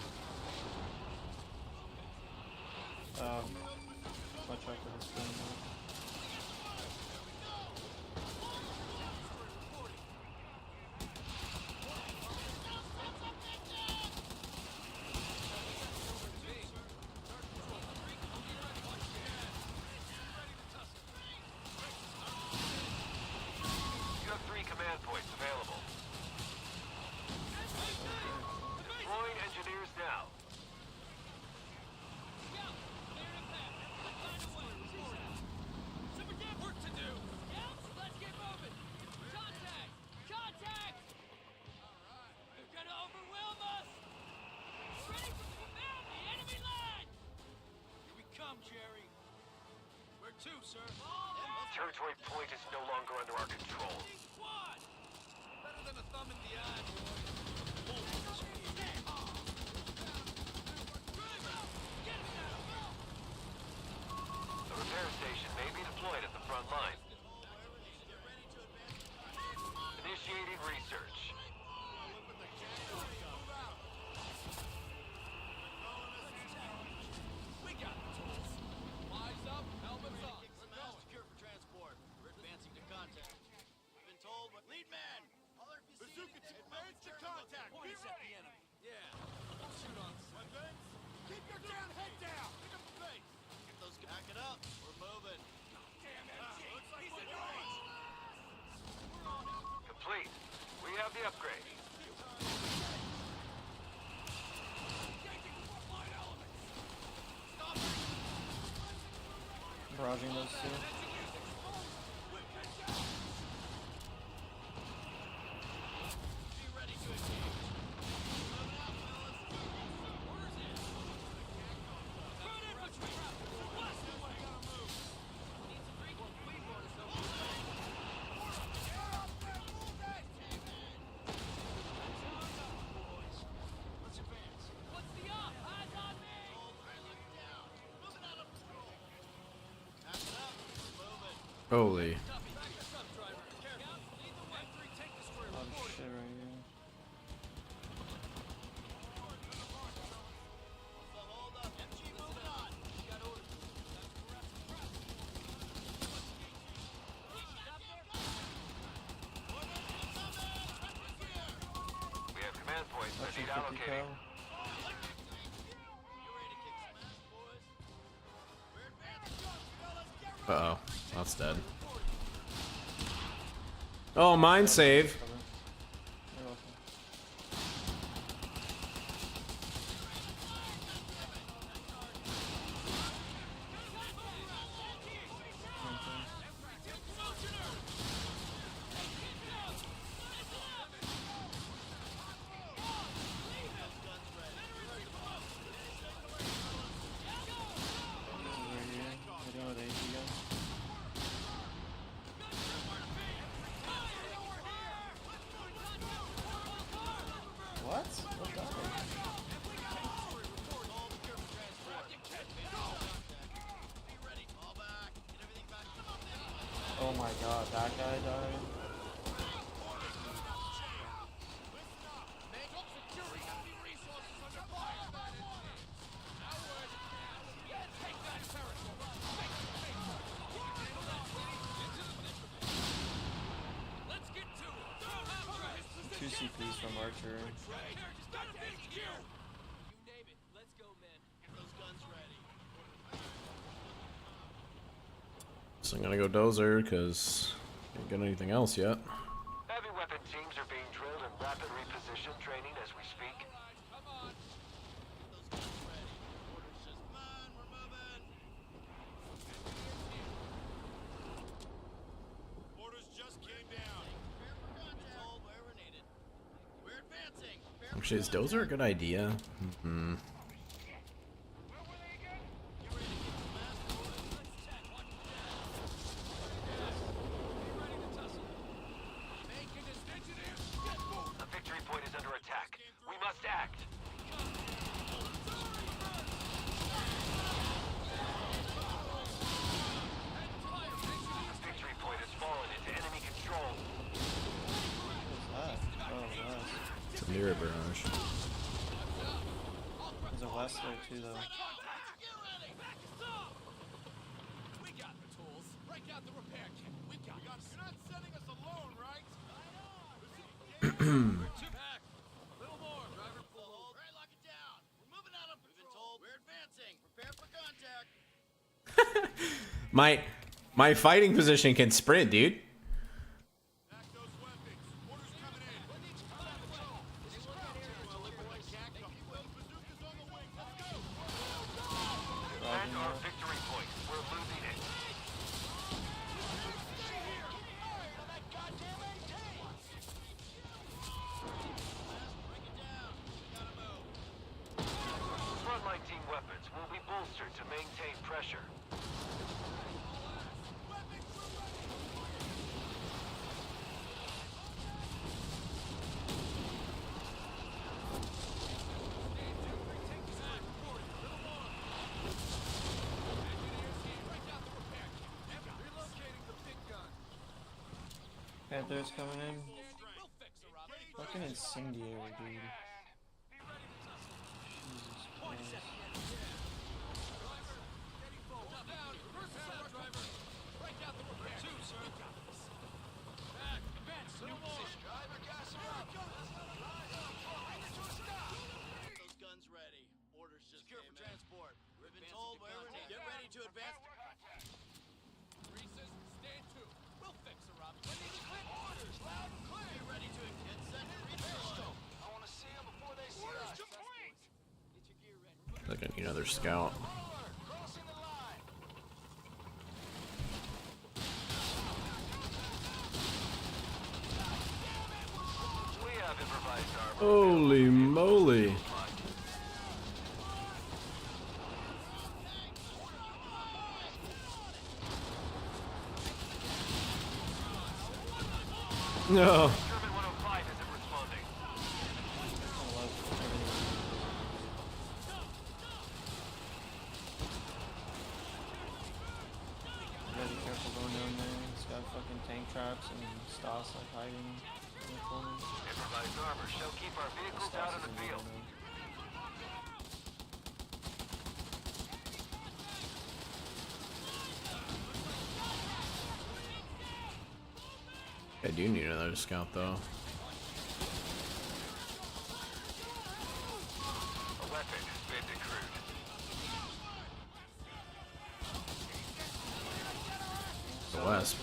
Watch out for this thing. You have 3 command points available. Deploying engineers now. Work to do. Yep, let's get moving. Contact! Contact! Alright. They're gonna overwhelm us! Ready for the enemy line! Here we come, Jerry. Where to, sir? Territory point is no longer under our control. Squad! Better than a thumb in the eye, The repair station may be deployed at the front line. Initiating research. We got the tools. Wise up, helmets up. We're going. Secure for transport. We're advancing to contact. I've been told what lead man. Bazooka team, advance to contact. Be ready. Yeah. Don't shoot on sight. Keep your damn head down. Pick up the pace. Get those. Back it up. We're moving. Damn MG. Looks like we're going. Complete. We have the upgrade. Barraging those two. Holy. A lot of shit right here. We have command points that That's need 50 allocating. cal. Uh-oh. That's dead. Oh, mine save. You're welcome. my god, that guy died. Two CPs from Archer. So I'm gonna go Dozer because can't get anything else yet. Heavy weapon teams are being drilled in rapid reposition training as we speak. Orders just came down. Wherever needed. We're advancing. Actually, is Dozer a good idea? Hmm. A victory point is under attack. We must act. A victory point has fallen into enemy control. What's that? Oh, West. It's a mirror barrage. There's a West there too, though. We got the tools. Break out the repair kit. We got this. You're not sending us alone, right? Back. A little more. Driver pull. All right, lock it down. We're moving out of patrol. We're advancing. Prepare for contact. My fighting position can sprint, dude. Back those weapons. Orders coming in. Bazookas on the wing. Let's go. And our victory point. We're losing it. Frontline team weapons will be bolstered to maintain pressure. Panthers coming in. Fucking incendiary, dude. Jesus Christ. Those guns ready. Orders just came in. Transport. We've been told wherever needed. Get ready to advance. Reese's, stand to. We'll fix her up. Orders loud and clear. Get ready to get set to repair. I want to see them before they see us. Complete. Get your gear ready. Like I need another scout. Crossing the line. We have improvised armor. Holy moly. No. German 105 isn't responding. You gotta be careful going down there. It's got fucking tank traps and Stas like hiding in the corners. Improvised armor shall keep our vehicles out of the field. I do need another scout though. A weapon has been decrewed. The West.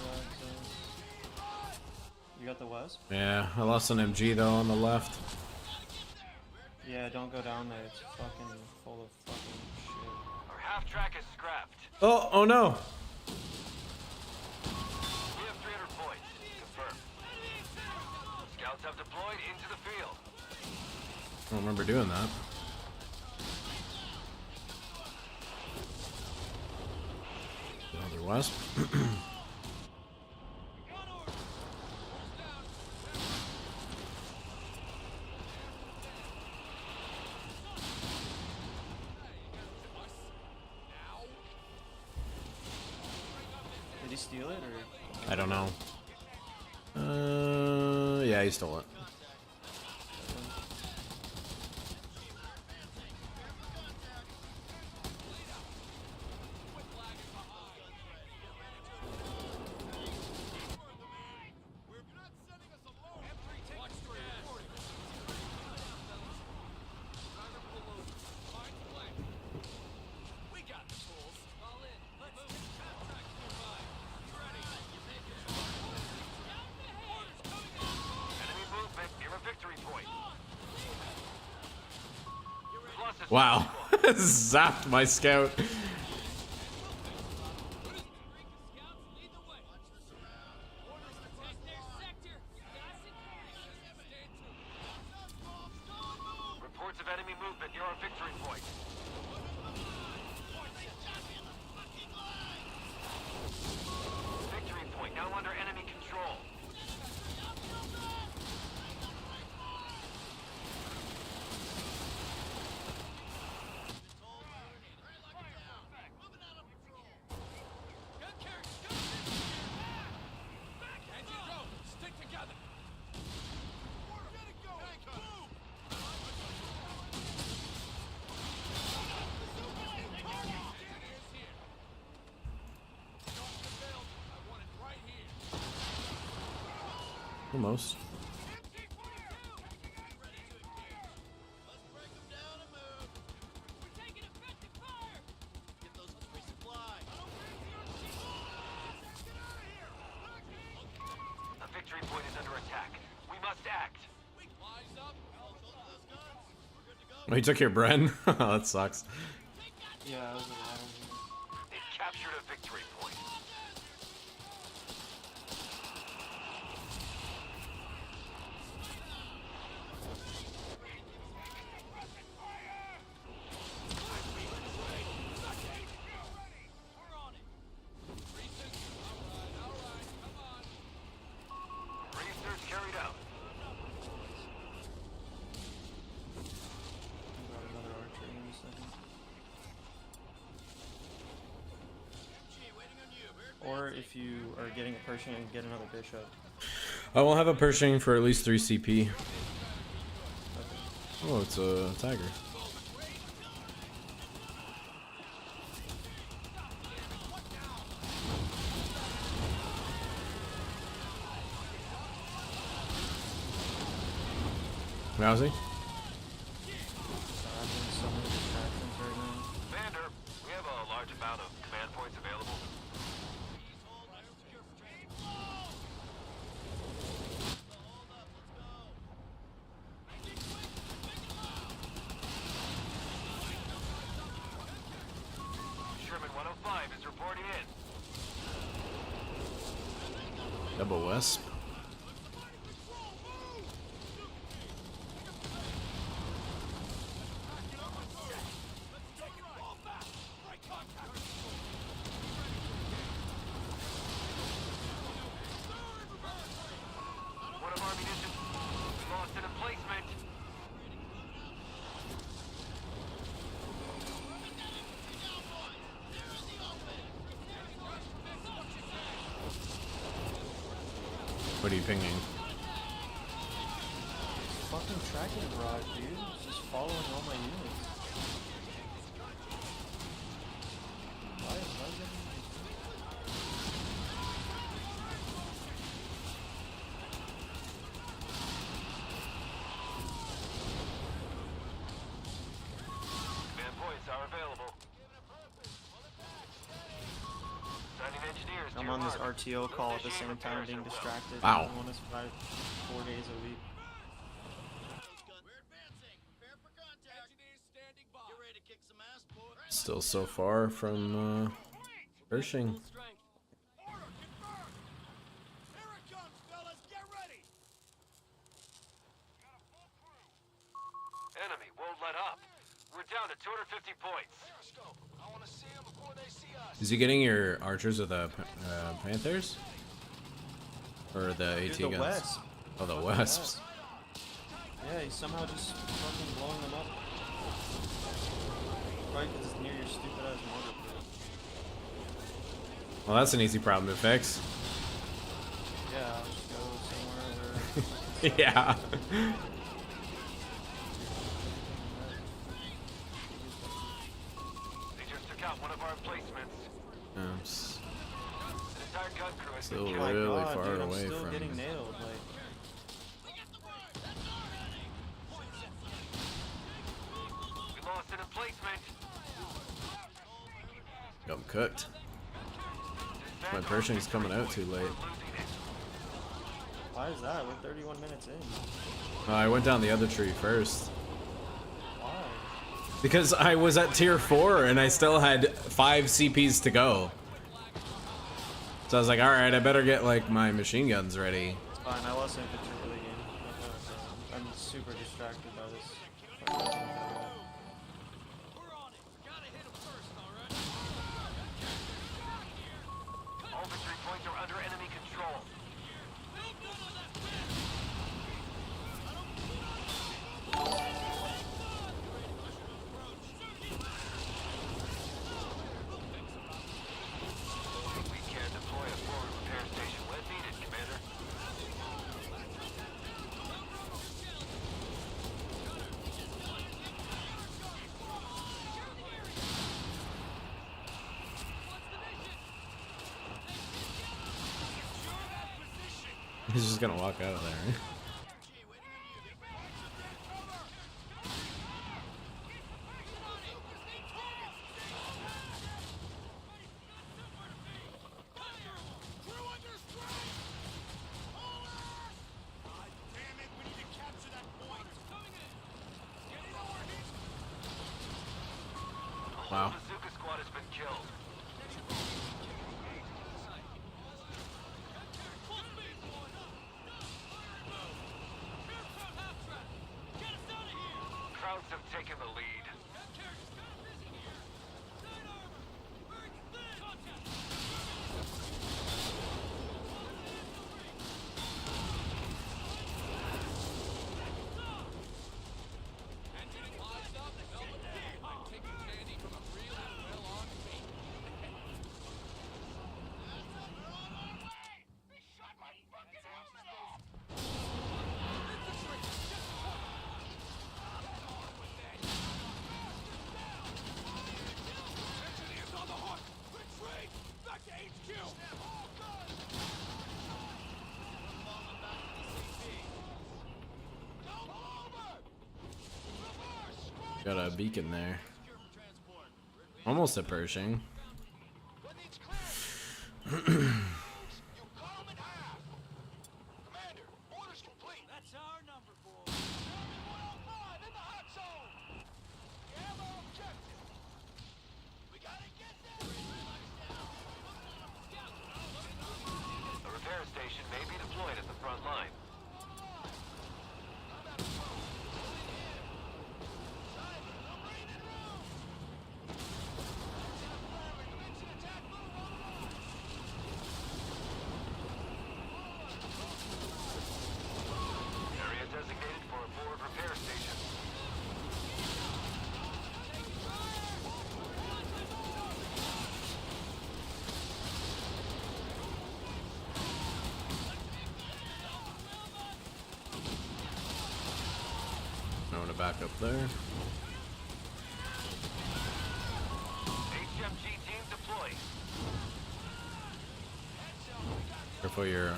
You got the West? Yeah, I lost an MG though on the left. Yeah, don't go down there. It's fucking full of fucking shit. Our half track is scrapped. Oh no. We have 300 points. Confirmed. Scouts have deployed into the field. I don't remember doing that. Another West. Did he steal it or? I don't know. Yeah, he stole it. Wow. Zapped my scout. Reports of enemy movement near our victory point. Victory point now under enemy control. Almost. The victory point is under attack. We must act. Oh, he took your Bren? That sucks. Yeah, I was around. They've captured a victory point. Research carried out. Got another archer in a second. Or if you are getting a Pershing, get another bishop. I will have a Pershing for at least 3 CP. Oh, it's a tiger. Rousey? Commander, we have a large amount of command points available. Sherman 105 is reporting in. Double Wisp. One of our munitions lost an emplacement. What are you pinging? Fucking tracking rod, dude. It's just following all my units. Why is it? Command points are available. Sending engineers to I'm your on this mark. RTO call at the same time being distracted. Wow. I want to survive 4 days a week. Still so far from Pershing. Enemy won't let up. We're down to 250 points. Is he getting your archers or the Panthers? Or the AT Dude, the guns? Wesp. Oh, the Fucking Wasps. Yeah, he's somehow just fucking blowing them up. Probably because it's near your stupid ass mortar pit. Well, that's an easy problem to fix. Yeah, I'll just go somewhere where... Yeah. They just took out one of our emplacements. Oops. The entire gun crew has Still been Oh my killed. really God, far dude, I'm away still from. getting nailed. Like, We lost an emplacement. I'm cooked. My Pershing's coming out too late. why is that? We're 31 minutes in. I went down the other tree first. Why? Because I was at tier 4 and I still had 5 CPs to go. So I was like, alright, I better get like my machine guns ready. It's fine, I lost infantry for the game. I'm super distracted by this. All victory points are under enemy control. We can deploy a forward repair station when needed, Commander. He's just gonna walk out of there. Wow. The Bazooka squad has been killed. Crowds have taken the lead. Got a beacon there. Almost a Pershing. That's our number, boy. In the hot zone. Ammo objective. We gotta get there. A repair station may be deployed at the front line. Area designated for a forward repair station. I'm gonna back up there. HMG team deployed. Careful your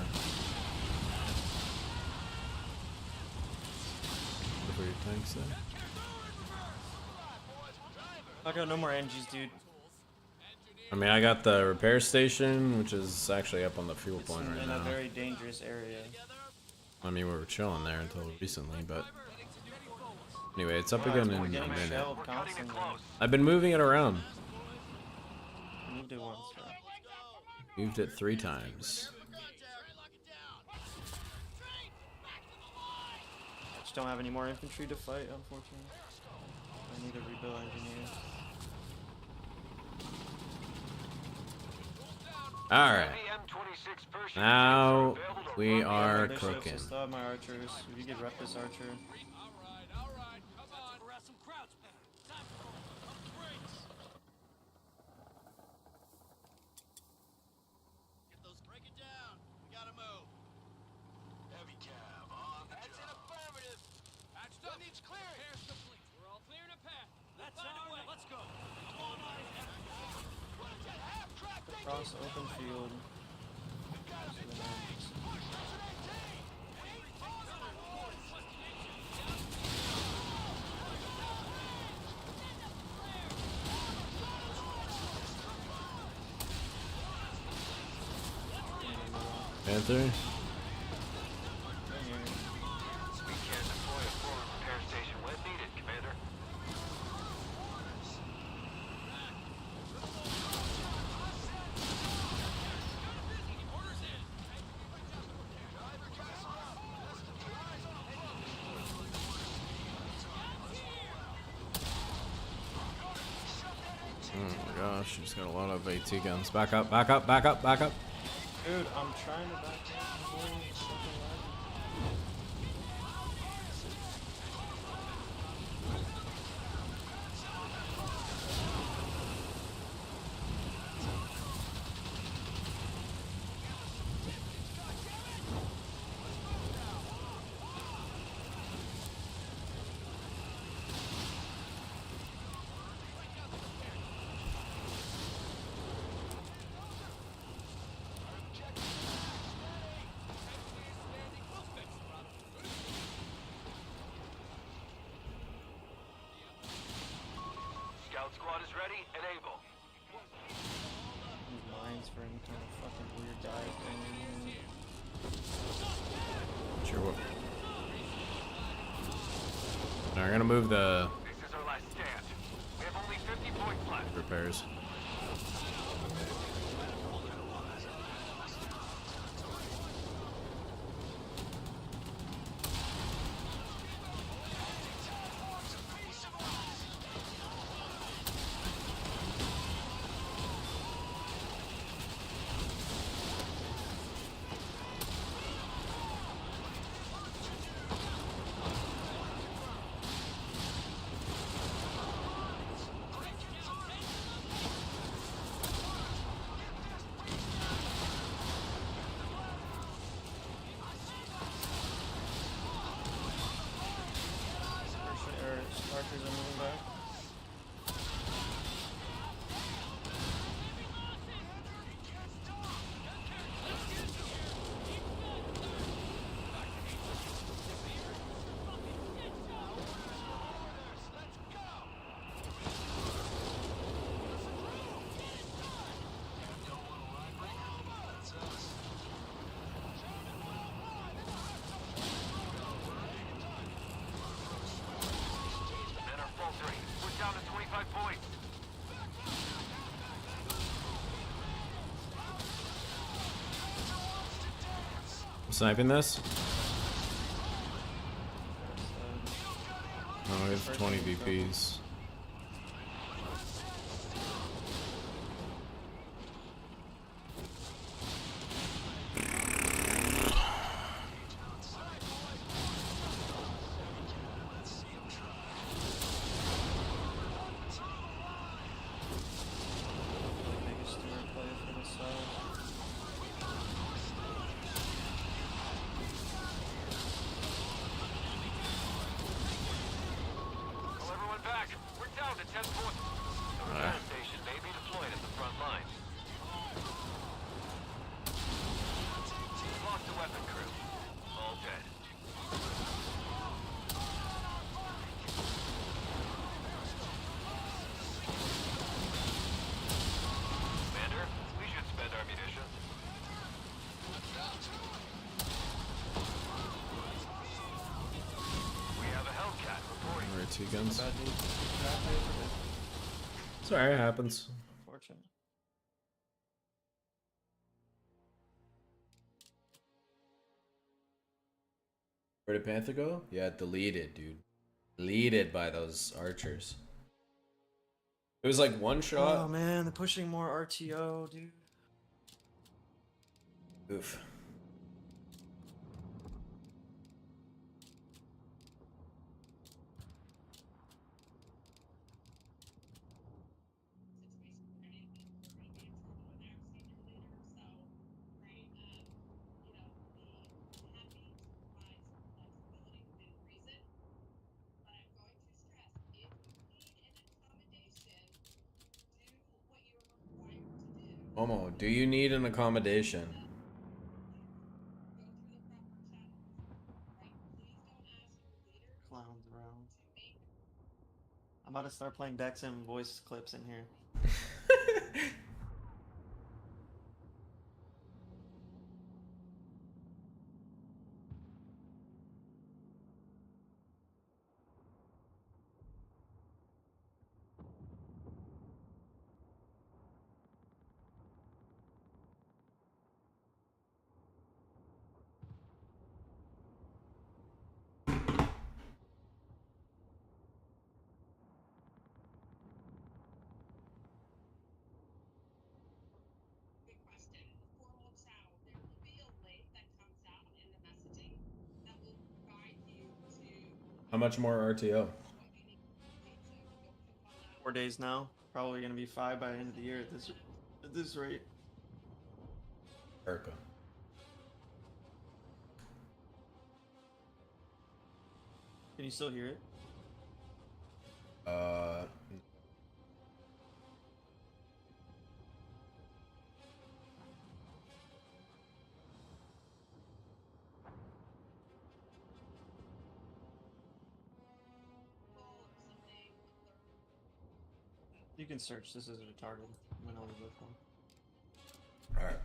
tanks there. I got no more NGs, dude. I mean, I got the repair station, which is actually up on the fuel point right In now. a very dangerous area. I mean, we were chilling there until recently, but anyway, it's up again in a minute. Shelled constantly. I've been moving it around. Moved it once, bro. Moved it 3 times. I just don't have any more infantry to fight, unfortunately. I need to rebuild engineers. Alright. PM-26 Now we Yeah, are my bishops, cooking. I still have my archers. If you could rep this archer. Across open field. So the man- Panther. We can deploy a forward repair station when needed, Commander. Oh my gosh, he's got a lot of AT guns. Back up, back up, back up, back up. Dude, I'm trying to back up. It's fucking laggy. Scout squad is ready and able. These mines for any kind of fucking weird dive thing. Sure. What? Now we're gonna move the This is our last stand. We have only 50 points left. repairs. Archers are moving back. Men are faltering. We're down to 25 points. I'm sniping this. Oh, we have 20 VPs. Make a steward play for the side. Call everyone back. We're down to 10 points. The repair station may be deployed at the front line. Lost a weapon crew. All dead. Commander, we should spend our munitions. We have a Hellcat reporting. RT guns. Bad dude. Bad dude. Sorry, it happens. Unfortunate. Where did Panther go? Yeah, deleted, dude. Deleted by those archers. It was like one shot. Oh man, they're pushing more RTO, dude. Oof. Momo, do you need an accommodation? Clowns around. I'm about to start playing Dex and voice clips in here. How much more RTO? 4 days now. Probably gonna be 5 by the end of the year at this rate. Erica. Can you still hear it? You can search. This is retarded. I'm gonna leave this one. Alright.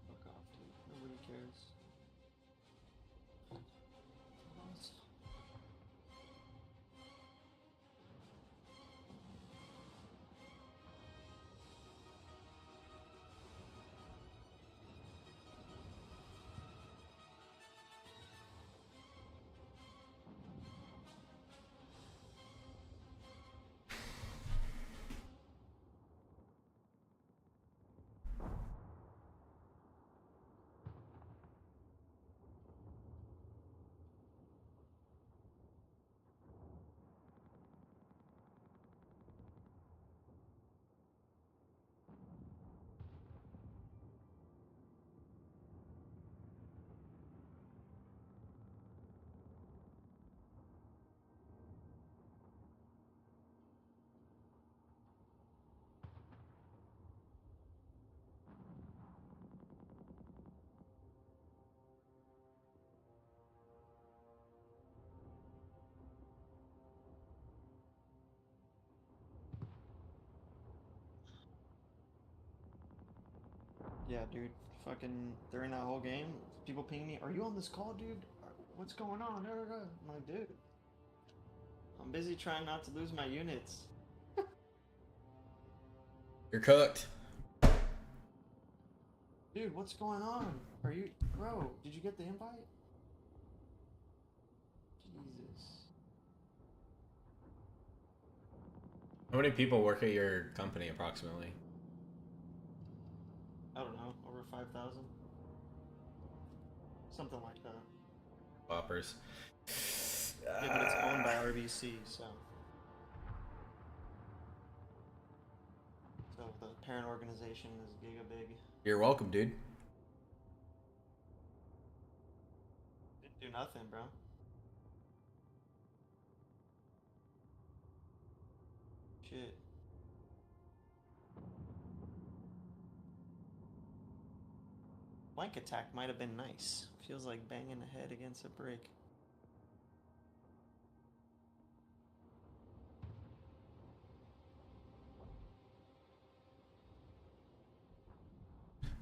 Fuck off, dude. Nobody cares. Yeah, dude. Fucking during that whole game, people ping me, "Are you on this call, dude? What's going on?" I'm like, dude, I'm busy trying not to lose my units. You're cooked. Dude, what's going on? Are you... Bro, did you get the invite? Jesus. How many people work at your company approximately? I don't know, over 5,000? Something like that. Boppers. Yeah, but it's owned by RBC, so... So the parent organization is GigaBig. You're welcome, dude. Didn't do nothing, bro. Shit. Flank attack might have been nice. Feels like banging the head against a brick.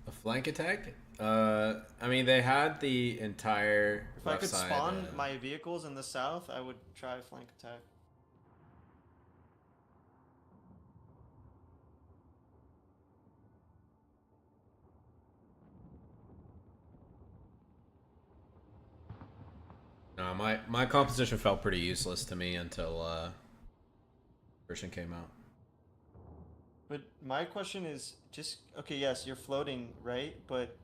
A flank attack? I mean, they had the entire If I left could side, spawn my vehicles in the south, I would try flank attack. No, my composition felt pretty useless to me until version came out. But my question is just okay. Yes, you're floating, right? But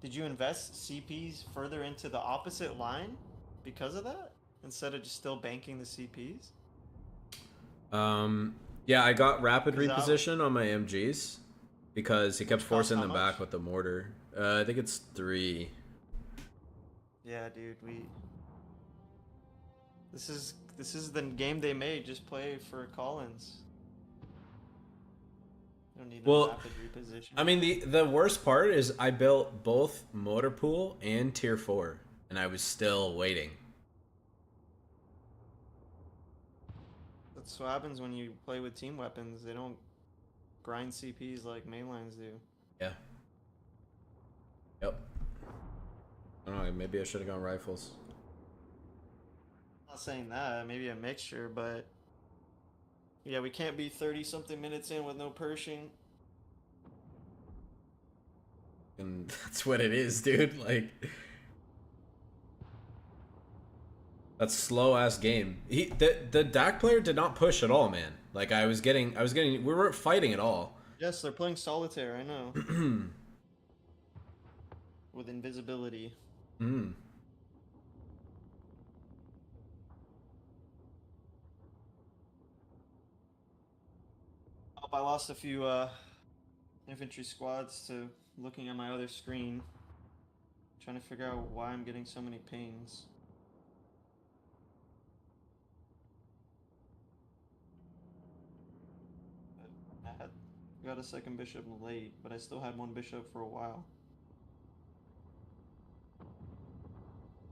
did you invest CPs further into the opposite line because of that? instead of just still banking the CPs? Yeah, I got rapid Is that- reposition on my MGs because he kept Which costs forcing how them much? back with the mortar. I think it's 3. Yeah, dude, This is the game they made. Just play for Collins. You don't need no Well, rapid reposition. I mean, the worst part is I built both motor pool and tier 4, and I was still waiting. That's what happens when you play with team weapons. They don't grind CPs like mainlines do. Yeah. Yep. I don't know, maybe I should have gone rifles. I'm not saying that. Maybe a mixture, but yeah, we can't be 30-something minutes in with no Pershing. And that's what it is, dude. Like, that's slow ass game. The DAC player did not push at all, man. Like I was getting, we weren't fighting at all. Yes, they're playing solitaire. I know. With invisibility. Mm. I lost a few infantry squads to looking at my other screen, trying to figure out why I'm getting so many pings. I got a second bishop late, but I still had one bishop for a while.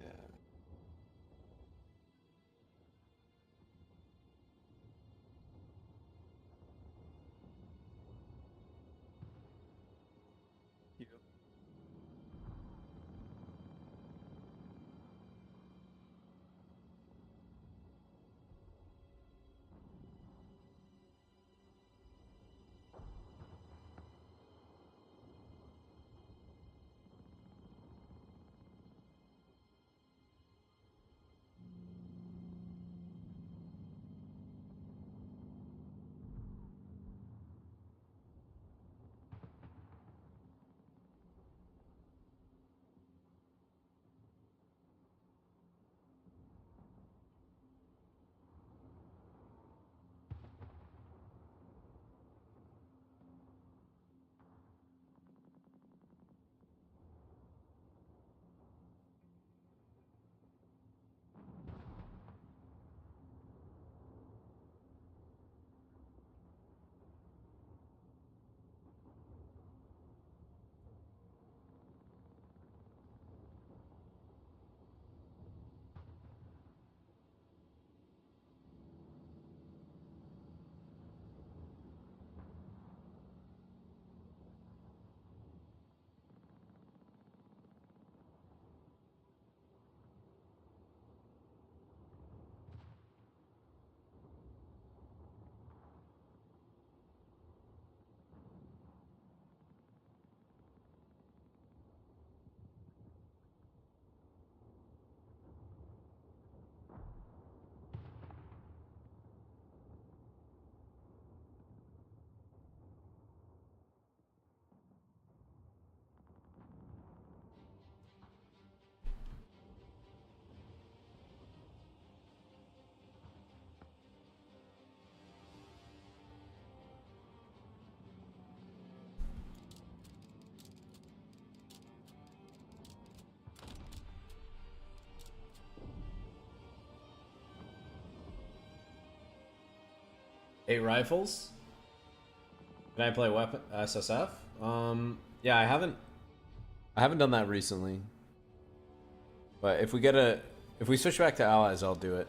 Yeah. Eight rifles. Can I play weapon SSF? Yeah, I haven't done that recently. But if we switch back to allies, I'll do it.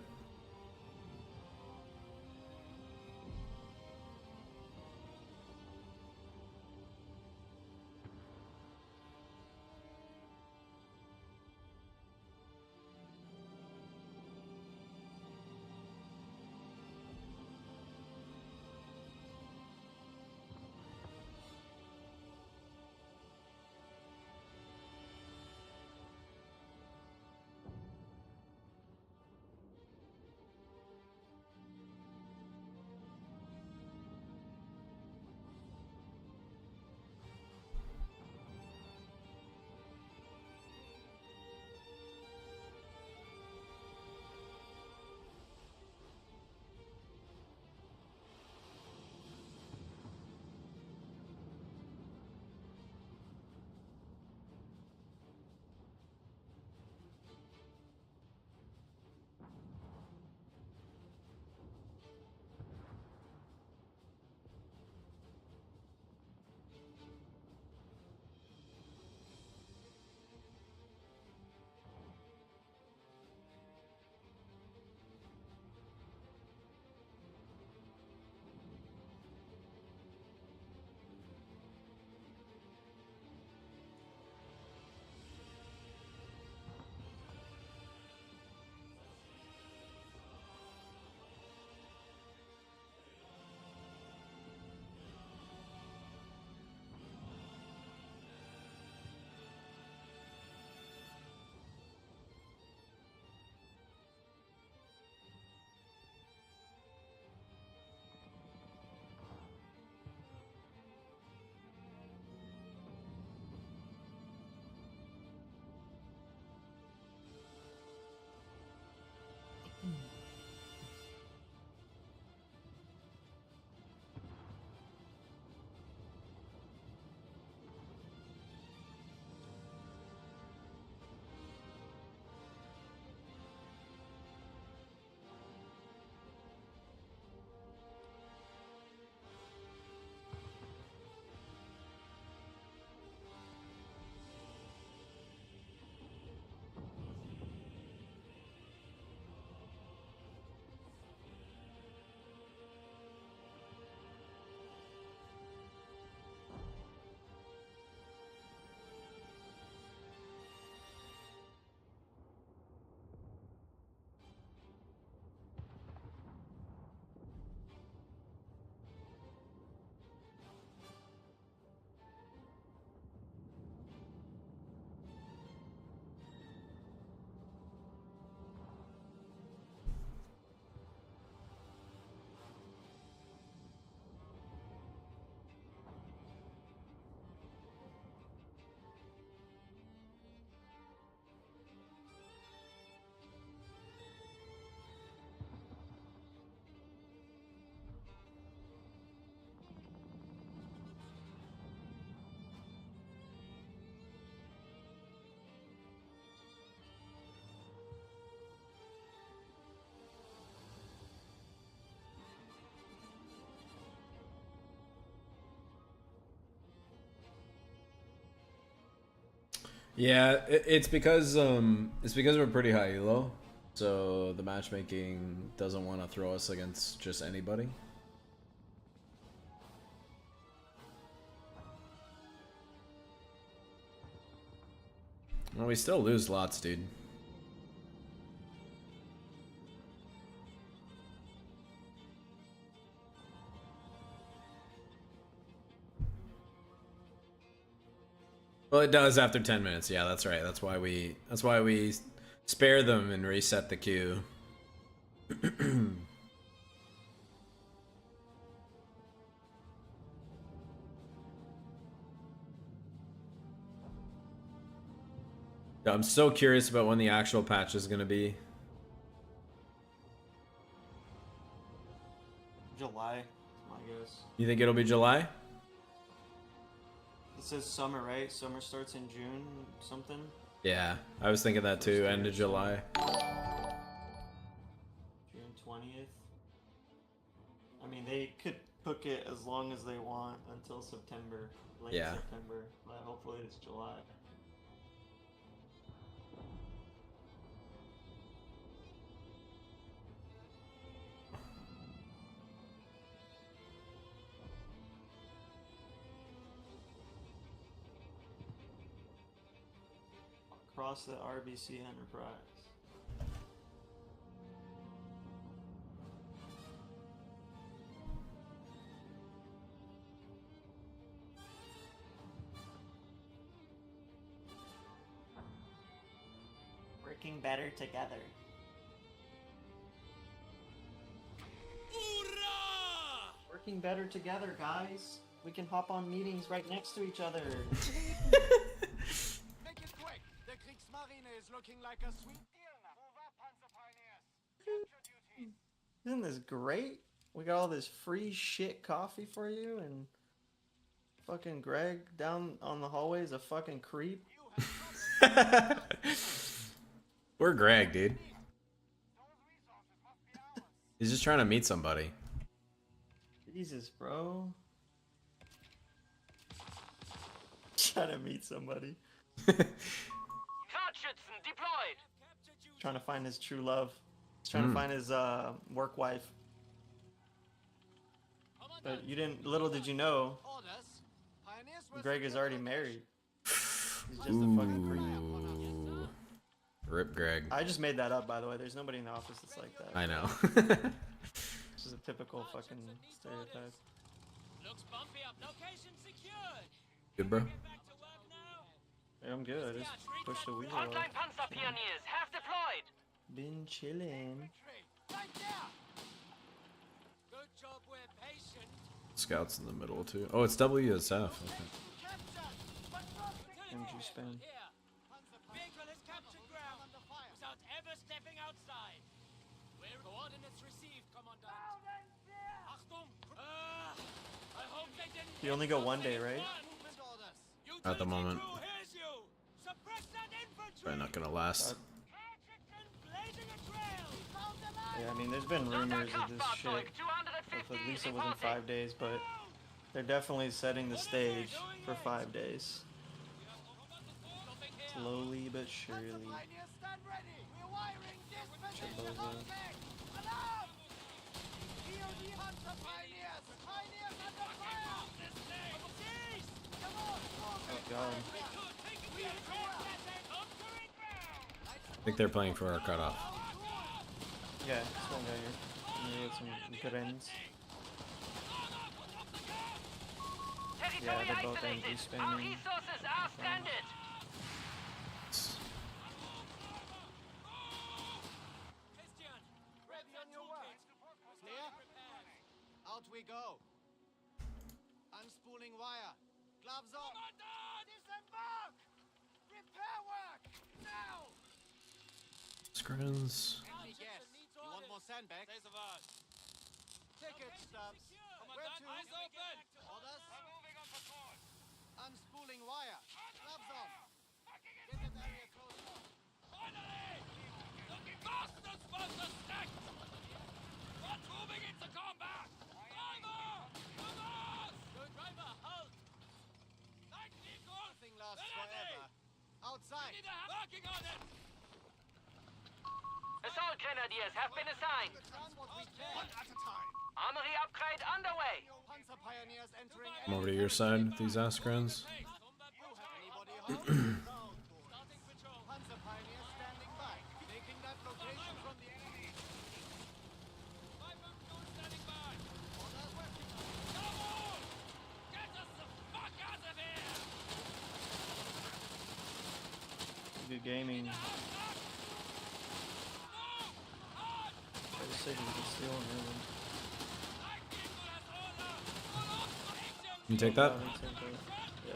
Yeah, it's because we're pretty high elo, so the matchmaking doesn't want to throw us against just anybody. Well, we still lose lots, dude. Well, it does after 10 minutes. Yeah, that's right. That's why we spare them and reset the queue. I'm so curious about when the actual patch is going to be. July, my guess. You think it'll be July? It says summer, right? Summer starts in June, something. Yeah, I was thinking that too. End of July. June 20th. I mean, they could book it as long as they want until September, late September, but hopefully it's July. Across the RBC Enterprise. Working better together. Hoorah! Working better together, guys. We can hop on meetings right next to each other. Make it quick. The Kriegsmarine is looking like a sweet deal now. Move up, Panzer Pioneers. Capture duty. Isn't this great? We got all this free shit coffee for you, and fucking Greg down on the hallway is a fucking creep. We're Greg, dude. He's just trying to meet somebody. Jesus, bro. Trying to meet somebody. Fahrtschützen deployed. Trying to find his true love. He's trying to find his work wife. But you didn't. Little did you know, Greg is already married. He's just a fucking creep. Rip Greg. I just made that up, by the way. There's nobody in the office that's like that. I know. This is a typical fucking stereotype. Looks bumpy up. Location secured. Good, bro. Yeah, I'm good. I just pushed the wheel off. Frontline Panzer Pioneers have deployed. Been chilling. Right there. Good job, we're patient. Scouts in the middle too. Oh, it's WSF. Okay. MG spin. Vehicle has captured ground without ever stepping outside. Where coordinates received, Commandant. Achtung! I hope they didn't. You only go one day, right? At the moment. Probably not gonna last. Yeah, I mean, there's been rumors of this shit. If at least it wasn't 5 days, but they're definitely setting the stage for 5 days. Slowly but surely. Chaboza. Oh god. I think they're playing for our cutoff. Yeah, this one guy here. And we get some good ends. Yeah, they're both MG spinning. Our resources are stranded. Out we go. Unspooling wire. Gloves on. Disembark! Repair work! Now! Screens. Let me guess. You want more sandbags? Ticket stubs. Where to? Eyes open! Orders? Moving on patrol. Unspooling wire. Gloves on. Get that area closed off. Finally! Looking bastards about the stack! What's moving into combat? Driver! Reverse! Good driver, halt! Light vehicle! Nothing lasts forever. outside. Working on it! Assault grenadiers have been assigned. One at a time. Armory upgrade underway. Panzer pioneers entering. I'm over to your side with these Askrans. Anybody home? Panzer pioneers standing by. Taking that location from the enemy. Standing by! Come on! Get us the fuck out of here! Good gaming. Try to save we can steal and everything. You take that? Yeah.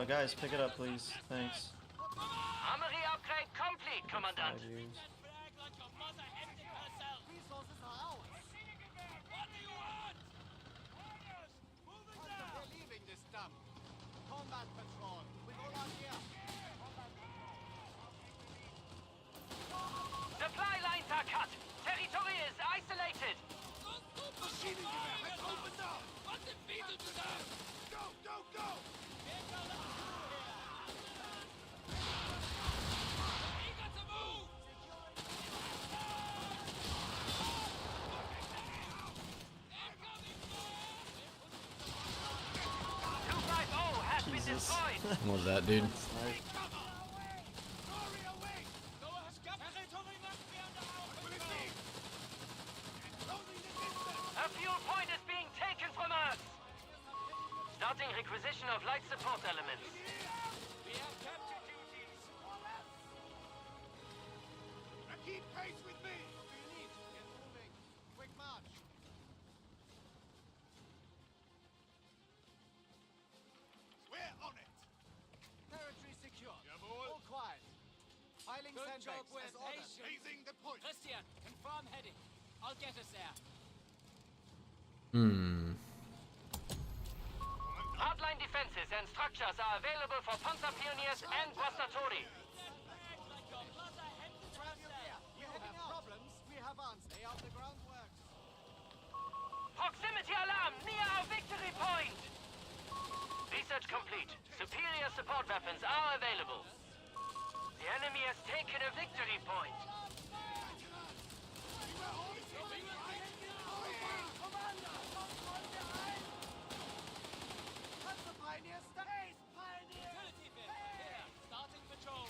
Guys, pick it up, please. Thanks. Armory upgrade complete, Commandant. 5 years. Resources are ours. What do you want? We're leaving this dump. Combat patrol with all our gear. Supply lines are cut. Territory is isolated. Machining gewehr has opened up. Was sind Beetle gesagt? Go, go, go! Eager to move! Has been destroyed. What was that, dude? A fuel point is being taken from us. Starting requisition of light support elements. We have capture duties. Keep pace with me. What do you need? Get moving. Quick march. We're on it. Territory secure. All quiet. Piling Good sandbags job as with ordered. patience. Raising the point. Christian, confirm heading. I'll get us there. Hardline defenses and structures are available for Panzer Pioneers and Guastatori. You have problems, we have answers. Lay out the groundwork. Proximity alarm near our victory point. Research complete. Superior support weapons are available. The enemy has taken a victory point. Utility vehicle here. Starting patrol.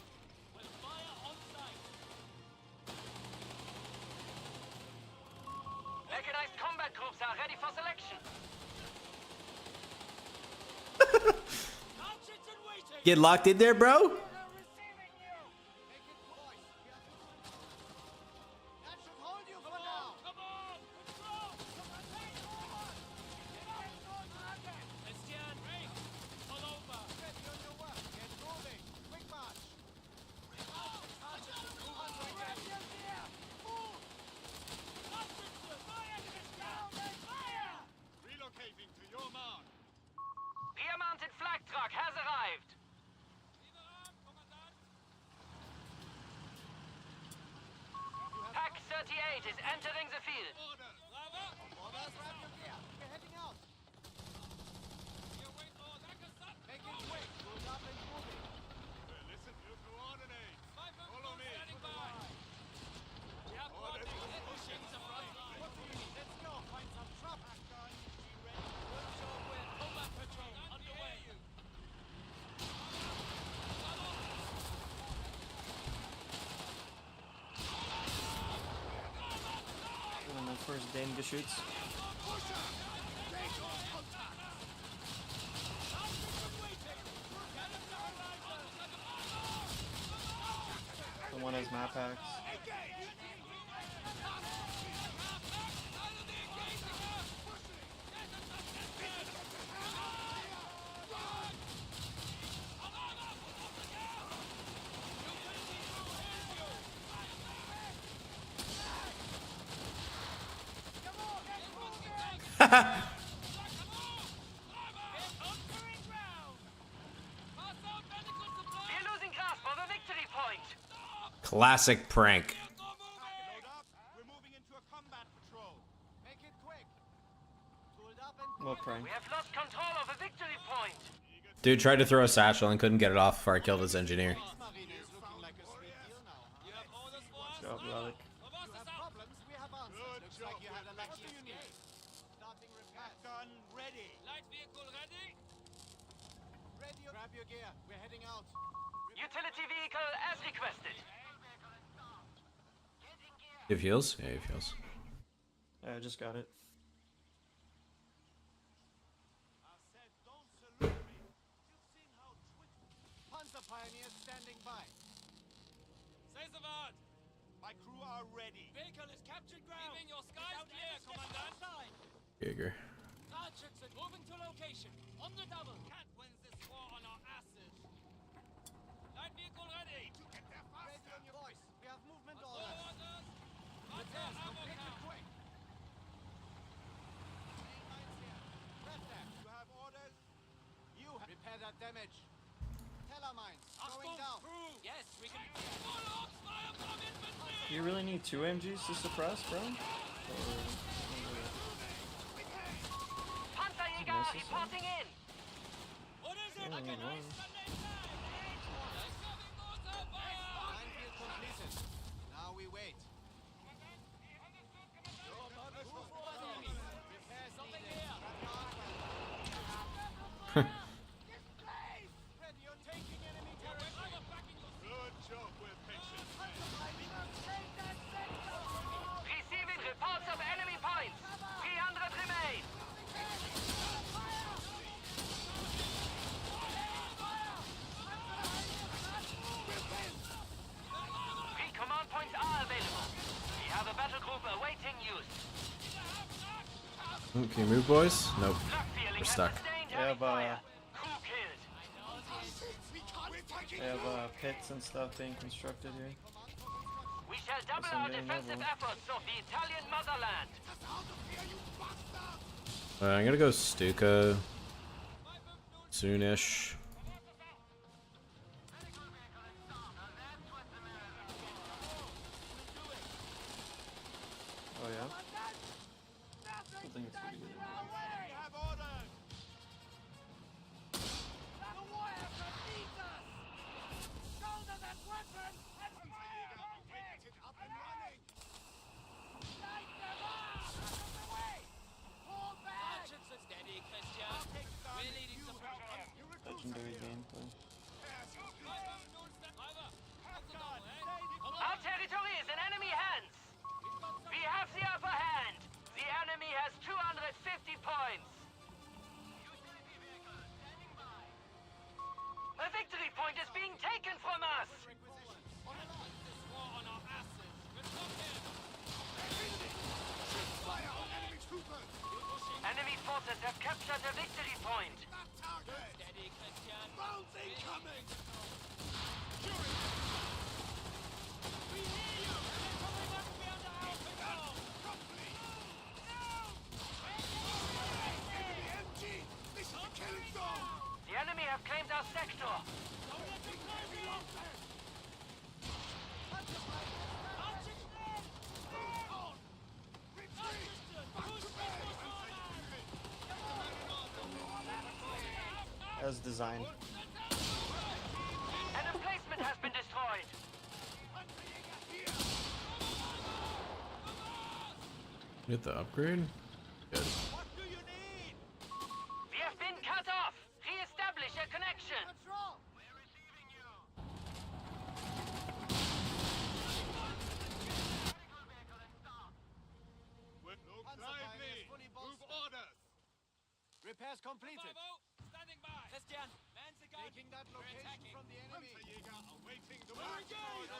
With fire on sight. Mechanized combat groups are ready for selection. Hatchets and waiting. Get locked in there, bro? That should hold you for now. Come on! Control! Christian, break! All over! Ready on your work. Get moving. Quick march. Relocating to your mark. Rear-mounted flag truck has arrived. Pack 38 is entering the field. Orders, wrap your gear. We're heading out. Make it quick. Move up and moving. Listen, you coordinate. Follow me. We have orders. Pushing the front line. What do you need? Let's go. Find some trouble. Good job with combat patrol underway. Doing my first Dane Geschütz. The one has map packs. We're losing grasp of a victory point. Classic prank. We're moving into a combat patrol. Make it quick. To Well, praying. We have lost control of a victory point. Dude tried to throw a satchel and couldn't get it off before I killed his engineer. Good job, Relic. Gun ready. Light vehicle ready. Ready. Grab your gear. We're heading out. Utility vehicle as requested. You have heals? Yeah, you have heals. I just got it. Panzer pioneers standing by. Say the word. My crew are ready. Vehicle is captured ground. Leaving your skies clear, Commandant. Giger. Ratchetson moving to location. On the double. Can't win this war on our asses. Light vehicle ready. Get there faster. Ready on your voice. We have movement All orders. orders. Repairs Ammo completed count. quick. Main lines here. Left there. You have orders. You repair that damage. Teller mines going down. Yes, we can. Full ops fire from infantry. Do you really need 2 MGs to suppress, bro? Panzerjäger reporting in. Orders are Only one. Minefield completed. Now we wait. Repairs Something needed. here. Ready, you're taking enemy territory. Good job with patience. Receiving reports of enemy points. 300 remain. Three command points are available. We have a battle group awaiting use. Can you move, boys? Nope. We're stuck. They have, Crew killed. they have pits and stuff being constructed here. We shall double Yes, our I'm doing defensive level. efforts of the Italian motherland. I'm gonna go Stuka soonish. Oh yeah? I think it's pretty good. We have orders. Ratchetson steady, Christian. We're leading the front. Legendary gameplay. Our territory is in enemy hands. We have the upper hand. The enemy has 250 points. A victory point is being taken from us. This war on our asses. We're talking. Fire on enemy troopers. Enemy forces have captured a victory point. Steady, Christian. Rounds incoming. We hear you. Everybody must be under our control. Enemy MG. This is a killing zone. The enemy have claimed our sector. As designed. An emplacement has been destroyed. Get the upgrade? Good. What do you need? We have been cut off. Re-establish a connection. Look lively. Move orders. Repairs completed. Bravo, standing by. Christian, man the gun. Taking that We're location attacking. from the enemy. Panzerjäger awaiting the We're engaged.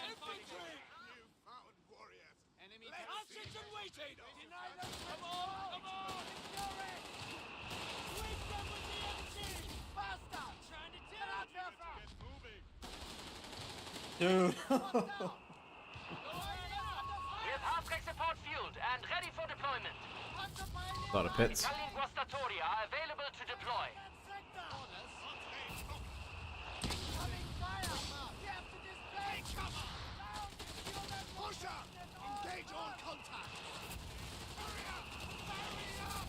Infantry. Newfound warriors. Enemy Ratchetson waiting. Deny them. Come on, come on. Sweep them with the MG. Faster. Trying to get out there. Get moving. Dude. We have half-track support fueled and ready for deployment. A lot of pits. Italian guastatoria are available to deploy. Pusher! Engage all contact! Hurry up! Hurry up!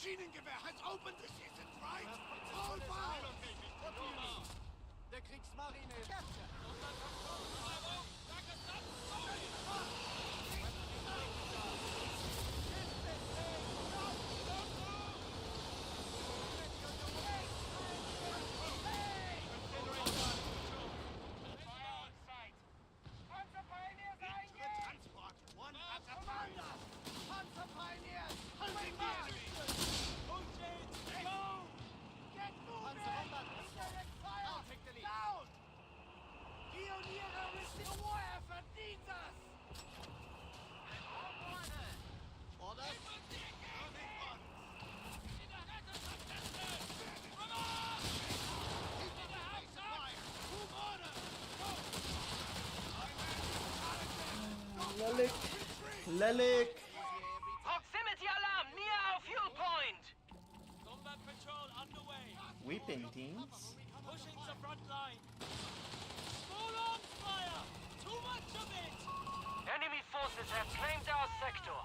Maschinengewehr has opened the season, right? Hold fire! What do you need? The Kriegsmarine capture. Lelik. Proximity alarm near our fuel point. Combat patrol underway. Weeping teens? Pushing the front line. Small arms fire. Too much of it. Enemy forces have claimed our sector.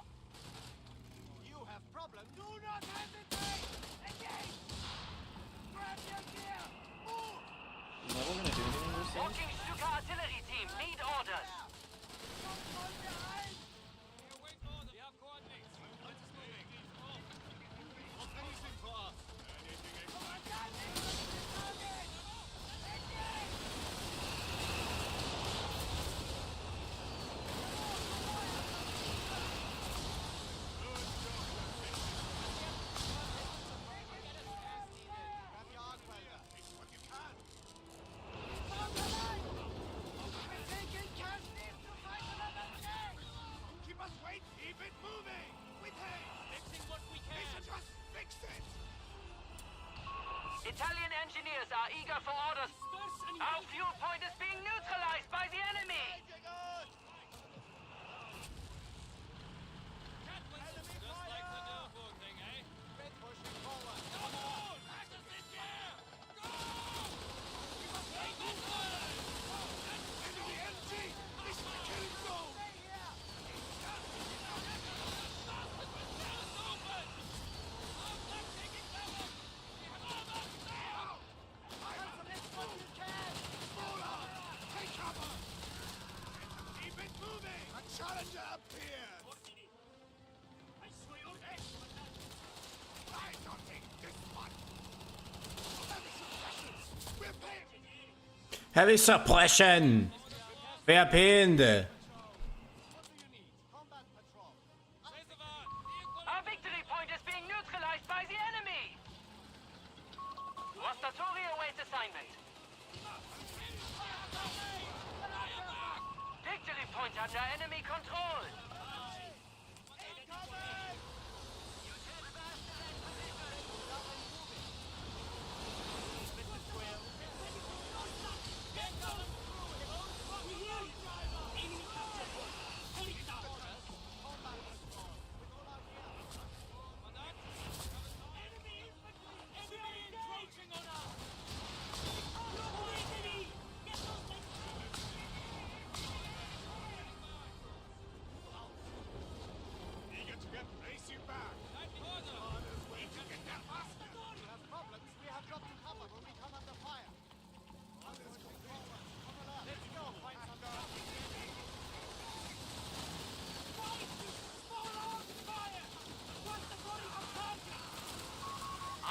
You have problems. Do not hesitate. Engage. Grab your gear. Move. Is that we're gonna do anything this time? Walking Stuka artillery team need orders. Italian engineers are eager for orders. Our fuel point is being neutralized by the enemy. Challenger appears! I'm not taking this one! We're pinned! Heavy suppression. We are pinned. Our victory point is being neutralized by the enemy. Mostatori awaits assignment. Victory point under enemy control.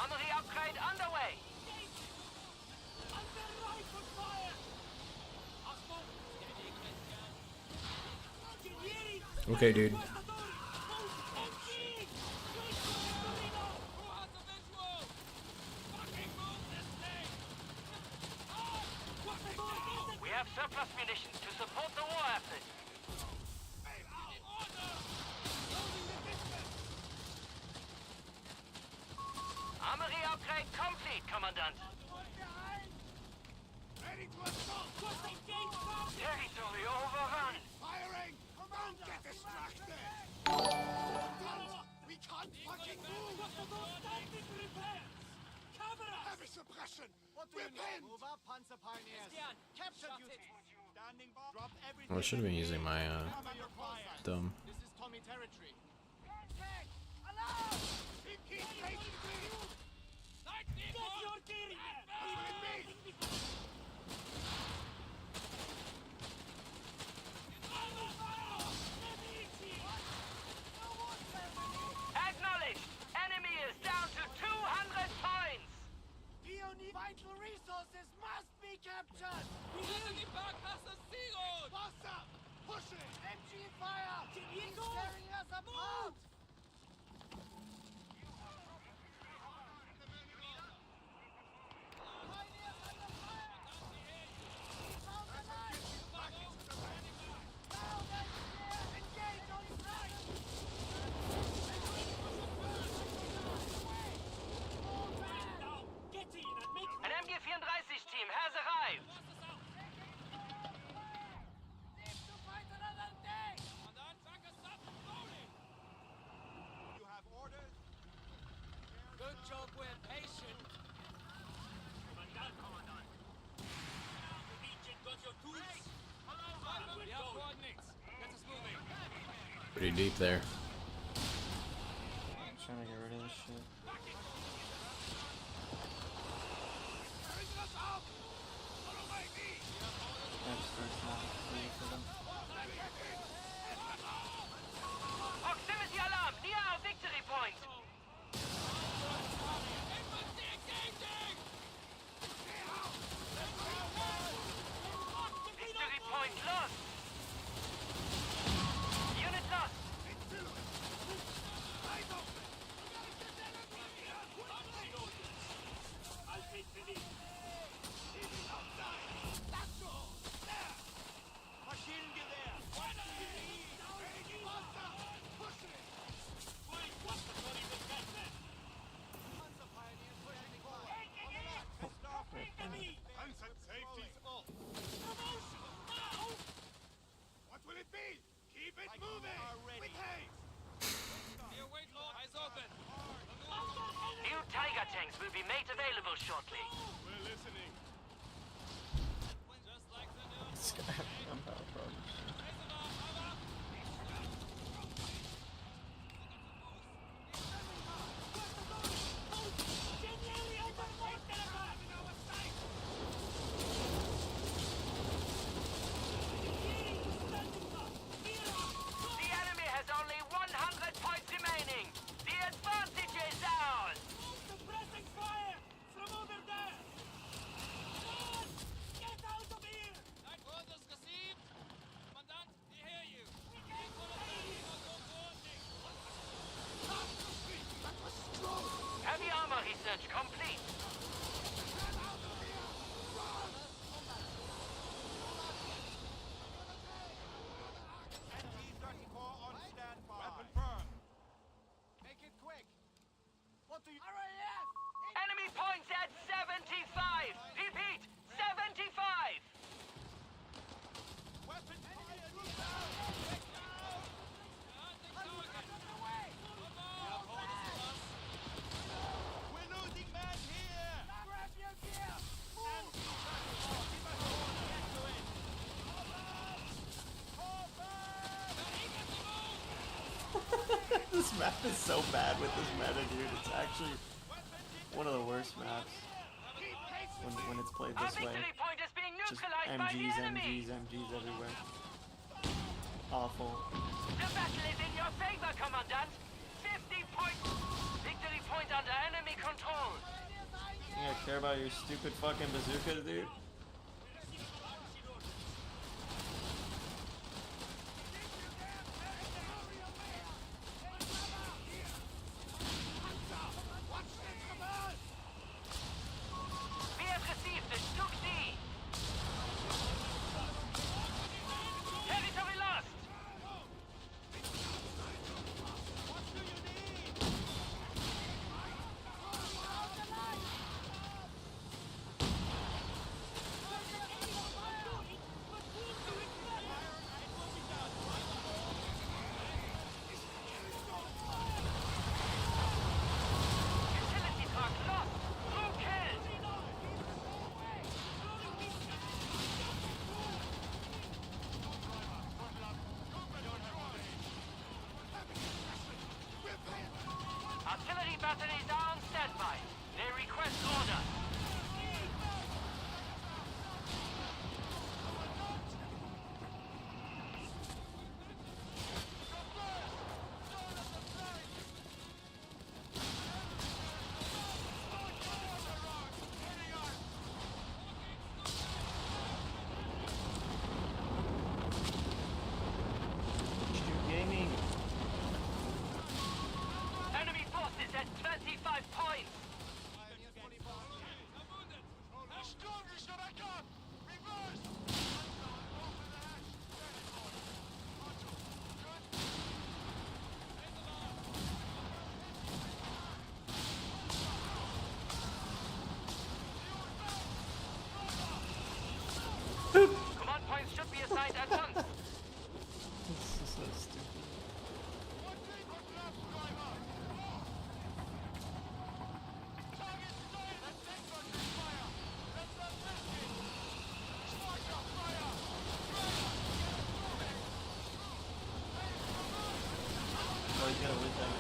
Armory upgrade underway. Okay, dude. We have surplus munitions to support the war effort. Armory upgrade complete, Commandant. Ready to assault! Territory overrun. Firing! Don't get distracted! We can't fucking move! Heavy suppression! We're pinned! Move up, Panzer Pioneers. Capture duty. Standing by. Drop everything. I should have been using my Cover your call sign. dumb. This is Tommy territory. Acknowledged. Enemy is down to 200 points. Vital resources must be captured! Enemy back has a zero! Faster! Push it! MG fire! He's tearing us apart! An MG-34 team has arrived. You have orders? Good job, we're patient. We have coordinates. Get us moving. Pretty deep there. I'm trying to get rid of this shit. Proximity alarm near our victory point. Victory point lost. Unit lost. I'll take the lead. Sunset safety's off. What will it be? Keep it moving! With haste! Here, wait, Lord. Eyes open. New Tiger tanks will be made available shortly. We're listening. Just like the new. This guy has gunpowder problems. The enemy has only 100 points remaining. The advantage is ours. Suppressing fire from over there. Get out of here. Night orders received. Commandant, we hear you. Heavy armor research complete. MG-34 on standby. Weapon firm. Make it quick. What do you... RAF! Enemy points at 75. Repeat, 75. Weapon fire! We're losing men here! Grab your gear. Move. This map is so bad with this meta, dude. It's actually one of the worst maps when it's played Our this way. victory point is being Just neutralized by the MGs, enemy. MGs everywhere. Awful. The battle is in your favor, Commandant. 50 points. Victory point under enemy control. You think I care about your stupid fucking bazookas, dude? We have received the Stuck D. Territory lost. batteries are on standby. They request order. Gaming. Enemy forces at 25 points. Command points should be assigned at once. This is so stupid. Oh, he's got a whiz out.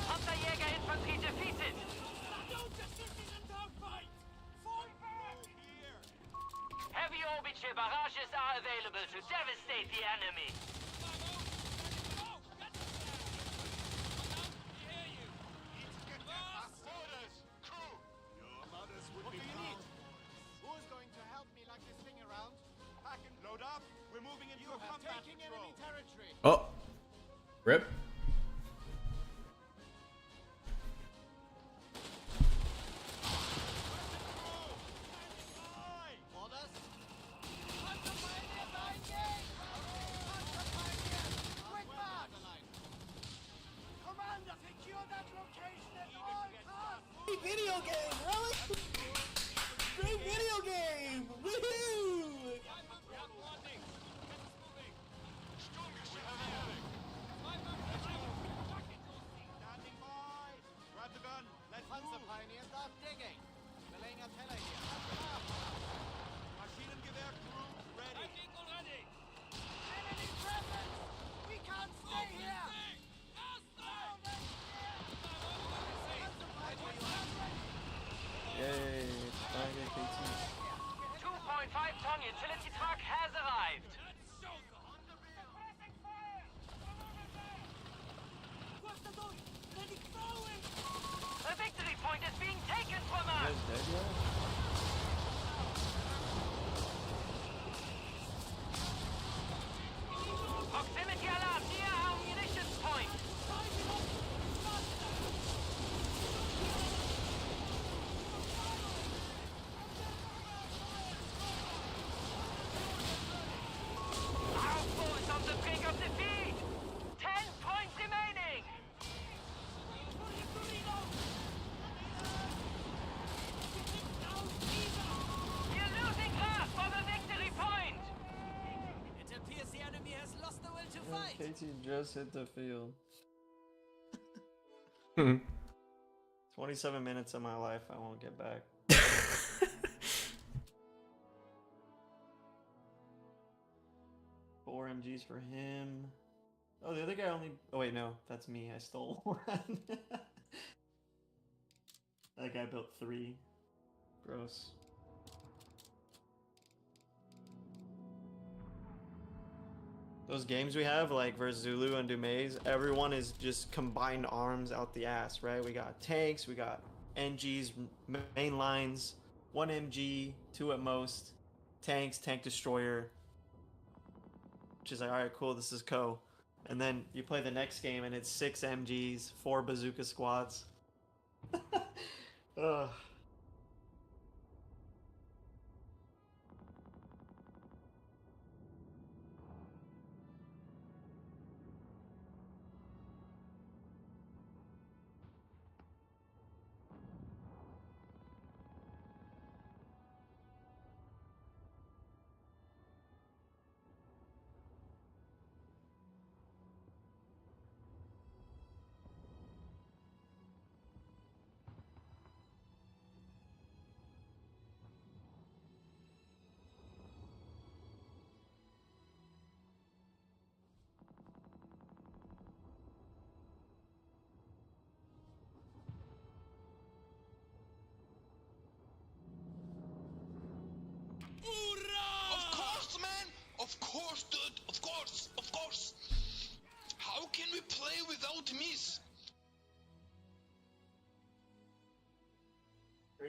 Panzerjäger Infanterie defeated. Heavy orbital barrages are available to devastate the enemy. Orders! Crew! Your mothers would be proud. Who's going to help me lug this thing around? Pack and load up. We're moving into a combat patrol. Territory. Oh, rip. Orders? Commander, secure that location at all costs! Great video game, really? Great video game! Woohoo! Standing by! Grab the gun. Let's Panzer Pioneers start digging. Laying a teller here. Maschinengewehr crew ready. Enemy presence! We can't stay here! 2.5-ton utility truck has arrived. A victory point is being taken from us. Proximity alarm near our munitions point. Our foe is on the brink of defeat. 10 points remaining. You're losing grasp of a victory point. It appears the enemy has lost the will to fight. Katie just hit the field. 27 minutes of my life I won't get back. 4 MGs for him. Oh, the other guy only... Oh wait, no. That's me. I stole one. That guy built 3. Gross. Those games we have, like versus Zulu and Dumaze, everyone is just combined arms out the ass, right? We got tanks, we got NGs, main lines, 1 MG, 2 at most, tanks, tank destroyer. Which is like, alright, cool, this is Co. And then you play the next game and it's 6 MGs, 4 bazooka squads. Ugh.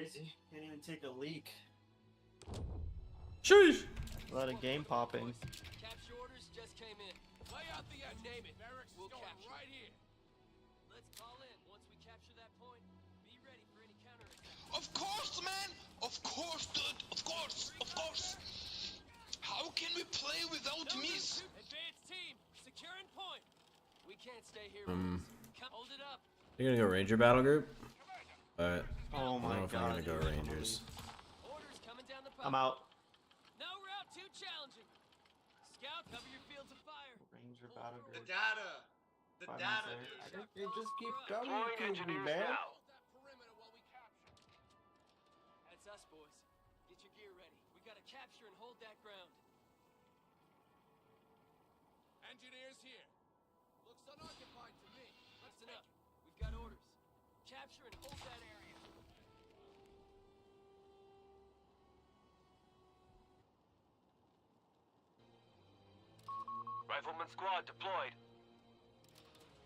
crazy. Can't even take a leak. Sheesh! A lot of game popping. Capture orders just came in. Lay out the name it. We'll capture right here. Let's call in. Once we capture that point, be ready for any counterattack. Of course, man! Of course, dude! Of course! Of course! How can we play without miss? Advanced team, securing point. We can't stay here. Hold it up. You're gonna go Ranger battle group? But Oh my I don't know if I'm gonna go Rangers. Orders coming down the pipe. I'm out. No route too challenging. Scout, cover your fields of fire. Ranger battle group. data! The 5 data! minutes there. They just keep coming Deploying to me, engineers man. now. That's us, boys. Get your gear ready. We gotta capture and hold that ground. Engineers here. Looks unoccupied to me. Listen up. We've got orders. Capture and hold that area. Rifleman squad deployed.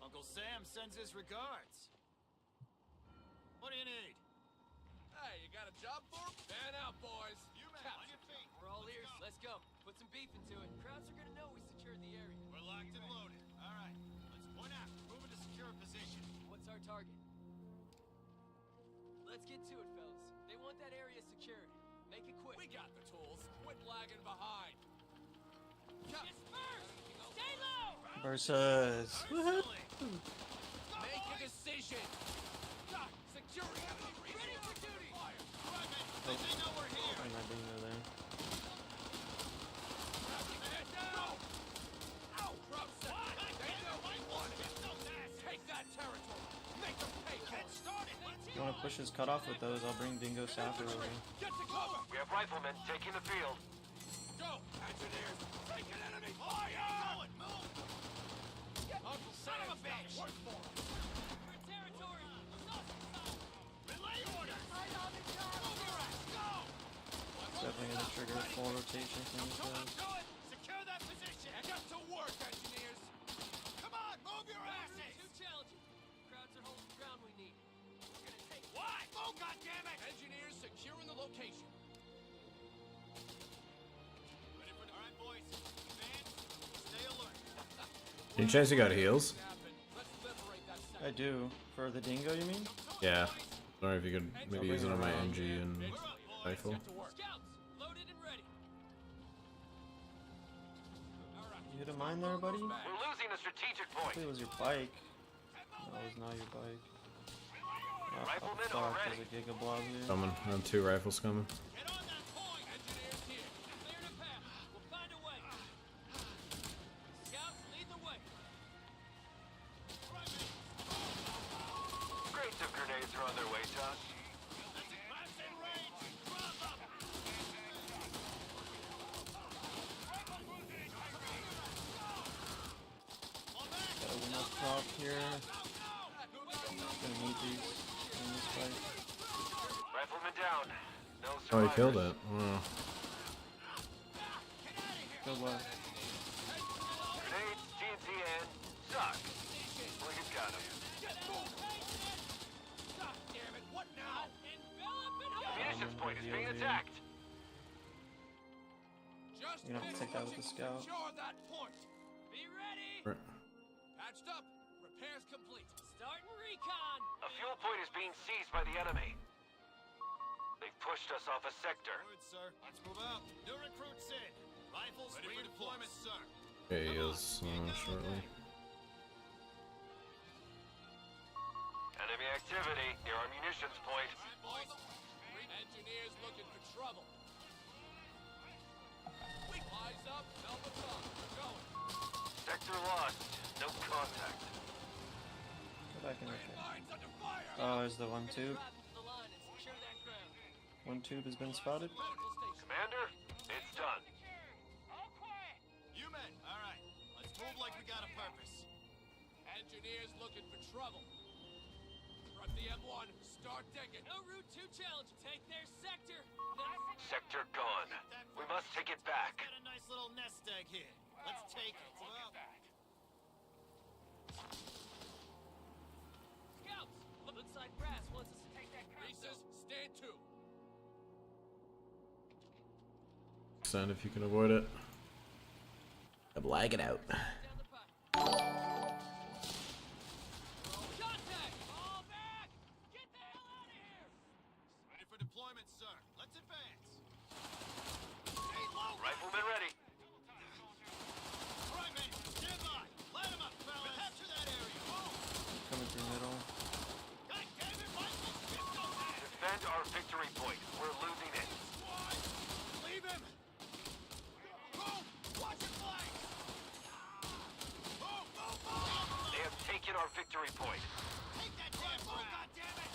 Uncle Sam sends his regards. What do you need? Hey, you got a job for him? Man out, boys. You man, on your feet. We're all ears. Let's go. Put some beef into it. Crowds are gonna know we secured the area. We're locked and loaded. All right, let's point out. Moving to secure position. What's our target? Let's get to it, fellas. They want that area secured. Make it quick. We got the tools. Quit lagging behind. Disperse! Stay low! Versus. Make a decision. Security enemy Ready for duty! They know we're here. Bring that dingo there. Take that territory. Make them pay for it. If you want to push his cutoff with those, I'll bring Dingo Sapper over. Get to cover. We have riflemen taking the field. Go, engineers. Take an enemy fire. Move. Uncle Son of a bitch. Work for him. For territory! Relay orders. Move your ass. Go. Definitely gonna trigger full rotation from these guys. Secure that position. Get to work, engineers. Come on, move your asses. Too challenging. Crowds are holding the ground we need. We're gonna take Why? Move, goddammit. Engineers securing the location. Ready for all right, boys. Man, stay alert. Any chance you got heals? Let's liberate that I do. For the Dingo, you mean? Yeah. Sorry if you could maybe use it on my MG and rifle. Scouts, loaded and ready. You hit a mine there, buddy? We're losing a strategic point. It was your bike. No, it was not your bike. Oh, Riflemen fuck, are ready. there's a Giga Blob here. Coming. I have 2 rifles coming. Get on that point. Engineers here. Cleared a path. We'll find a way. Scouts, lead the way. Crates of grenades are on their way, Josh. Got a win up top here. Gonna need these in this fight. Rifleman down. No Oh, he survivors. killed it. Wow. Good luck. Grenades, TNT, and suck. Well, you got him. God damn it. What now? Envelop and The hold. munitions point is being Here. attacked. Just You're gonna have to take that with the scout. Secure that point. Be ready. Patched up. Repairs complete. Starting recon. A fuel point is being seized by the enemy. They've pushed us off a sector. Good, sir. Let's move out. New recruits in. Rifles ready for deployment, sir. Okay, he is shortly. Enemy activity near our munitions point. Boys, engineers looking for trouble. Eyes up, helmets on. We're going. Sector lost. No contact. Go back in the ship. Mines under fire. Oh, there's the 1 tube. Drive to the line and secure that ground. 1 tube has been spotted. Medical station. Commander, it's done. All quiet. You men, all right. Let's move like we got a purpose. Engineers looking for trouble. Prep the M1. Start digging. No route too challenging. Take their sector. Sector gone. We must take it back. Got a nice little nest egg here. Let's take it. Scouts, looks like brass wants us to take that ground. Reese's, stand to. 100% if you can avoid it. Lag it out. Ready for deployment, sir. Let's advance. Rifleman ready. All right, man. Stand by. Light 'em up, fellas. Capture that area. Coming through middle. God damn it, rifles. Defend our victory point. We're losing it. Leave him. Go. Watch your flank. Move, move, move. They have taken our victory point. Take that damn ground. God damn it.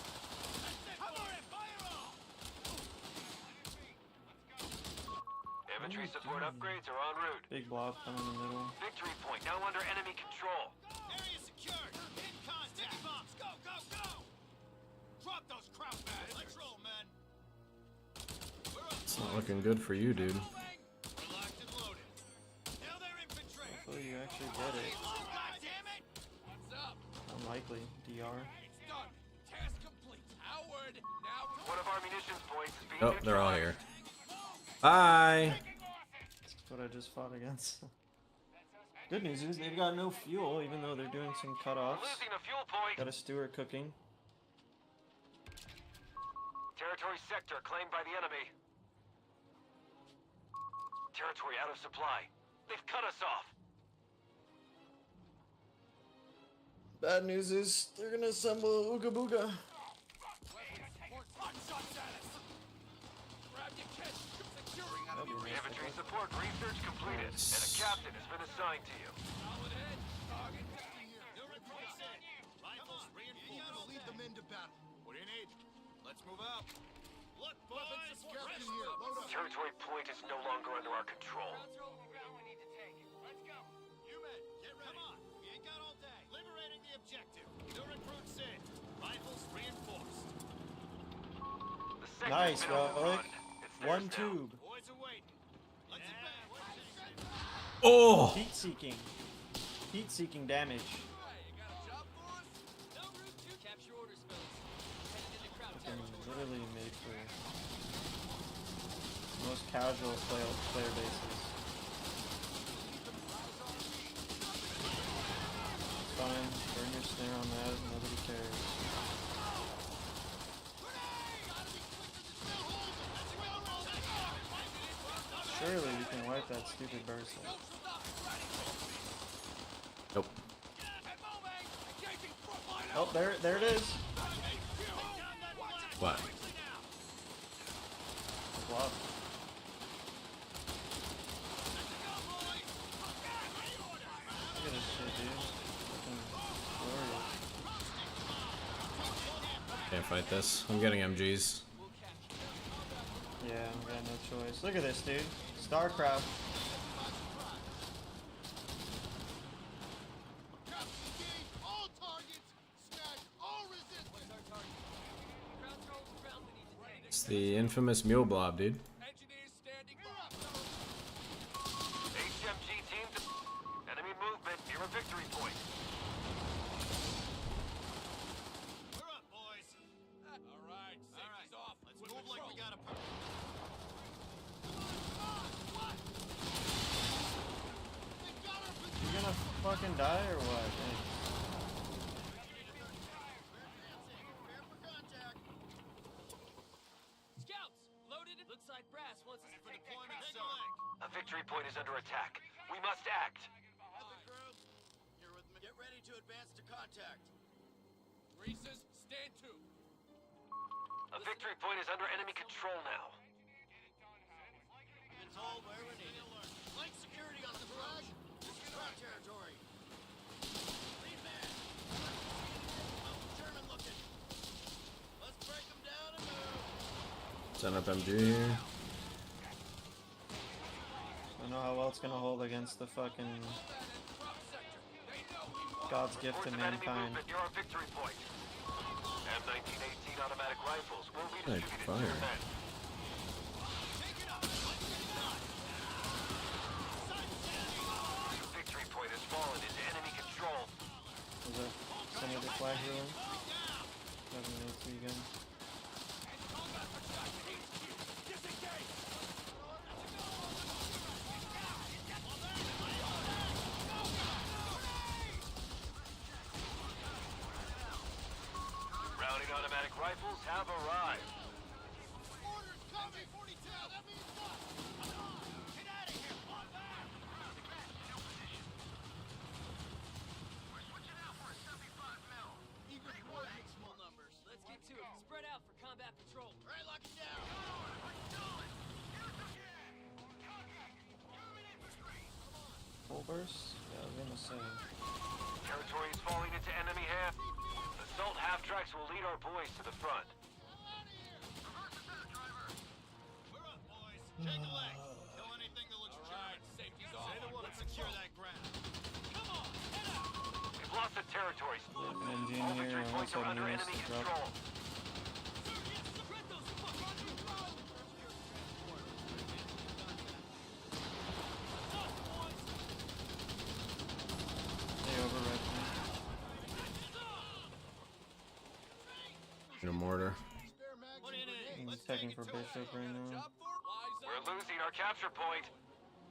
That's it. Come on in. Fire off. Infantry support upgrades are en route. Big blob coming in the middle. Victory point now under enemy control. Area secured. In contact. Bombs. Go, go, go. Drop those crowd bags. Let's roll, men. It's not looking good for you, dude. We're locked and loaded. Now they're infantry. Hopefully you actually get it. God damn it. What's up? Unlikely. DR. It's done. Task complete. Howard. Now. One of our munitions points is being Oh, they're all neutralized. here. Hi. That's what I just fought against. Good news is they've got no fuel, even though they're doing some cutoffs. Losing a fuel point. Got a steward cooking. Territory sector claimed by the enemy. Territory out of supply. They've cut us off. Bad news is they're gonna assemble Ooga Booga. Infantry support research completed, and a captain has been assigned to you. Rifles reinforced. Lead them into battle. What do you need? Let's move out. Look, boys. Captain here. Load up. Territory point is no longer under our control. You men, get ready. Come on. We ain't got all day. Liberating the objective. New recruits in. Rifles reinforced. The sector's Nice, been overrun. Relic. It's theirs One now. tube. Boys are waiting. Let's advance. Oh! Heat seeking. Heat seeking damage. Literally made for most casual player bases. It's fine. Burn your snare on that. Nobody cares. Surely we can wipe that stupid burst. Nope. Oh, there it is. What? Wow. Look at this shit, dude. Fucking glorious. Can't fight this. I'm getting MGs. Yeah, I've got no choice. Look at this, dude. StarCraft. All targets. Smash all resistance. It's the infamous mule blob, dude. Engineers standing HMG team to enemy movement near a victory point. We're up, boys. All right, safety's off. Let's move like we got a You gonna fucking die or what? Hey. Scouts, loaded. Looks like brass wants us to take that deployment, crowd. sir. A victory point is under attack. We must act. You're with me. Get ready to advance to contact. Reese's, stand to. A victory point is under enemy control now. Been told where we need it. Flank security on the flag. This is our territory. Lead man. German looking. Let's break them down and move. Send up MG here. I don't know how well it's gonna hold against the fucking God's gift to Reports of enemy mankind. movement near our victory point. M1918 automatic rifles will be Like distributed to fire. your men. Victory point has fallen into enemy control. Was that some of the flag ruling? 783 gun. rifles have arrived. Orders coming! 42! That means what? Come on! Get out of here! Fall back! We're switching out for a 75 mil. Even more than small numbers. Let's get to it. Spread out for combat patrol. All right, lock it down. Full burst? Yeah, I was gonna say. Territory is falling into enemy hands. Assault half-tracks will lead our boys to the front. We're up, boys. Shake a leg. Kill anything that looks German. Safety's Say the word. Let's secure that ground. Come on, head out. We've lost the territory. An MG All in here, victory and points also are under news enemy to drop. control. They overread me. In a mortar. I'm checking for Bishop right now. We're losing our capture point.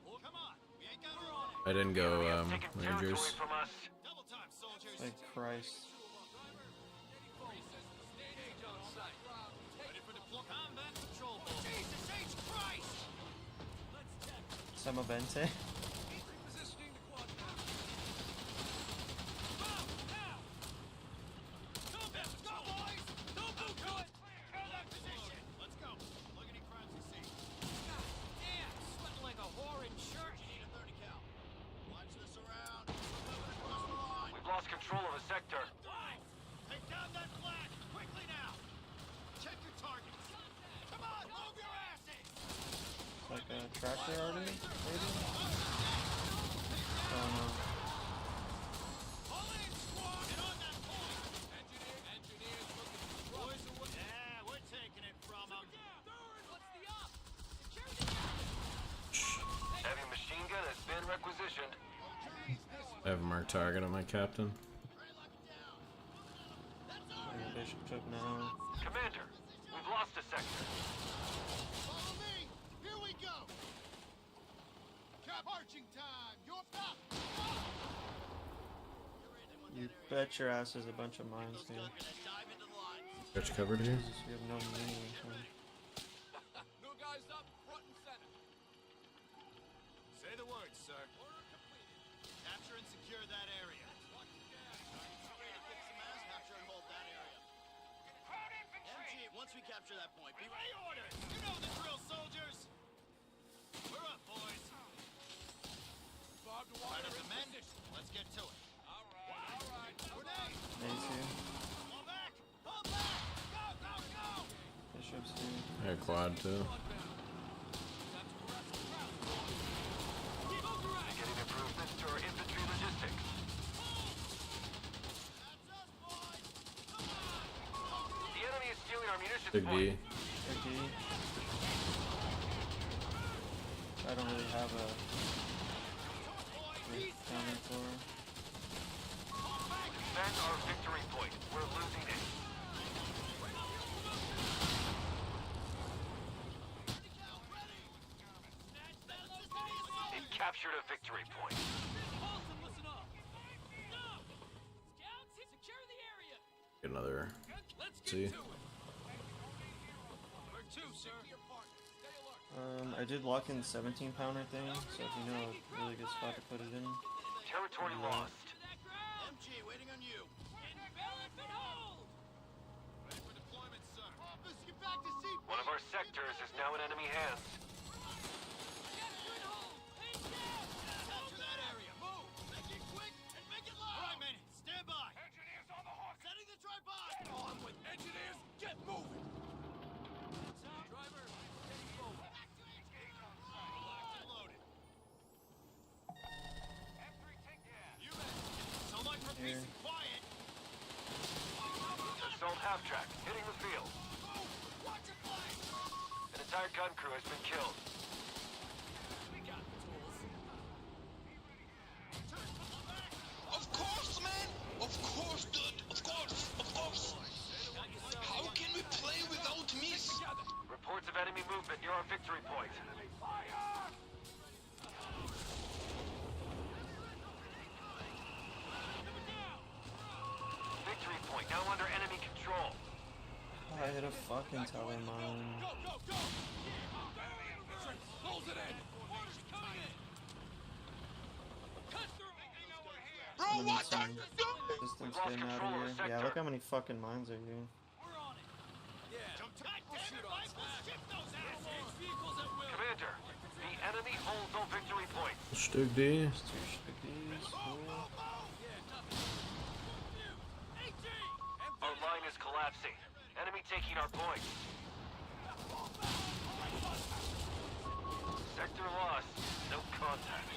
Come on. We ain't got her on it. I didn't go Taking territory Rangers. from us. Double time, soldiers. Like Christ. Ready for deployment. Combat patrol boat. Jesus H. Christ! Samabente. Repositioning the quad now. Go, boys! Don't move to it! Clear that position! Let's go. Look any crimes you see. God damn! Sweating like a whore in church. Need a 30 cal. Watch this around. We're moving across the line. We've lost control of a sector. Take down that flag! Quickly now! Check your targets! Come on, move your asses! Like a tractor already? Maybe? Oh no. All in, squad! Get on that point! Engineers looking. Boys are what? Yeah, we're taking it from them. What's the op? Secure the Heavy machine gun has been requisitioned. I have a marked target on my captain. Bishop took now. Commander, we've lost a sector. Follow me! Here we go! Cap marching time! You're stop! You bet your ass there's a bunch of mines here. Got you covered here? Jesus, you have no meaning. No guys up front and center. Say the word, sir. Capture and secure that area. Capture and hold that area. MG, once we capture that point, be ready orders. You know the drill, soldiers. We're up, boys. Barbed wire in position. Let's get to it. All right. Grenade. Mace here. Fall back. Fall back. Go, go, go. Bishop's here. I got quad too. Getting improvements to our infantry logistics. The enemy is stealing our munitions Big D. point. Big D. I don't really have a great counter for. Defend our victory point. We're losing it. It captured a victory point. listen up. No! Scouts, secure the area. Get another. Let's See. get to it. Where to, sir? Stay alert. I did lock in 17 pounder thing, so if you know a really good spot to put it in. Territory lost. MG, waiting on you. Envelop and hold! Ready for deployment, sir. Office, get back to seat. One of our sectors is now in enemy hands. Capture and hold! Pin down! Capture that area. Move. Make it quick and make it loud. All right, man. Stand by. Engineers on the hook. Setting the tripod. Get on with engineers. Get moving. Driver, steady forward. Locked and loaded. You bet. So much for peace and quiet. Assault half-track hitting the field. Watch your flank. An entire gun crew has been killed. We got the tools. Of course, man! Of course, dude! Of course! Of course! How can we play without miss? Reports of enemy movement near our victory point. Victory point now under enemy control. I hit a fucking tower mine. Close it in. Bro, I'm gonna need what some are you doing? distance getting out of here. Yeah, look how many fucking mines are here. Commander, the enemy holds all victory points. Stück D. Our line is collapsing. Enemy taking our points. Sector lost. No contact.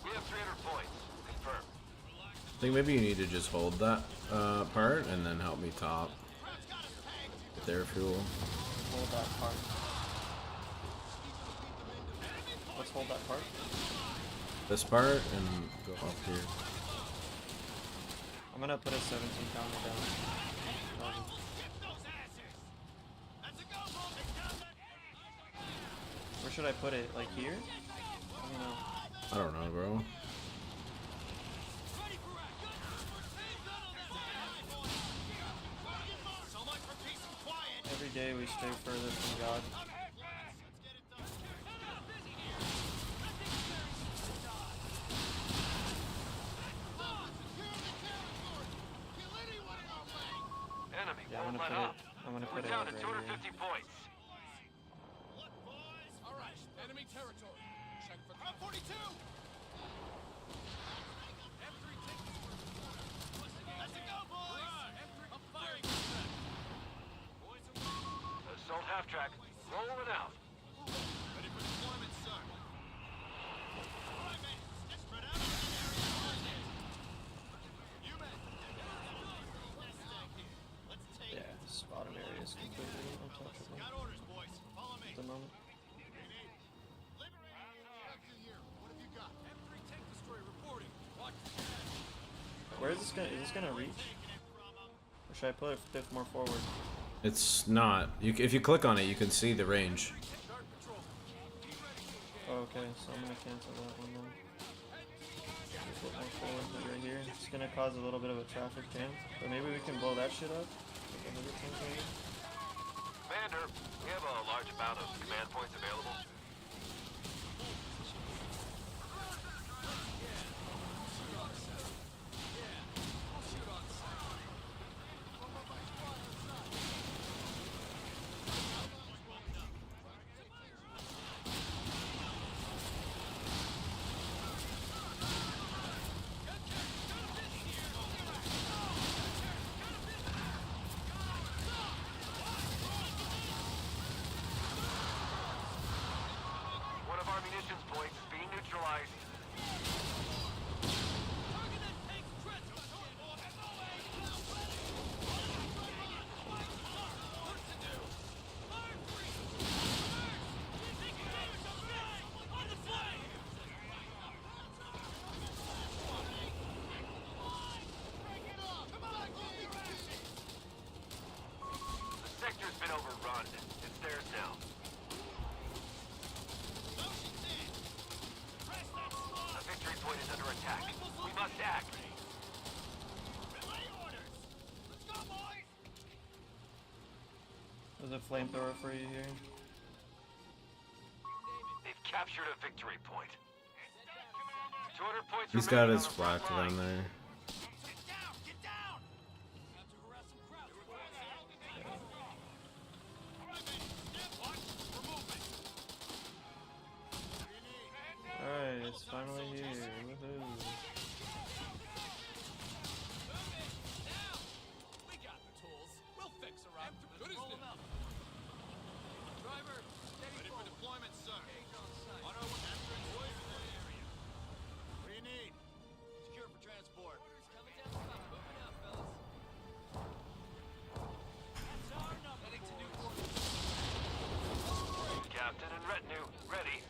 We have 300 points. Confirmed. I think maybe you need to just hold that part and then help me top their fuel. Hold that part. Let's hold that part. This part and go up here. I'm gonna put a 17 pounder down. Where should I put it? Like here? I don't know. I don't know, bro. Every day we stray further from God. Enemy Yeah, won't let up. I'm gonna We're put it down right to here. 250 points. All right, enemy territory. Check for Crop 42. Let's go, boys. I'm firing. Assault half track. Rolling out. Ready for deployment, sir. All right, man. Let's spread out. You men. Let's take. Yeah, this bottom area is completely untouchable Got orders, boys. Follow me. at the moment. Where is this gonna reach? Or should I put it 5th more forward? It's not. If you click on it, you can see the range. Oh, okay, so I'm gonna cancel that one then. Just put more forward right here. It's gonna cause a little bit of a traffic jam, but maybe we can blow that shit up. Like 100 times maybe. Commander, we have a large amount of command points available. One of our munitions points is being neutralized. The sector's been overrun. It's theirs now. The victory point is under attack. We must act. There's a flamethrower for you here. They've captured a victory point. 200 points He's got remaining his on the front flak line. down there. Alright, it's finally here. Woohoo. We got the tools. We'll fix her up. Good as new. Driver, ready for deployment, sir. On our way. After boys in that area. What do you need? Secure for transport. Coming down the mountain. Moving out, fellas. That's our number. Heading to new quarters. Captain and retinue, ready.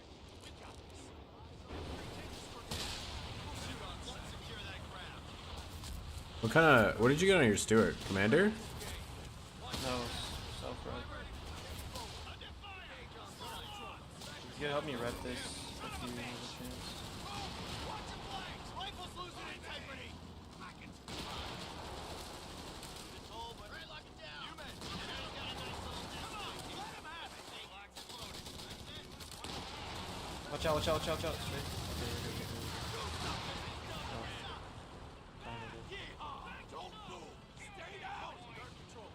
What did you get on your Stewart? Commander? No, self-rep. You can help me rep this if you have a chance. Watch out, watch out, watch out, watch out. Straight. Okay, we're good, we're good. Oh. Kinda good. Don't move! Stay down! Guard control.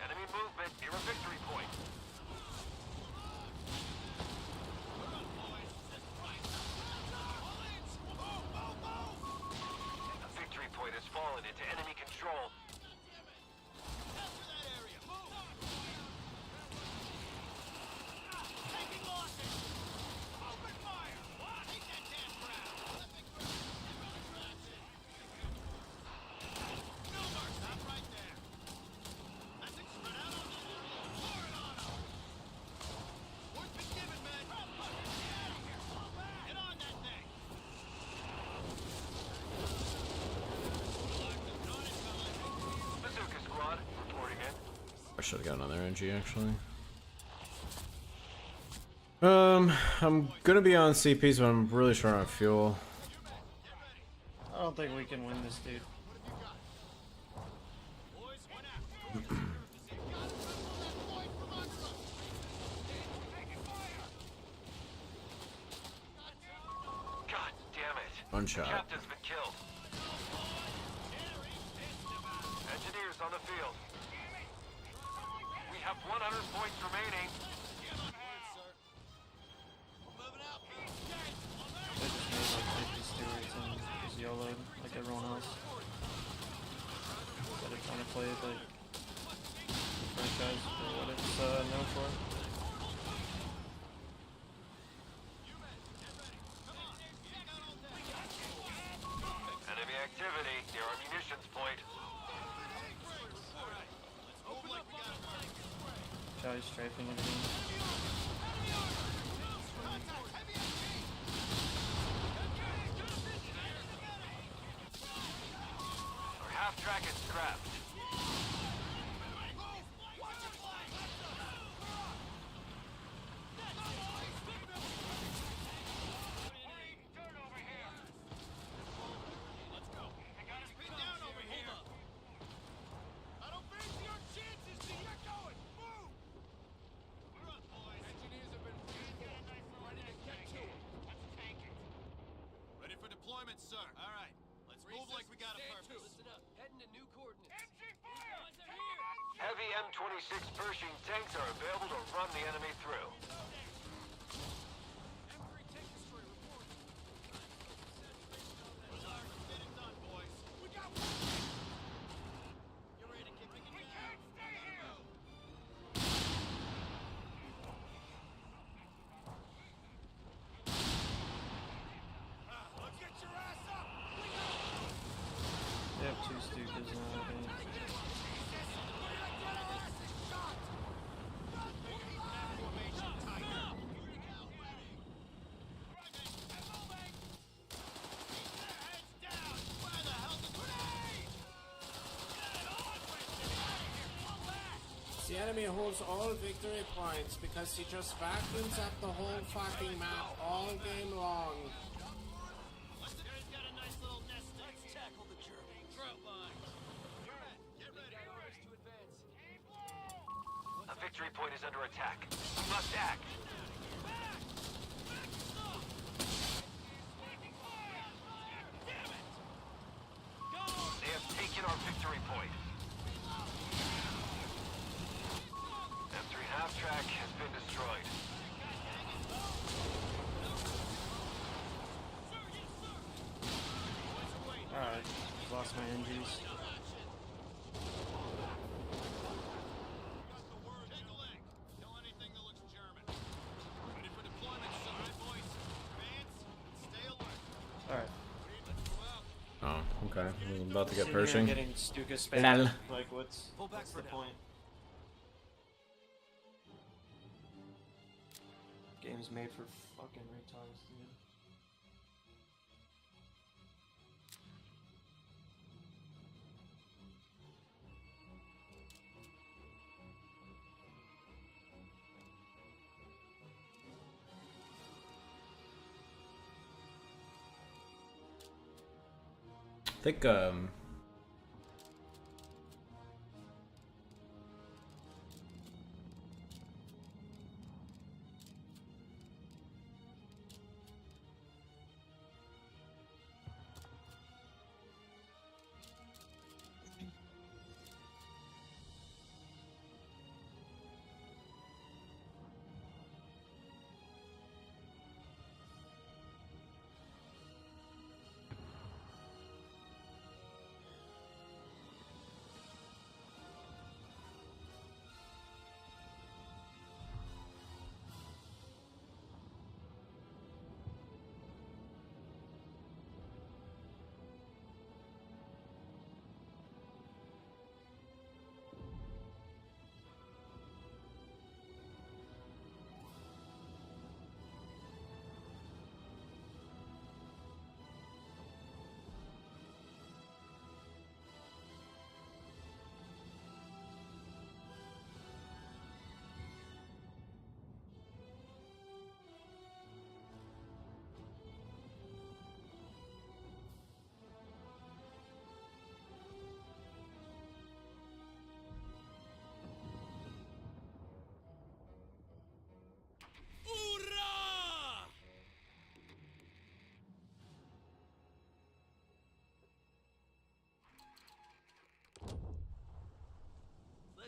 Enemy movement near a victory point. The victory point has fallen into enemy control. Bazooka squad reporting in. I should have gotten another NG actually. I'm gonna be on CPs, but I'm really short on fuel. I don't think we can win this, dude. God damn it. One shot. Captain's been killed. Engineers on the field. We have 100 points remaining. They just made like 50 stewards and just YOLO'd like everyone else. Instead of trying to play it like franchise for what it's known for. Enemy activity near our munitions point. Charlie strafing everything. Our half track is scrapped. Ready for deployment, sir. All right. Let's move like we got a purpose. Listen up. Heading to new coordinates. Heavy M26 Pershing tanks are available to run the enemy through. They have two Stukas now, I think. The enemy holds all victory points because he just vacuums up the whole fucking map all game long. A victory point is under attack. We must act. They have taken our victory point. M3 half-track has been destroyed. Alright, lost my NGs. Alright. Oh, okay. I'm about to get Sitting here Pershing. getting Stuka spam. Lol. Like, what's the point? Game's made for fucking retards, dude. I think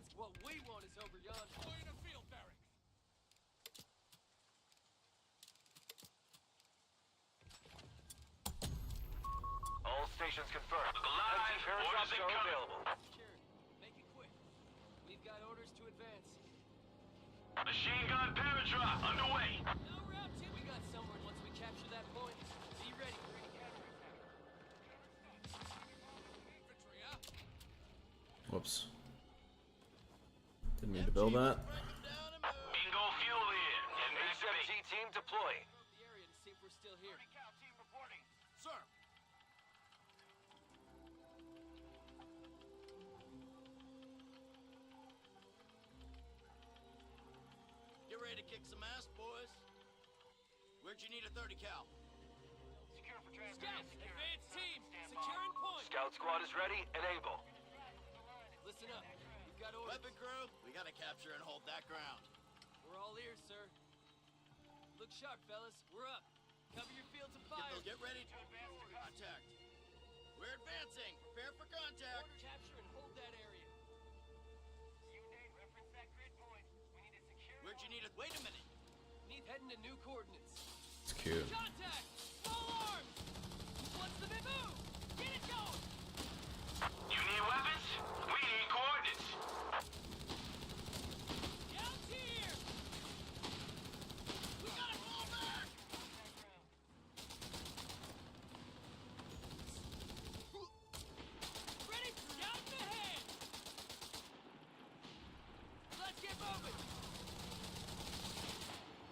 Let's what we want is over yonder. Boy in a field barracks. All stations confirmed. Empty paradrops are available. Security, make it quick. We've got orders to advance. Machine gun paradrop underway. No route to. We got somewhere once we capture that point. Be ready, Green. Infantry up. whoops. Didn't mean to build that. Bingo fuel in. SMG team deploy. The area to see if we're still here. Team reporting. Sir. Get ready to kick some ass, boys. Where'd you need a 30 cal? Secure for transfer. Scouts, advance team, securing point. Scout squad is ready and able. Listen up. We've got orders. Weapon crew, we gotta capture and hold that ground. We're all ears, sir. Look sharp, fellas. We're up. Cover your fields of fire. Get ready to advance to contact. We're advancing. Prepare for contact. Order capture and hold that area. Reference that grid point. We need to secure. Where'd you need it? Wait a minute. Need heading to new coordinates. It's cute. Contact! Small arms! What's the big move? Get it going! You need weapons? We need coordinates. Down here! We gotta fall back! Ready? Scout ahead! Let's get moving!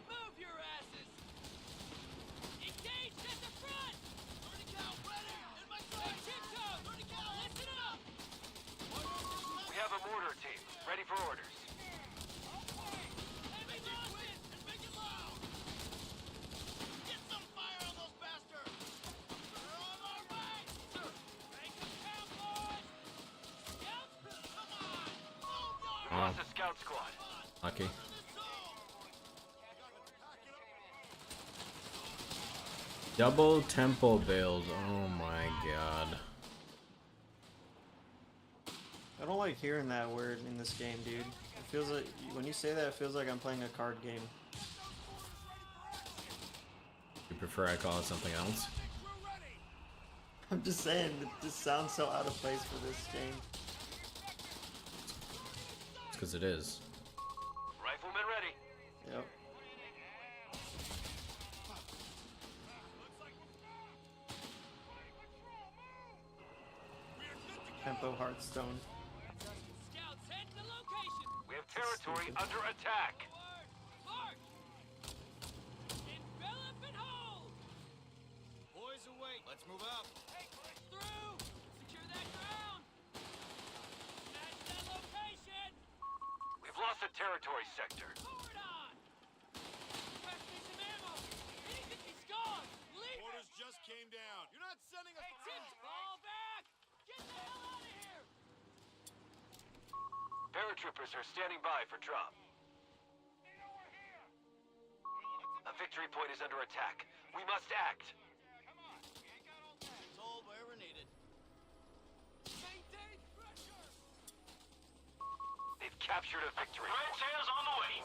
Move your asses! Engaged at the front! Vertical ready! In my sight! Tiptoe! Vertical, listen up! We have a mortar team ready for orders. Heavy losses! And make it loud! Get some fire on those bastards! We're on our way! Sir, make them count, boys! Scouts, come on! Move your We lost a scout squad. Lucky. Double tempo build. Oh my god. I don't like hearing that word in this game, dude. It feels like, when you say that, it feels like I'm playing a card game. You prefer I call it something else? I'm just saying, it just sounds so out of place for this game. It's because it is. Rifleman ready. Yep. Tempo Hearthstone. Scouts, head to location! We have territory under attack. March! Envelop and hold! Boys awake. Let's move up. Through! Secure that ground! Match that location! We've lost a territory sector. Forward on! Pass me some ammo! Anything he's gone! Leave it! Orders just came down. You're not sending us Hey, Tim, fall back! Paratroopers are standing by for drop. A victory point is under attack. We must act. Told wherever needed. Maintain pressure! They've captured a victory. Red tails on the way.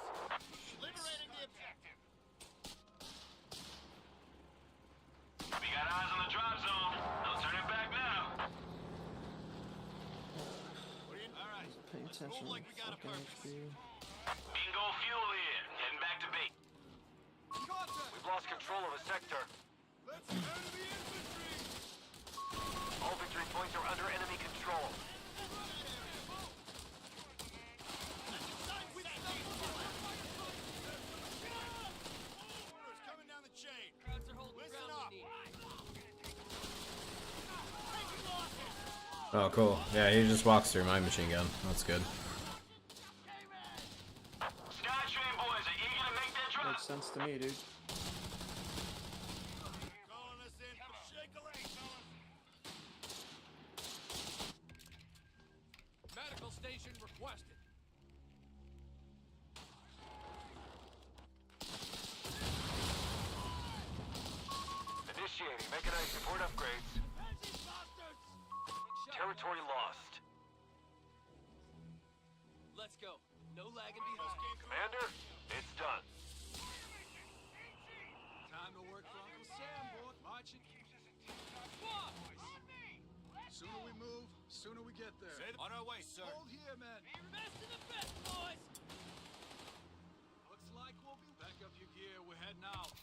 Liberating the objective. We got eyes on the drop zone. No turning back now. Alright. Pay attention to fucking HP. Bingo fuel in. Heading back to bait. We've lost control of a sector. Let's enemy infantry! All victory points are under enemy control. Orders coming down the chain. Crowds are holding Listen ground up. we need. Oh, cool. Yeah, he just walks through my machine gun. That's good. Skytrain boys are eager to make their drop. Makes sense to me, dude. Calling us in for shake a leg, fellas. Medical station requested. Initiating mechanized support upgrades. Territory lost. Let's go. No lagging behind. Commander, it's done. Time to work for Uncle Sam, boy. Marching. Sooner we move, sooner we get there. On our way, sir. Hold here, men. Best of the best, boys! Looks like we'll be back up your gear. We're heading out.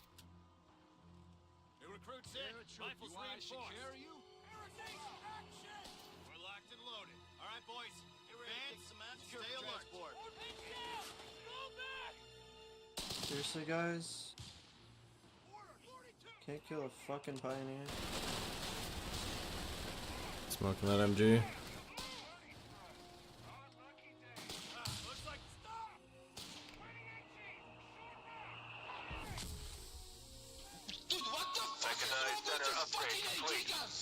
New recruits in. Rifles reinforced. Carry you? We're locked and loaded. All right, boys. Vance, stay alert. Seriously, guys? Can't kill a fucking pioneer. Smoking that MG. Dude, what the fuck is wrong with this fucking Gigas?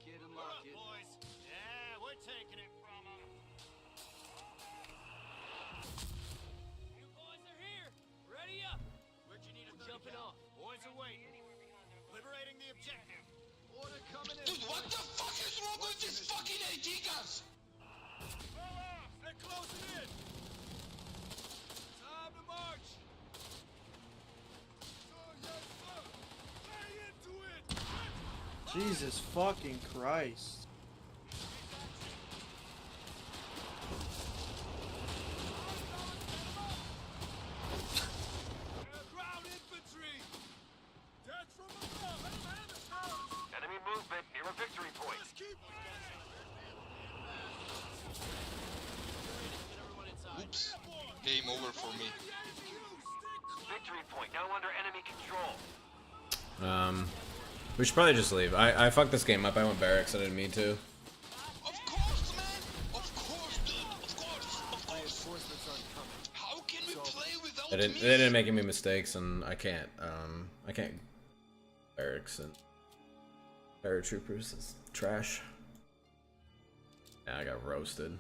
Kid and lock it. Boys. Yeah, we're taking it from them. You boys are here! Ready up! Where'd you need a We're jumping off. Boys are waiting. Liberating the objective. Order coming in. Dude, what the fuck is wrong with this fucking Gigas? They're closing in. Time to march. Yes, sir. Lay into it. Jesus fucking Christ. Ground infantry. Death from above. Enemy movement near a victory point. Let's keep. Oops. Game over for me. Victory point now under enemy control. We should probably just leave. I fucked this game up. I went barracks. I didn't mean to. Of course, man. Of course, dude. Of course. Of course. How can we play without They didn't make any mistakes, and I can't barracks and paratroopers is trash. Yeah, I got roasted.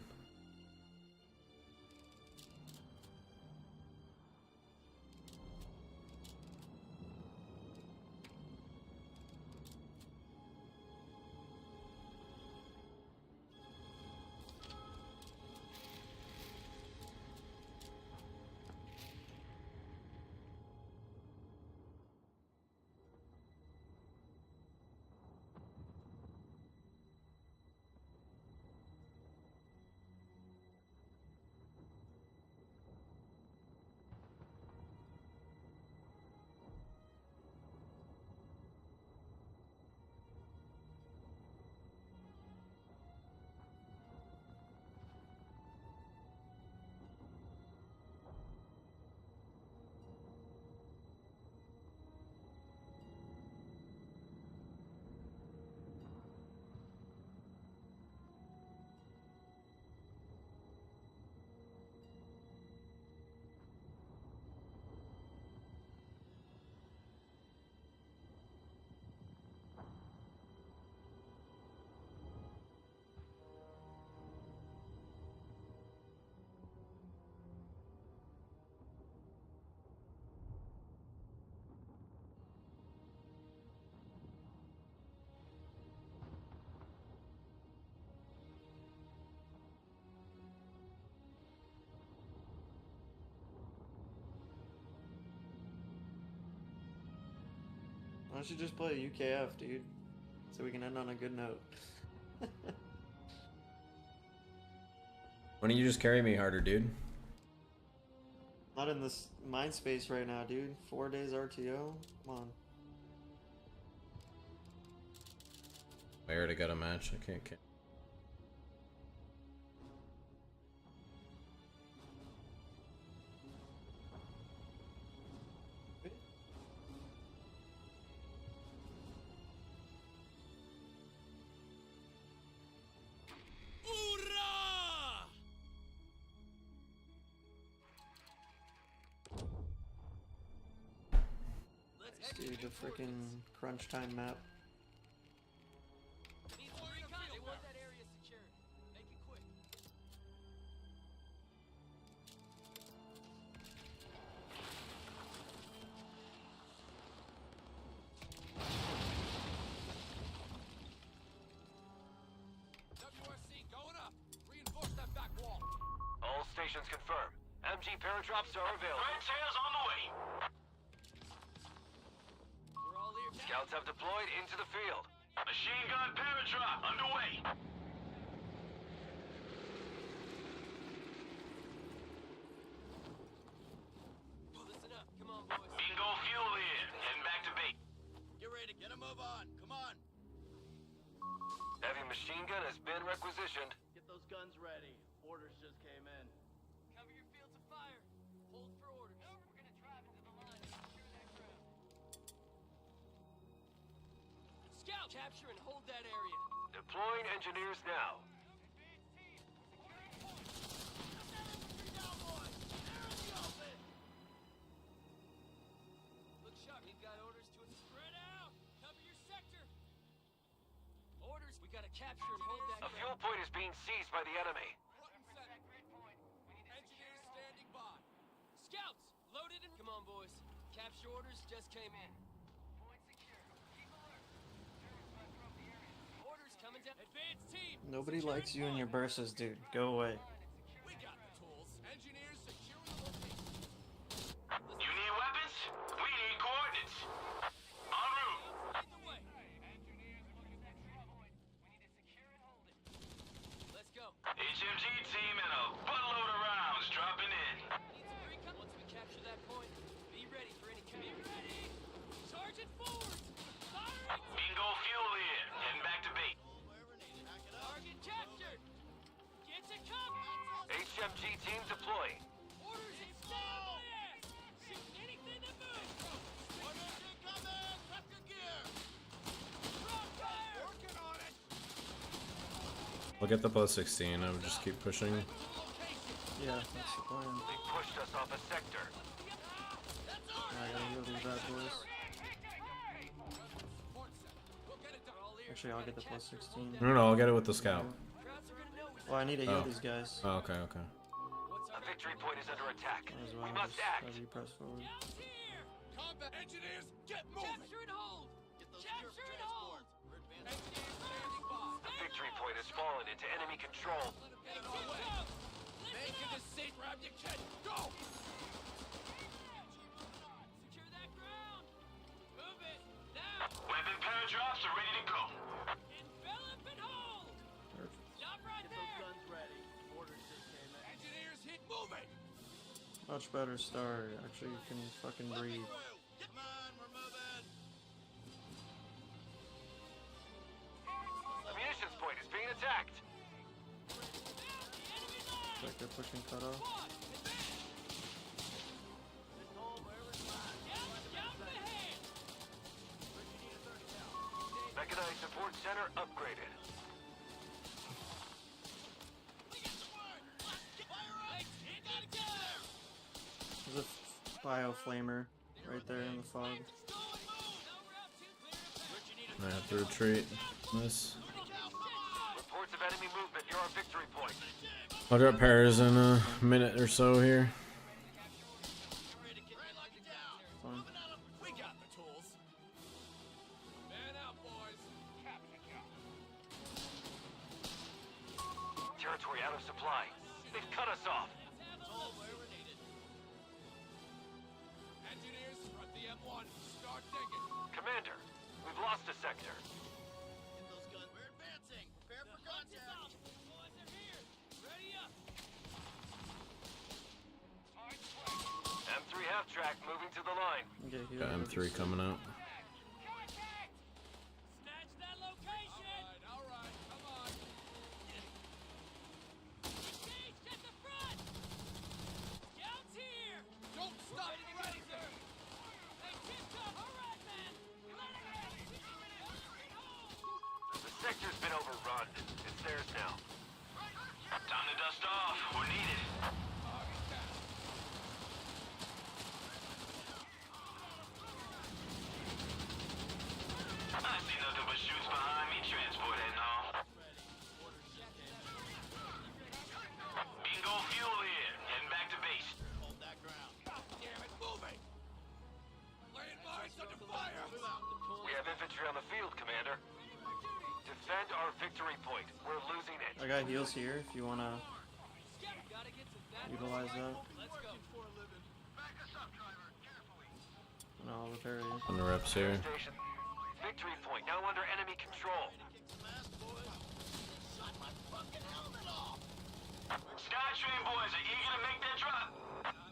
Why don't you just play UKF, dude? So we can end on a good note. Why don't you just carry me harder, dude? Not in this mind space right now, dude. 4 days RTO? Come on. I already got a match. I can't. Let's do the freaking crunch time map. They want that area secured. Make it quick. WRC going up. Reinforce that back wall. All stations confirm. MG paradrops are available. Red tails on the way. We're all here. Scouts have deployed into the field. Machine gun paradrop underway. Listen up. Come on, boys. Bingo fuel in. Heading back to bait. Get ready to get a move on. Come on. Heavy machine gun has been requisitioned. Get those guns ready. Orders just came in. Cover your fields of fire. Hold for orders. We're gonna drive into the line and secure that ground. Scout, capture and hold that area. Deploying engineers now. Look sharp. We've got orders to spread out. Cover your sector. Orders. We gotta capture and hold that A fuel point is being seized by the enemy. Engineers standing by. Scouts, loaded and come on, boys. Capture orders just came in. Point secure. Keep alert. Orders coming down. Advance team. Nobody likes you and your bursts, dude. Go away. We got the tools. Engineers secure the location. You need weapons? We need coordinates. En route. Lead the way. Let's go. HMG team and a buttload of rounds dropping in. Need some recon. Once we capture that point, be ready for any kind. Be ready. Sergeant forward. Firing. Bingo fuel in. Heading back to bait. Target captured. Get to cover. HMG team deploying. Orders and stand by ass. Shoot anything that moves. Orders incoming. Prep your gear. Rock fire. Working on it. I'll get the plus 16. I would just keep pushing. Yeah, that's the plan. They pushed us off a sector. I gotta heal these bad boys. Actually, I'll get the plus 16. No, I'll get it with the scout. Well, I need to heal Oh. these guys. Oh, okay, okay. A victory point is under attack. Might as well We must just act. have you press forward. Combat engineers, get moving. Capture and hold. Capture and hold. Engineers standing by. The victory point has fallen into enemy control. Make a decision. Grab your kit. Go. Secure that ground. Move it. Now. Weapon paradrops are ready to go. Envelop and hold. Stop right Get those there. guns ready. Orders just came in. Engineers hit moving. Much better start. Actually, you can fucking breathe. Come on, we're moving. The munitions point is being attacked. Looks like they're pushing cutoff. Mechanized support center upgraded. There's a bio flamer right there in the fog. I have to retreat. This. Reports of enemy movement near our victory point. I'll drop pairs in a minute or so here. Fine. We got the tools. Man out, boys. Territory out of supply. They've cut us off. Engineers, run the M1. Start digging. Commander, We've lost a sector. Get those guns. We're advancing. Prepare for contact. Boys are here. Ready up. M3 half-track moving to the line. Okay, Got M3 coming out. Snatch that location. All right, come on. Engaged at the front. Scouts here. Don't stop. Ready, sir. Hey, tip-top. All right, man. The sector's been overrun. It's theirs now. Time to dust off. We're needed. I see nothing but shoots behind me, transport and all. Bingo fuel here. Heading back to base. Hold that ground. God damn it, moving. Laying mines under fire. We have infantry on the field, Commander. Defend our victory point. We're losing it. I got heals here if you wanna Gotta get to that. utilize that. Let's go. And I'll repair you. On the reps here. Station. Victory point now under enemy control. Skytrain boys are eager to make their drop.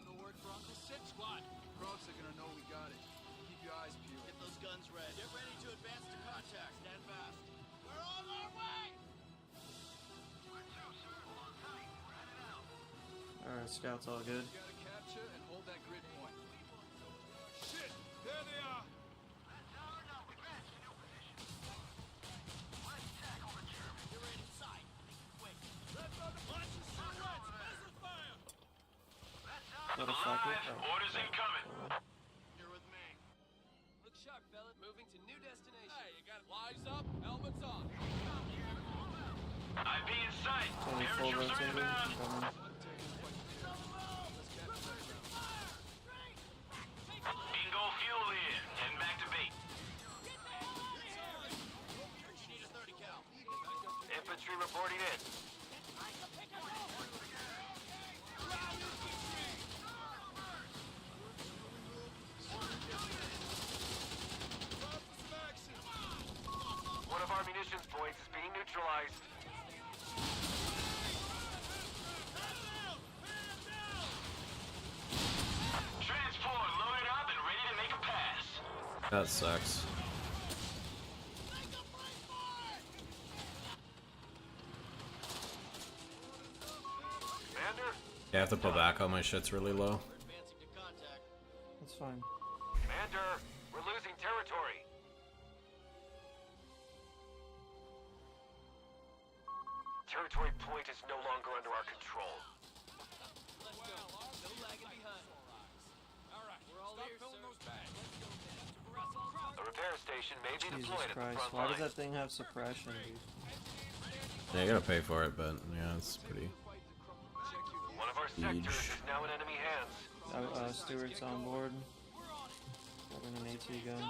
No word for Uncle Sid Squad. Crocs are gonna know we got it. Keep your eyes peeled. Get those guns ready. Get ready to advance to contact. Stand fast. We're on our way. Alright, scouts all good. You gotta capture and hold that grid point. Shit! There they are! You're right inside. Wait. Left on the punch and silhouettes! Missile fire! Motherfucker. Alive. Orders incoming. You're with me. Look sharp, fella. Moving to new destination. Hey, you got wise up, helmets on. IP in sight. Only full Paratroops are rotating. inbound. Coming. Bingo fuel here. Heading back to base. You need a 30 cal. Infantry reporting in. One of our munitions points is being neutralized. Transport loaded up and ready to make a pass. That sucks. Commander? Yeah, I have to pull back. All my shit's really low. Advancing to contact. That's fine. Commander, we're losing territory. Territory point is no longer under our control. Let's go. No lagging behind. All right, We're all stop here, filling sir. those bags. A repair station may be Jesus deployed at the Christ. front Why does line. that thing have suppression, dude? Yeah, you gotta pay for it, but yeah, it's pretty. One of our sectors is now in enemy hands. Stewart's on board. Having an AT gun.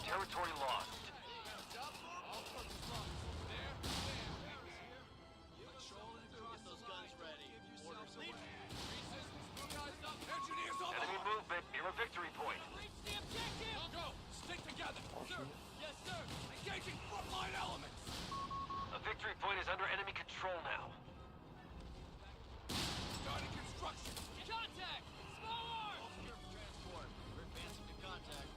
Territory lost. Get those guns ready. Orders away. Engineers on Enemy movement near a victory point. Go! Stick together! Sir. Yes, sir. Engaging frontline elements! A victory point is under enemy control now. Starting construction! Contact! Small arms! Transport. We're advancing to contact.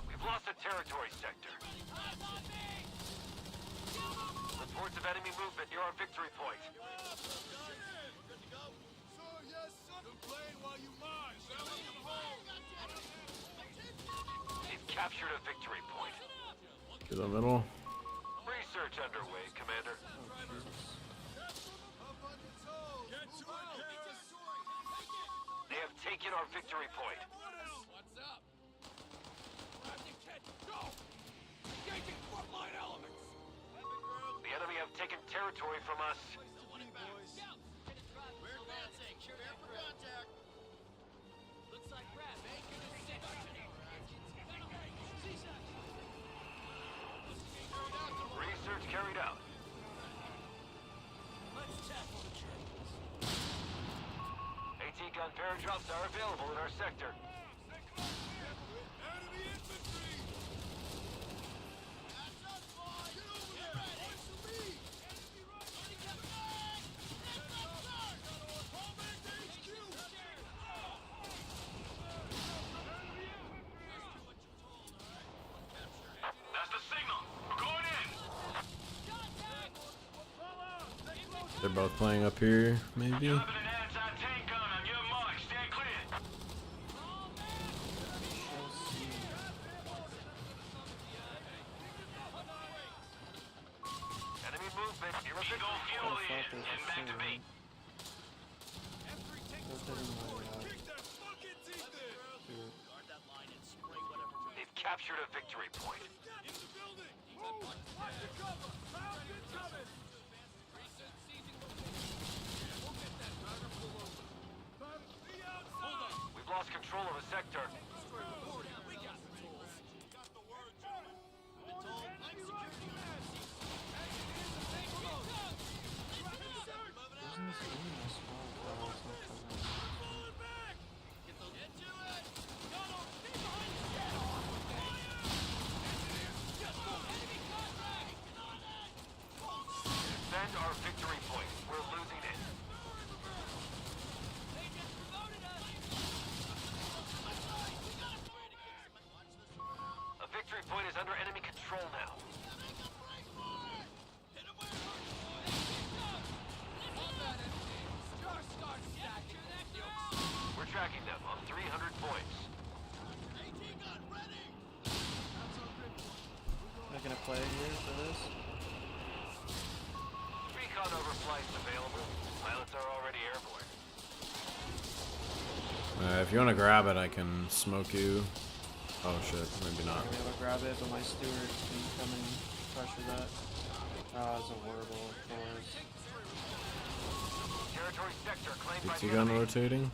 We've lost a territory sector. Reports of enemy movement near our victory point. Good to go. Sir, yes, sir! Complain while you mine, sir! They've captured a victory point. To the middle. Research underway, Commander. They have taken our victory point. What's up? Grab the kit! Go! Engaging frontline elements! The enemy have taken territory from us. We're advancing. Prepare for contact. Looks like Brad making a section. Recon paradrops are available in our sector. Enemy infantry! That's us, boys! Get over there! Points to me! Enemy right! Let's not start! Fall back to HQ! That's the signal. We're going in. They're both playing up here, maybe. Anti-tank gun on your mark. Stand clear. Enemy movement. Eagle fuel in. Getting back to me. They've captured a victory point. We've lost control of a sector. Defend our victory point. We're losing it. A victory point is under enemy control now. We're tracking them on 300 points. Am I gonna play here for this? Recon overflights available. Pilots are already airborne. If you want to grab it, I can smoke you. Oh shit, maybe not. I'll be able to grab it, but my steward can come and pressure that. Oh, it's a horrible force. Territory sector claimed by PT the gun enemy. rotating.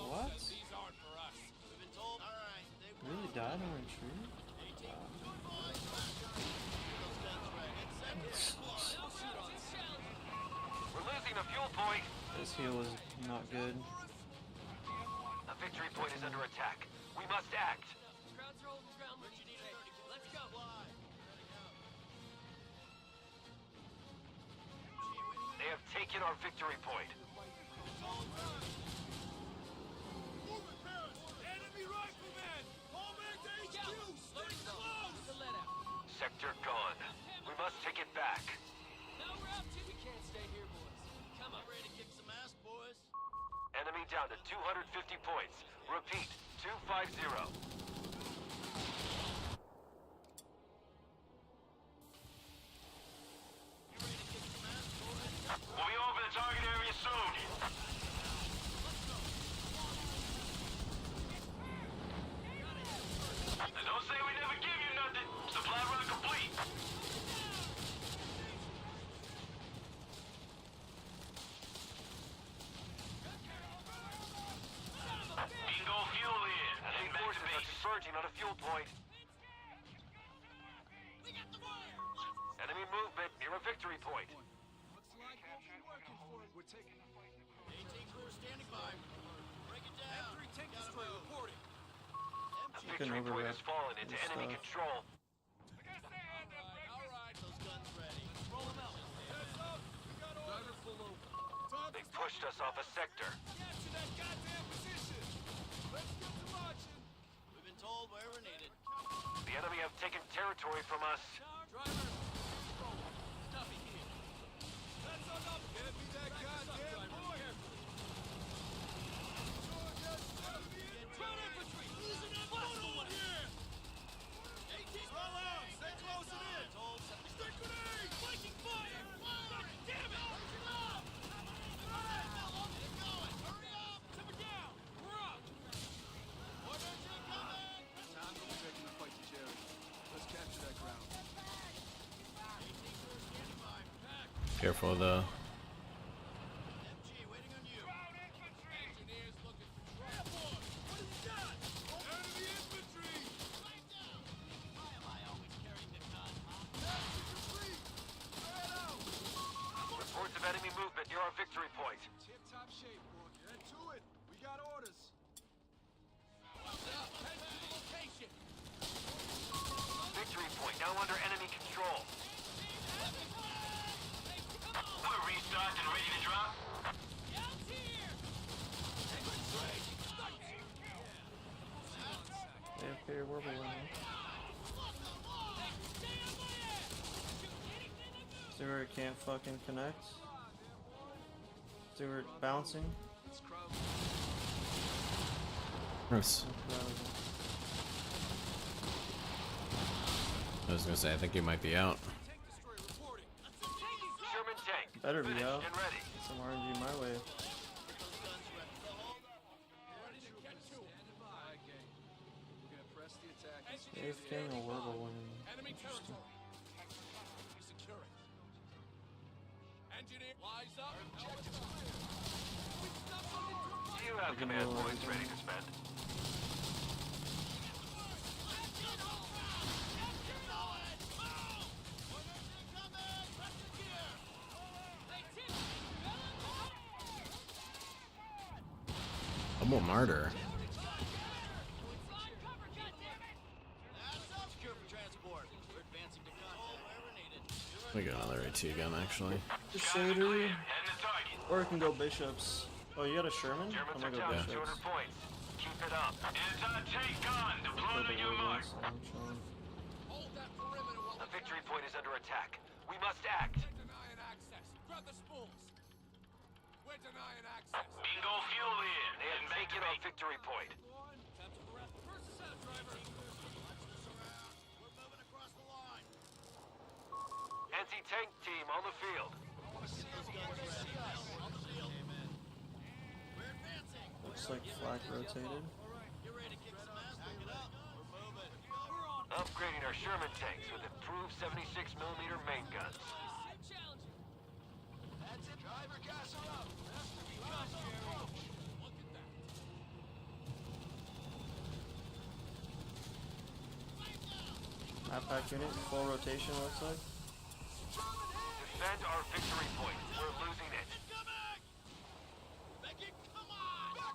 What? Really died on retreat? We're losing a fuel point. This heal is not good. A victory point is under attack. We must act. They have taken our victory point. Enemy rifleman! Fall back to HQ! Stay close! Sector gone. We must take it back. We can't stay here, boys. Come on, ready to kick some ass, boys. Enemy down to 250 points. Repeat, 250. We'll be over the target area soon. And don't say we never give you nothing. Supply run complete. Bingo fuel in. Enemy forces are converging on a fuel point. Enemy movement near a victory point. We're taking the fight. 18 crew standing by. Break it down. M3 tank destroyer reporting. A victory point has fallen into enemy control. Alright, those guns ready. Roll them out. Heads up. We got orders. Full over. They pushed us off a sector. Capture that goddamn position. Let's get to marching. We've been told where we're needed. The enemy have taken territory from us. Driver, stuffy here. That's enough. Give me that goddamn point. Front infantry. Losing that motor here. 18 roll out. Stay close and in. Stick grenade. Flanking fire. Damn it. Hurry up. Timber down. We're up. Orders incoming. Time to be taking the fight to Jerry. Let's capture that ground. Careful though. victory point. Tip-top shape, boy. Get to it. We got orders. Victory point now under enemy control. We're restocked and ready to drop. AFK Warble winning. Stewart can't fucking connect. Stewart bouncing. Gross. I was gonna say, I think you might be out. Sherman tank. Better be finished out. and ready. Some RNG my way. AFK or Warble winning. Enemy Interesting. Secure it. Engineer, wise up. You have command points ready to spend. I'm a martyr. We got another AT gun actually. Just Shader. Or we can go Bishops. Oh, you got a Sherman? I'm gonna go Germans are down Bishops. 200 points. Keep it up. Anti-tank gun deployed on your mark. The victory point is under attack. We must act. Denying access. Grab the spools. We're denying access. Bingo fuel in and make it our victory point. Anti-tank team on the field. Looks like flak rotated. Upgrading our Sherman tanks with improved 76mm main guns. That's it. Driver, gas her up. Look at that. Map pack unit, full rotation looks like. Defend our victory point. We're losing it.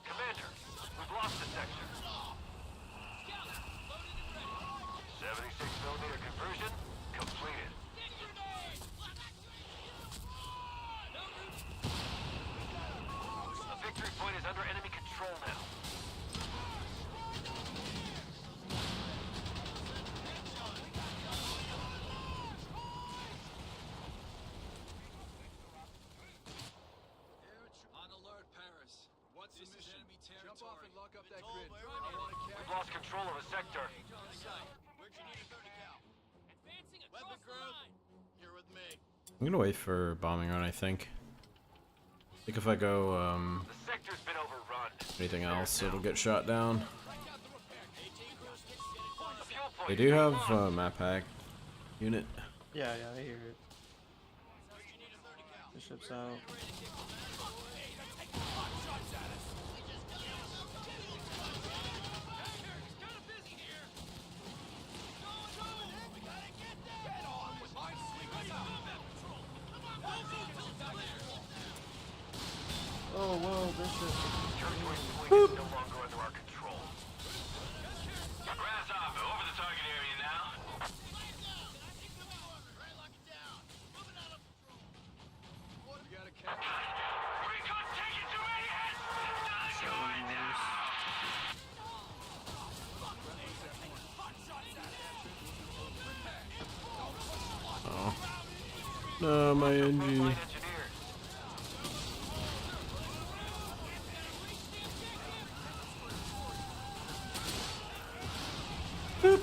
Commander, we've lost the sector. 76mm conversion completed. The victory point is under enemy control now. On alert, Paris. What's the mission? Enemy territory. Jump off and lock up that grid. We've lost control of a sector. Where'd you need a 30 cal? Advancing across the line. You're with me. I'm gonna wait for bombing run, I think. I think if I go The sector's been overrun. anything else, it'll get shot down. The fuel point They do have a map pack unit. Yeah, I hear it. Bishops out. Oh, whoa, Bishop. Territory swing is no longer under our control. Grasshopper, over the target area now. Recon taken to Oh. No, my NG. Boop.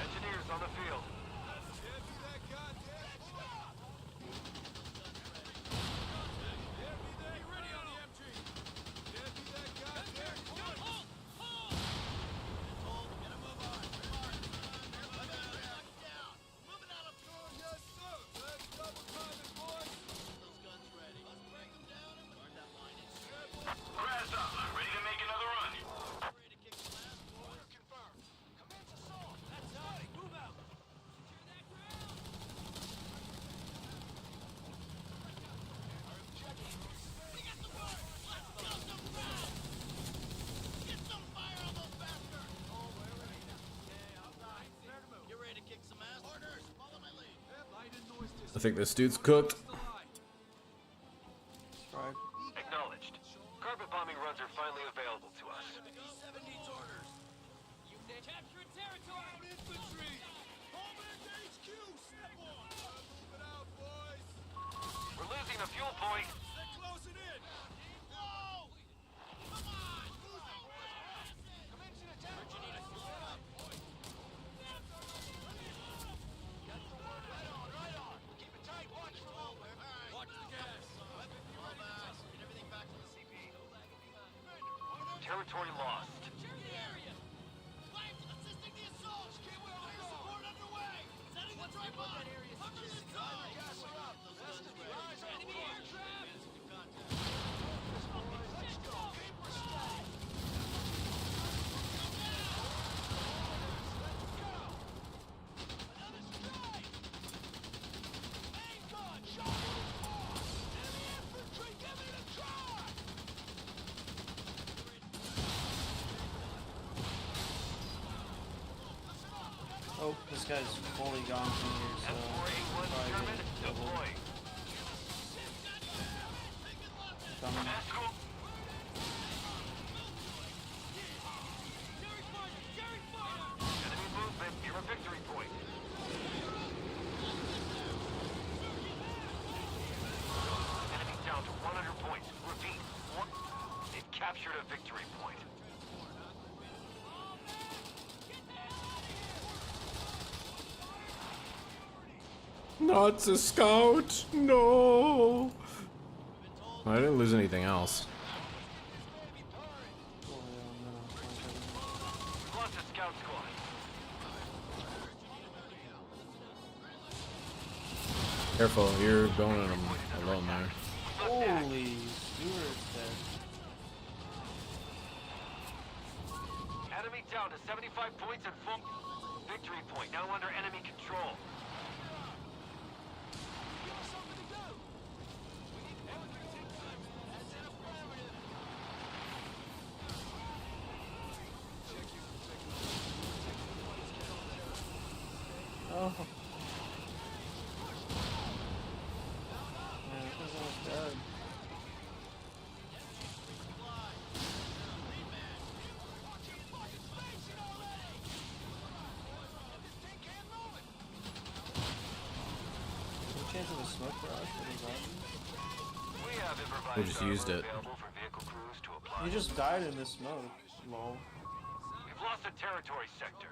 Engineers on the field. I think this dude's cooked. Acknowledged. Carpet bombing runs are finally available to us. Capture territory! Infantry! Homeland HQ! Step on! Move it out, boys! We're losing the fuel point. They're closing in! No! Come on! Commencing attack! Right on! Keep it tight, watch for movement! Watch the gas! Everything back to the CP. Territory lost. Secure the area! Flames assisting the assault! Fire support underway! Setting the drive on! Cover the zone! Gas are up! Enemy aircraft! Let's go! Keep restrained! Another strike! Aim gun! Shot! Enemy infantry! Give it a try! Oh, this guy's fully gone from here, so probably get double. Coming. Enemy movement near a victory point. Enemy down to 100 points. Repeat. They've captured a victory point. Not a scout. No. I didn't lose anything else. We've lost a scout squad. Careful, you're going at him alone there. Holy Stewart's dead. Enemy down to 75 points and full victory point. Now under enemy control. Oh. Man, it was almost dead. No chance of a smoke barrage for these zombies? We have improvised We just used armor it. available for vehicle crews to apply. He just died in this smoke. Lol. We've lost a territory sector.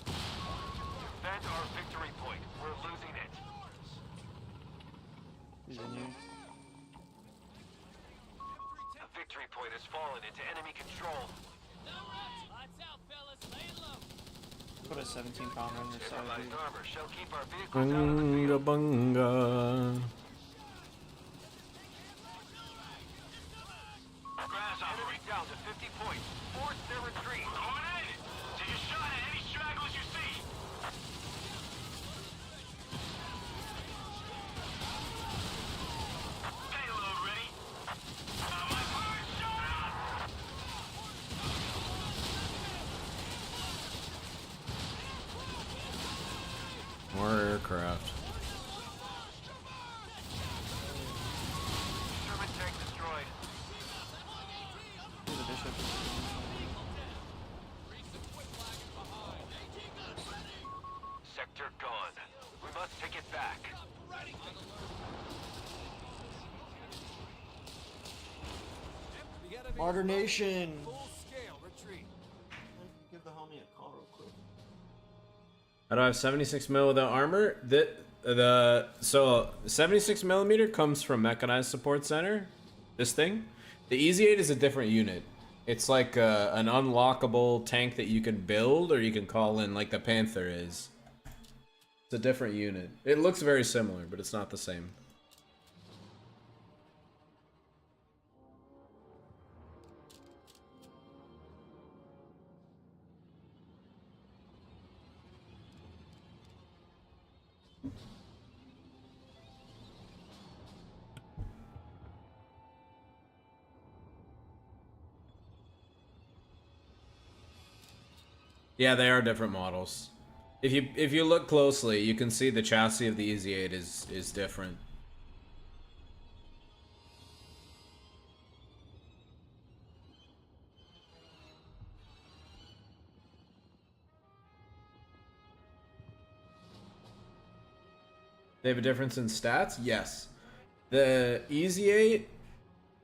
Defend our victory point. We're losing it. He's in here. A victory point has fallen into enemy control. Lights out, fellas. Lay low. Put a 17-pounder on your side, Improvised dude. armor shall keep our vehicles out of the Bunga field. bunga. Enemy down to 50 points. Force their retreat. Going in! Take a shot at any stragglers you see. Payload ready. My first shot! More aircraft. Sherman tank destroyed. The bishop. Sector gone. We must take it back. Martyr Nation! Full scale retreat. Give the homie a call real quick. How do I have 76 mil without armor? So 76 millimeter comes from Mechanized Support Center. This thing. The Easy 8 is a different unit. It's like an unlockable tank that you can build or you can call in, like the Panther is. It's a different unit. It looks very similar, but it's not the same. Yeah, they are different models. If you look closely, you can see the chassis of the Easy 8 is different. They have a difference in stats? Yes. The Easy 8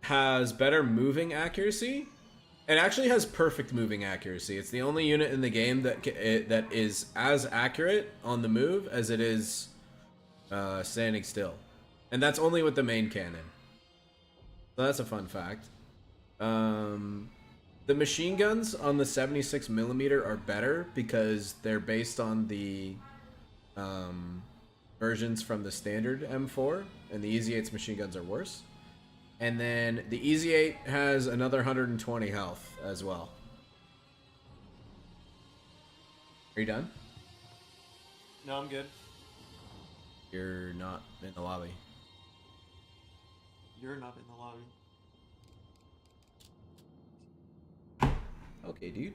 has better moving accuracy. It actually has perfect moving accuracy. It's the only unit in the game that is as accurate on the move as it is standing still. And that's only with the main cannon. So that's a fun fact. The machine guns on the 76mm are better because they're based on the versions from the standard M4, and the Easy 8's machine guns are worse. And then the Easy 8 has another 120 health as well. Are you done? No, I'm good. You're not in the lobby. You're not in the lobby. Okay, dude.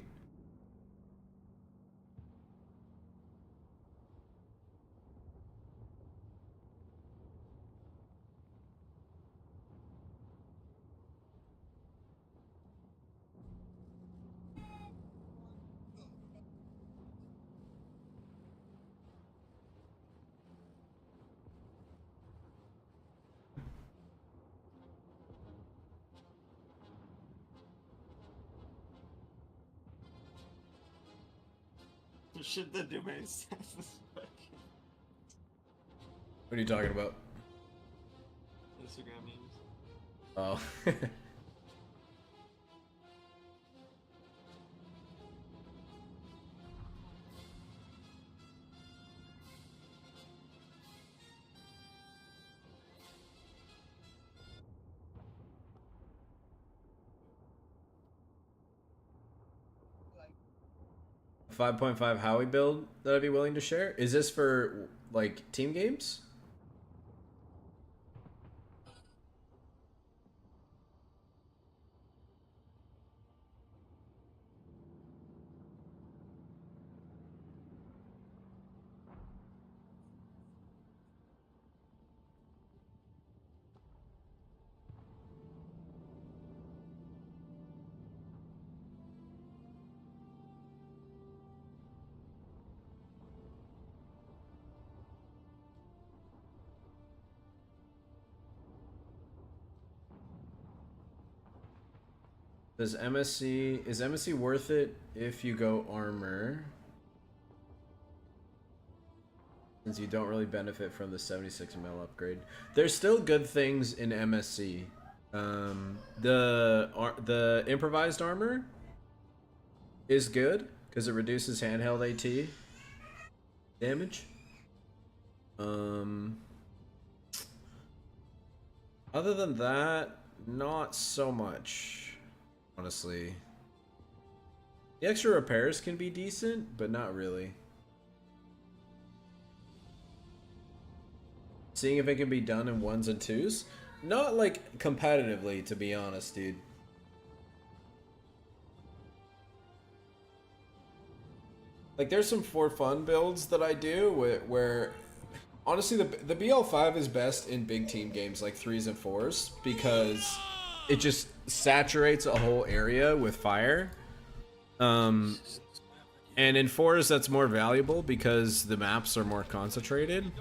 Shit that do make sense. What are you talking about? Instagram memes. Oh. 5.5 Howie build that I'd be willing to share? Is this for, like, team games? Is MSC worth it if you go armor? Since you don't really benefit from the 76 mil upgrade. There's still good things in MSC. The improvised armor is good because it reduces handheld AT damage. Other than that, not so much. Honestly, the extra repairs can be decent, but not really. Seeing if it can be done in 1s and 2s, not like competitively, to be honest, dude. Like, there's some for fun builds that I do where honestly the BL5 is best in big team games like 3s and 4s because it just saturates a whole area with fire. And in 4s that's more valuable because the maps are more concentrated.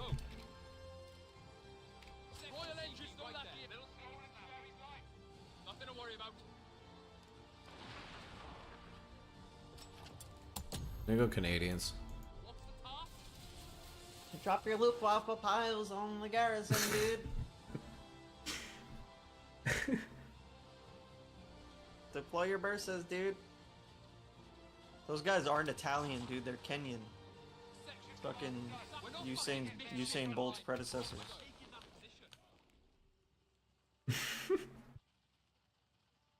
There go Canadians. Drop your loot waffle piles on the garrison, dude. Deploy your bursas, dude. Those guys aren't Italian, dude. They're Kenyan. Fucking Usain Bolt's predecessors.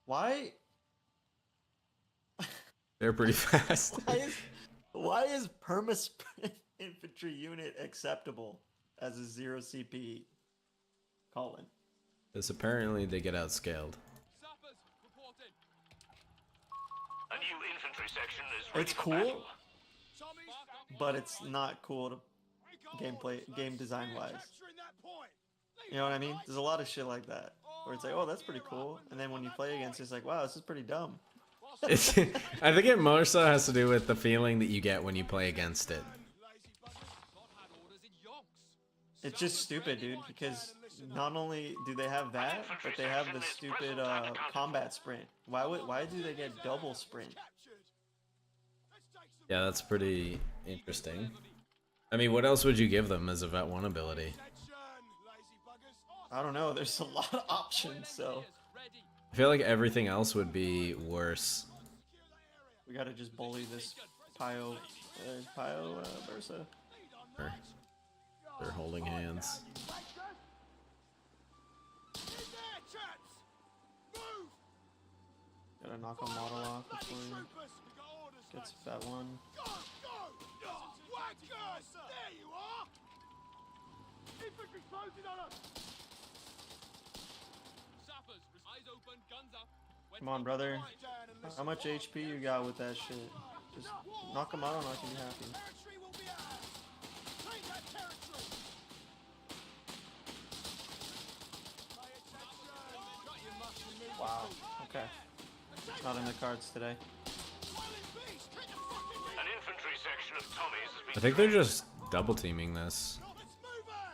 Why? They're pretty fast. Why is perma-sprint infantry unit acceptable as a 0 CP? Colin. Because apparently they get outscaled. A new infantry section is ready It's for cool. battle. but it's not cool to game design wise. You know what I mean? There's a lot of shit like that where it's like, oh, that's pretty cool, and then when you play against it, it's like, wow, this is pretty dumb. I think it more so has to do with the feeling that you get when you play against it. It's just stupid, dude, because not only do they have that, but they have the stupid combat sprint. Why do they get double sprint? Yeah, that's pretty interesting. I mean, what else would you give them as a Vet 1 ability? I don't know, there's a lot of options, so... I feel like everything else would be worse. We gotta just bully this Pio Versa. They're holding hands. Gotta knock a model off before he gets that one. Come on, brother. How much HP you got with that shit? Just knock him out and I can be happy. Wow. Okay. Not in the cards today. An infantry section of Tommies has been I think they're just double teaming this.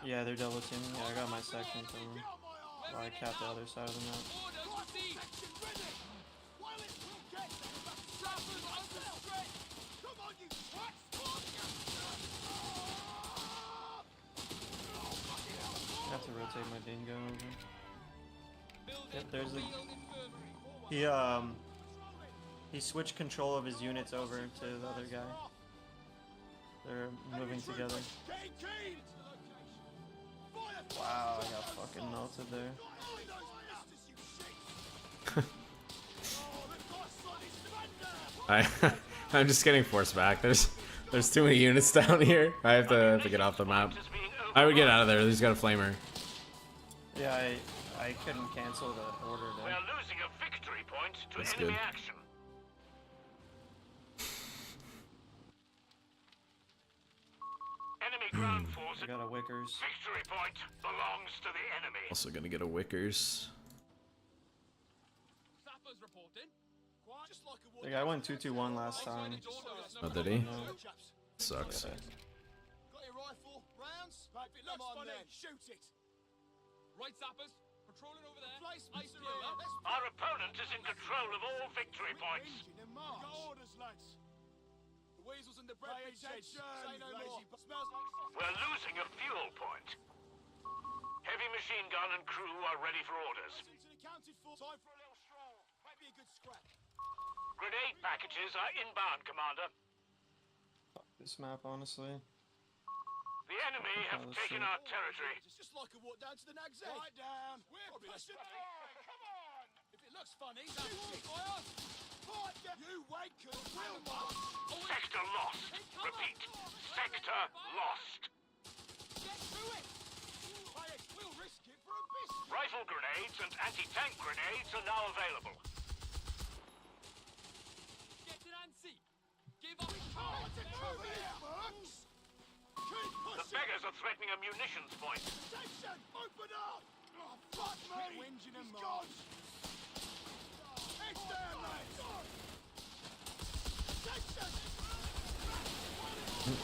Yeah, they're double teaming. Yeah, I got my section from them. Well, I capped the other side of the map. I have to rotate my dingo over. Yep, there's a... He switched control of his units over to the other guy. They're moving together. Wow, I got fucking melted there. I'm just getting forced back. There's too many units down here. I have to get off the map. I would get out of there. He's got a flamer. Yeah, I couldn't cancel the order there. We are losing a victory point to That's enemy good. action. Enemy ground force. I got a Wickers. Victory point belongs to the enemy. Also gonna get a Wickers. The guy went 2-2-1 last time. Oh, did he? No. Sucks. Got your rifle? Rounds? If it looks funny, shoot it. Right, Zappers. Patrolling over there. Our opponent is in control of all victory points. Got orders, lads. The weasels and the bread shed. Say no more. Smells like We're losing a fuel point. Heavy machine gun and crew are ready for orders. accounted for. Time for a little stroll. Might be a good scrap. Grenade packages are inbound, Commander. Fuck this map, honestly. The enemy have taken our territory. It's just like a walk down to the Nag's Head. Right down. We're pushing fire. Come on. If it looks funny, that's it. Fight down. You wankers will not. Sector lost. Repeat. Sector lost. Get to it. We'll risk it for a biscuit. Rifle grenades and anti-tank grenades are now available. Get it and see. Give up. Cover here, Mercs. The beggars are threatening a munitions point. Attention! Open up! Oh, fuck me! He's gone! It's there, mate! Attention!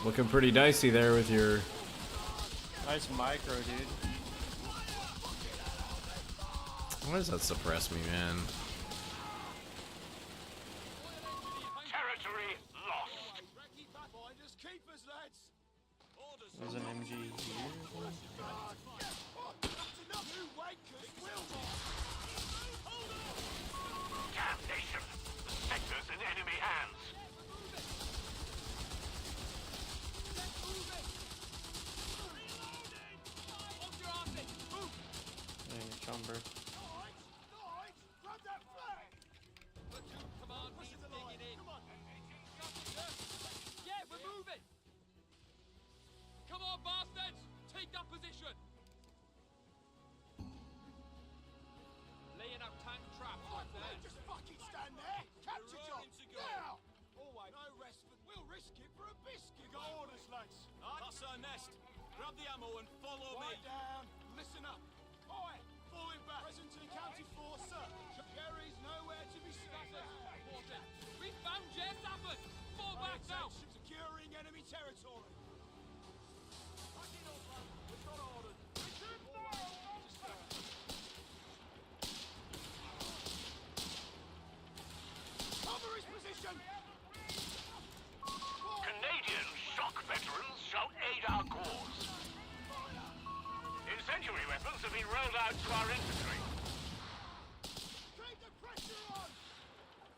Looking pretty dicey there with your... Nice micro, dude. Why does that suppress me, man? Territory lost. Finders keepers, lads! There's an MG here. You wankers will not! Damnation. The sector's in enemy hands. Dang, Chumber. Grab that flag! Yeah, we're moving. Come on, bastards. Take that position. Laying out tank traps right there. Just fucking stand there! Capture job! Now! lads. That's our nest. Grab the ammo and follow me. Down. Listen up. Oi! Falling back. Present to the county force, sir. Jerry's nowhere to be scattered. We found Jess Abbott! Fall back now! Securing enemy territory. We've got orders. Cover his position! Canadian shock veterans shall aid our cause. Incendiary weapons have been rolled out to our infantry. Keep the pressure on!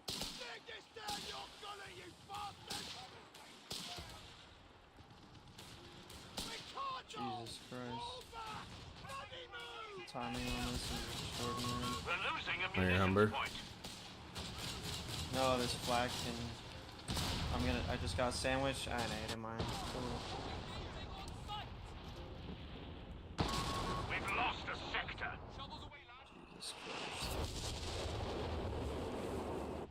Dig this down your gully, you bastards! We can't go! Jesus Christ. Fall back! Bloody move! Timing on this is extraordinary. We're losing a Where, Humber? point. No, this flag can. I just got sandwiched. I ate mine. Cool. We've lost a sector. Jesus Christ.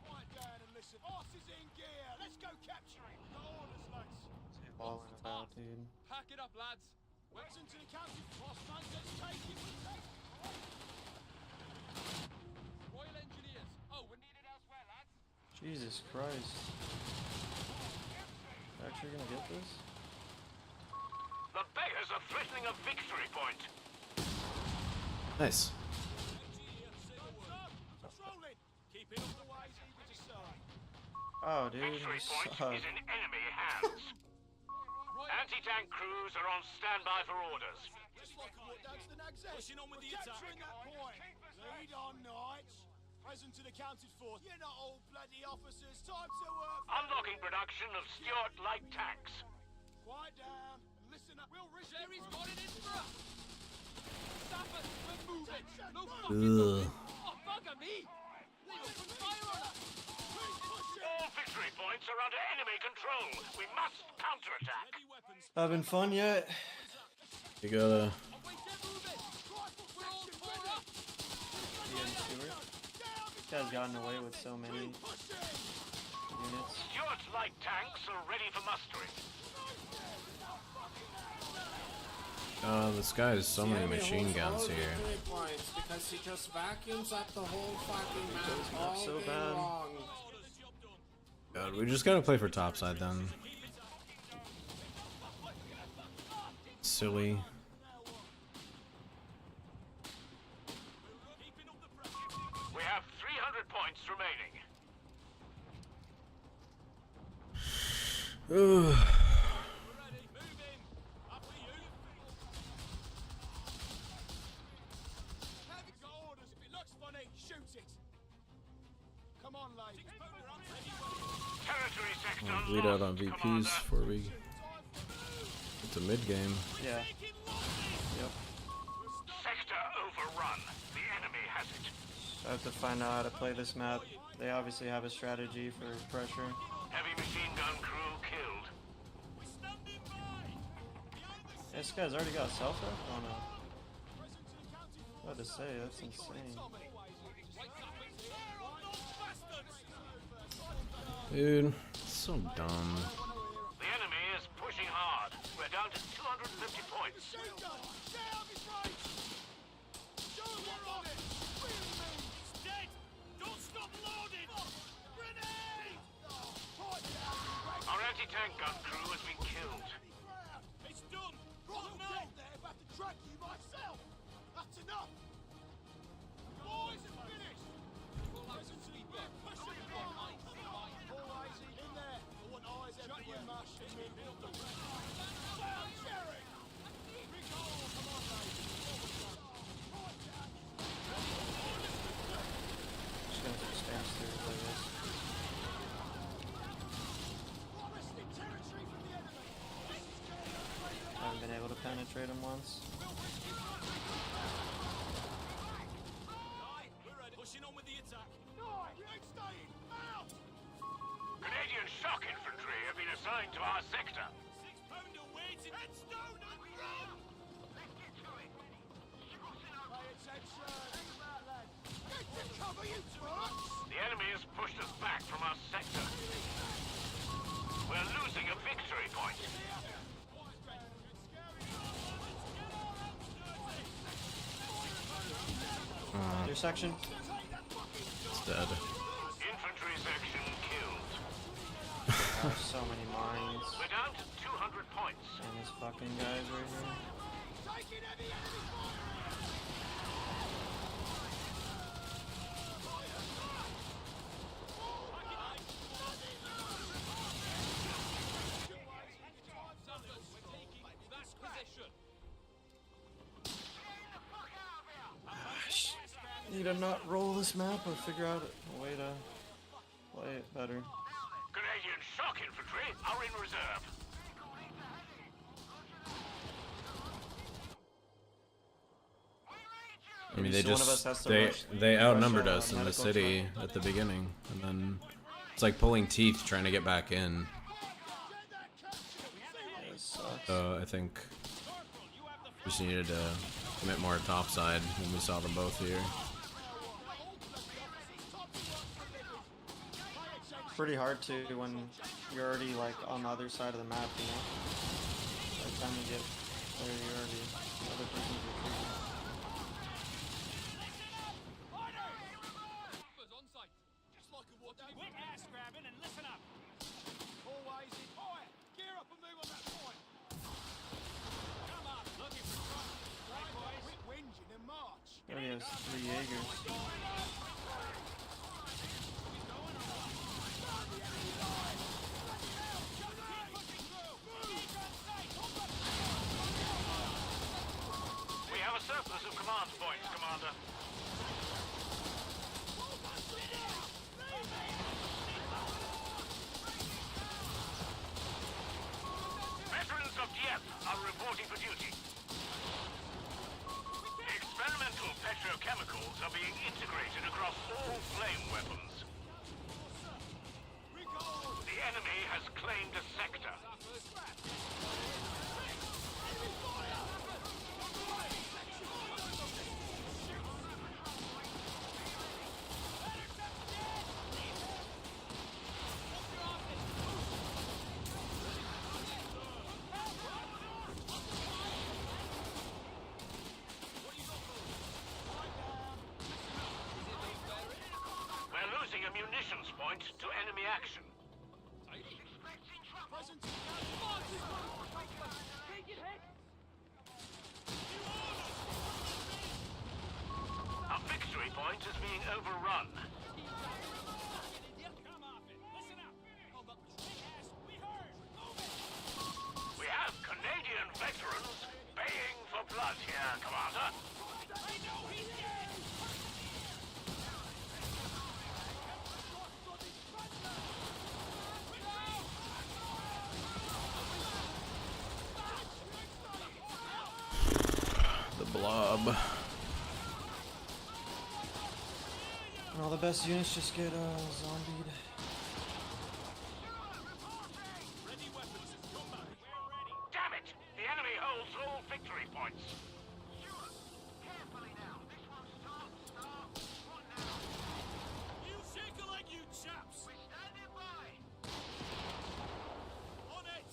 Quiet down and listen. Horses in gear. Let's go capture him. Got orders, lads. Balling about, dude. Pack it up, lads. Wexon to the county force, man. Let's take it. Royal Engineers. Oh, we're needed elsewhere, lads. Jesus Christ. Actually gonna get this? The beggars are threatening a victory point. Nice. Patrolling. Keeping up the ways eager to serve. Oh, dude. Victory This point sucks. is in enemy hands. Anti-tank crews are on standby for orders. Just like a walk down to the Nag's Edge. Pushing on with the attack. Capturing that point. Lead on, knights. Present to the counted force. You're not all bloody officers. Time to work. Unlocking production of Stuart light tanks. Quiet down. Listen up. We'll risk Jerry's got it in for us. Stop it. We're moving. No Ugh. fucking moving. Oh, bugger me. They opened fire on us. All victory points are under enemy control. We must counterattack. Having fun yet? You gotta. Ian Stewart. This guy's gotten away with so many units. Stuart's light tanks are ready for mustering. This guy has so many machine guns here. Points because he just vacuums up the whole fucking map all so day bad. long. God, we just gotta play for topside then. Silly. We have 300 points remaining. Ugh. Come on, ladies. Territory sector I'll bleed out on lost, VPs Commander. before we get to mid game. Yeah. Yep. Sector overrun. The enemy has it. I have to find out how to play this map. They obviously have a strategy for pressure. Heavy machine gun crew killed. This guy's already got self-rep? Oh no. What to say, that's insane. Dude, so dumb. The enemy is pushing hard. We're down to 250 points. Don't stop loading! Grenade! Our anti-tank gun crew has been killed. It's done! Right now! There, I have to track you myself! That's enough! Boys, it's finished! Present to the back. Pushing it on! All eyes in there! I want eyes everywhere, Marsh. Down, Jerry! Big hole! Come on, ladies. Just gonna take spams through like this. Wresting territory from the enemy! Haven't been able to penetrate him once. Pushing on with the attack. No, you ain't staying. Out! Canadian shock infantry have been assigned to our sector. 6-pounder waiting. Heads down and run! Pay attention. Get to cover, you twats! The enemy has pushed us back from our sector. We're losing a victory point. Your section? It's dead. Infantry section killed. There's so many mines. We're down to 200 points. And these fucking guys right here. Need to not roll this map or figure out a way to play it better. Canadian shock infantry are in reserve. I mean, Maybe they one of us has just to they rush- they rush outnumbered a us in the medical city at the beginning, and then it's like pulling teeth trying to get back in. So I think we just needed to commit more topside when we saw them both here. Pretty hard to when you're already like on the other side of the map, you know? By the time you get there, you're already the other person's retreating. Quit ass grabbing and listen up. Always in fire. Gear up and move on that point. Come on, looking for trouble. Right, boys. Quit whinging and march. He already has 3 Jaegers. We have a surplus of command points, Commander. Veterans of Dieppe are reporting for duty. Experimental petrochemicals are being integrated across all flame weapons. The enemy has claimed a sector. We're losing a munitions point to enemy action. Our victory point is being overrun. We have Canadian veterans baying for blood here, Commander. The blob. And all the best units just get zombied. Damn it! The enemy holds all victory points. You shake a leg, you chaps. We're standing by. On it.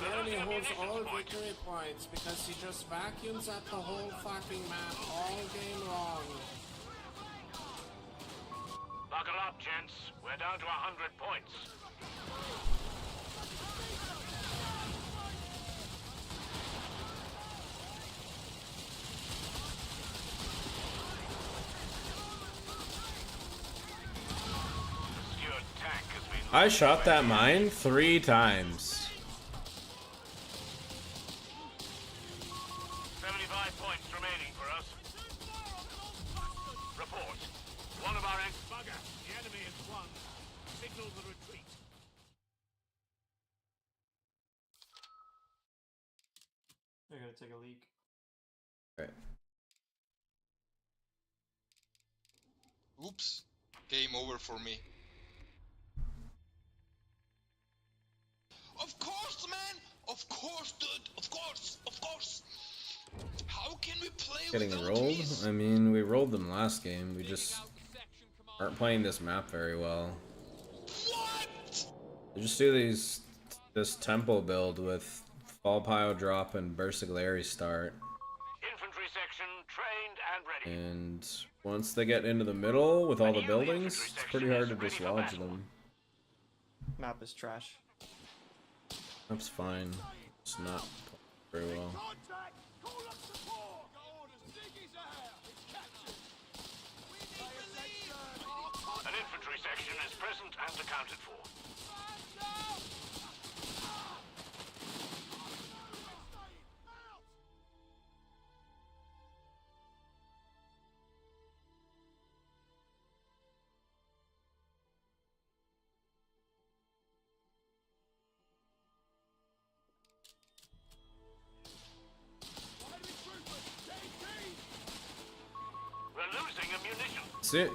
The enemy holds all victory points because he just vacuums up the whole fucking map all game long. Buckle up, gents. We're down to 100 points. Stewart tank has been... I shot that mine 3 times. 75 points remaining for us. Report. One of our Bugger. The enemy has won. Signal the retreat. They're gonna take a leak. Right. Oops. Game over for me. Of course, man! Of course, dude! Of course! Of course! How can we play Getting without rolled? miss? I mean, we rolled them last game. We just aren't playing this map very well. What? They just do this temple build with fall pile drop and Bersiglieri start. infantry section trail And once they get into the middle with all the buildings, it's pretty hard to dislodge them. Map is trash. That's fine. It's not very well. An infantry section is present and accounted for. We're losing ammunition. See,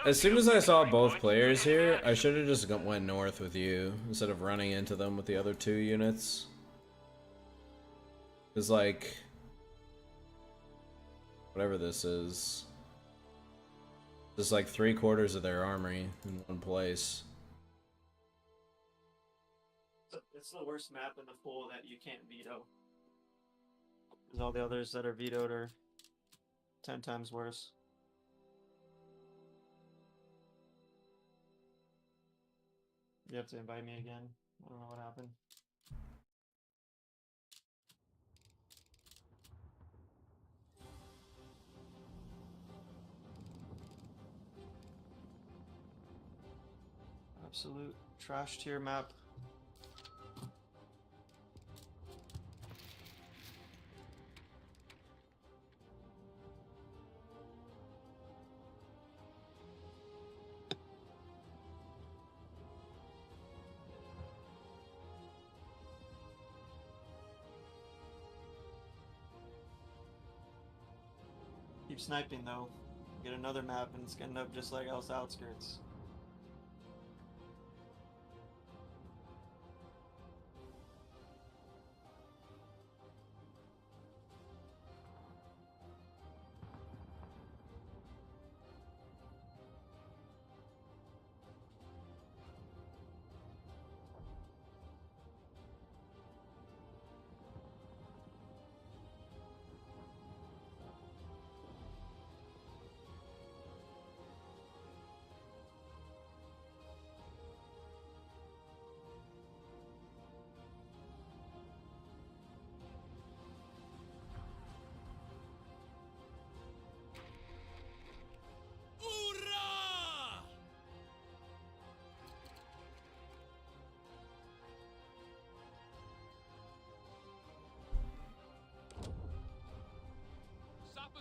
as soon as I saw both players here, I should have just went north with you instead of running into them with the other 2 units. Because, like, whatever this is, just like 3/4 of their armory in one place. It's the worst map in the pool that you can't veto. Because all the others that are vetoed are 10 times worse. You have to invite me again. I don't know what happened. Absolute trash tier map. Keep sniping though. Get another map and it's gonna end up just like else outskirts.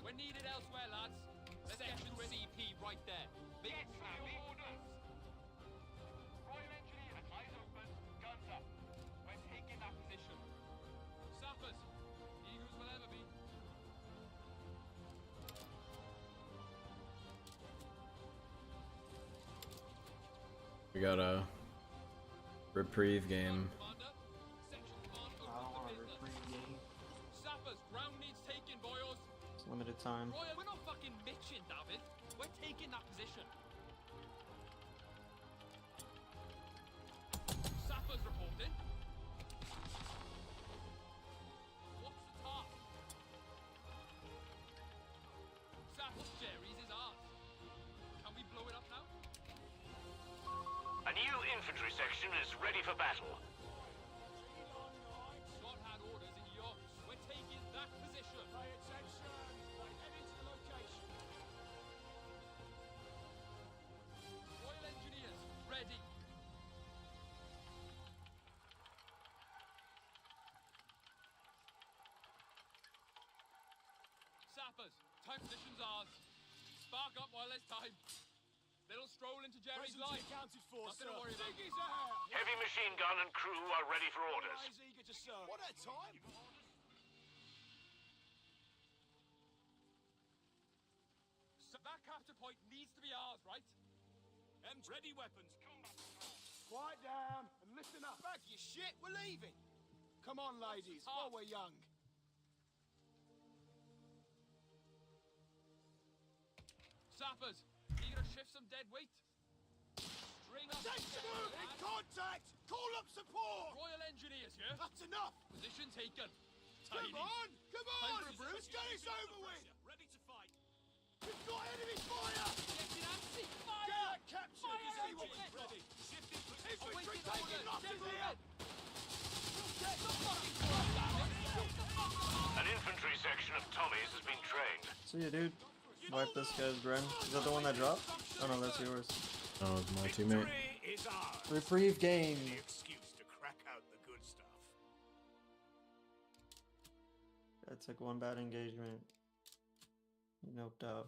We're needed elsewhere, lads. Let's get to CP right there. Yes, orders. Royal Engineers, eyes open, guns up. We're taking that position. Sappers, eagles will ever be. We got a reprieve game. Limited time. Royal, we're not fucking bitching, David. We're taking that position. Sappers reporting. What's the top? Sappers, Jerry's is ours. Can we blow it up now? A new infantry section is ready for battle. Scott had orders in York. We're taking that position. Pay attention. Head into the location. Royal Engineers, ready. Sappers, time position's ours. Spark up while there's time. Little stroll into Jerry's line. Accounted for, nothing to worry about. Heavy machine gun and crew are ready for orders. Eager to serve. What a time! So that capture point needs to be ours, right? Ready weapons. Quiet down and listen up. Bag your shit, we're leaving. Come on, ladies, while we're young. Sappers, eager to shift some dead weight. String up. In contact! Call up support! Royal Engineers here. That's enough! Position taken. Come on! Come on! Let's get this over with! Ready to fight. got enemy fire! Get captured! Anyone ready? Infantry taking losses here! An infantry section of Tommies has been trained. See ya, dude. Wipe this guy's Bren. Is that the one that dropped? Oh no, that's yours. Oh, it's my teammate. Is ours. Reprieve game. The excuse to crack out the good stuff. I took one bad engagement. Noped out.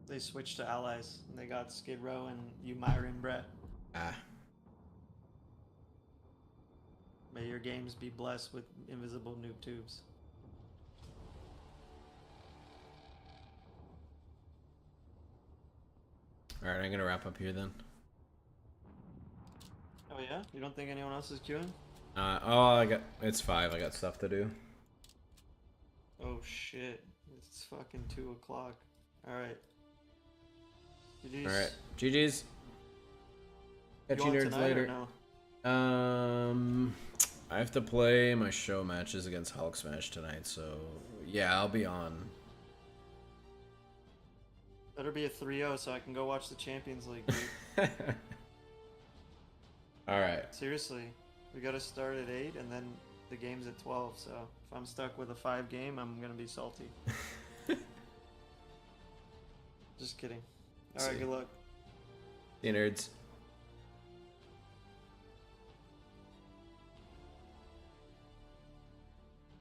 They switched to allies, and they got Skid Row and you, Myron Brett. Ah. May your games be blessed with invisible noob tubes. Alright, I'm gonna wrap up here then. Oh yeah? You don't think anyone else is queuing? It's 5, I got stuff to do. Oh shit. It's fucking 2 o'clock. Alright. GG's. Alright, GG's. Catch you on nerds tonight or later. no? I have to play my show matches against Hulk Smash tonight, so yeah, I'll be on. Better be a 3-0 so I can go watch the Champions League, dude. Alright. Seriously. We gotta start at 8 and then the game's at 12, so if I'm stuck with a 5 game, I'm gonna be salty. Just kidding. Alright, good luck. See you nerds.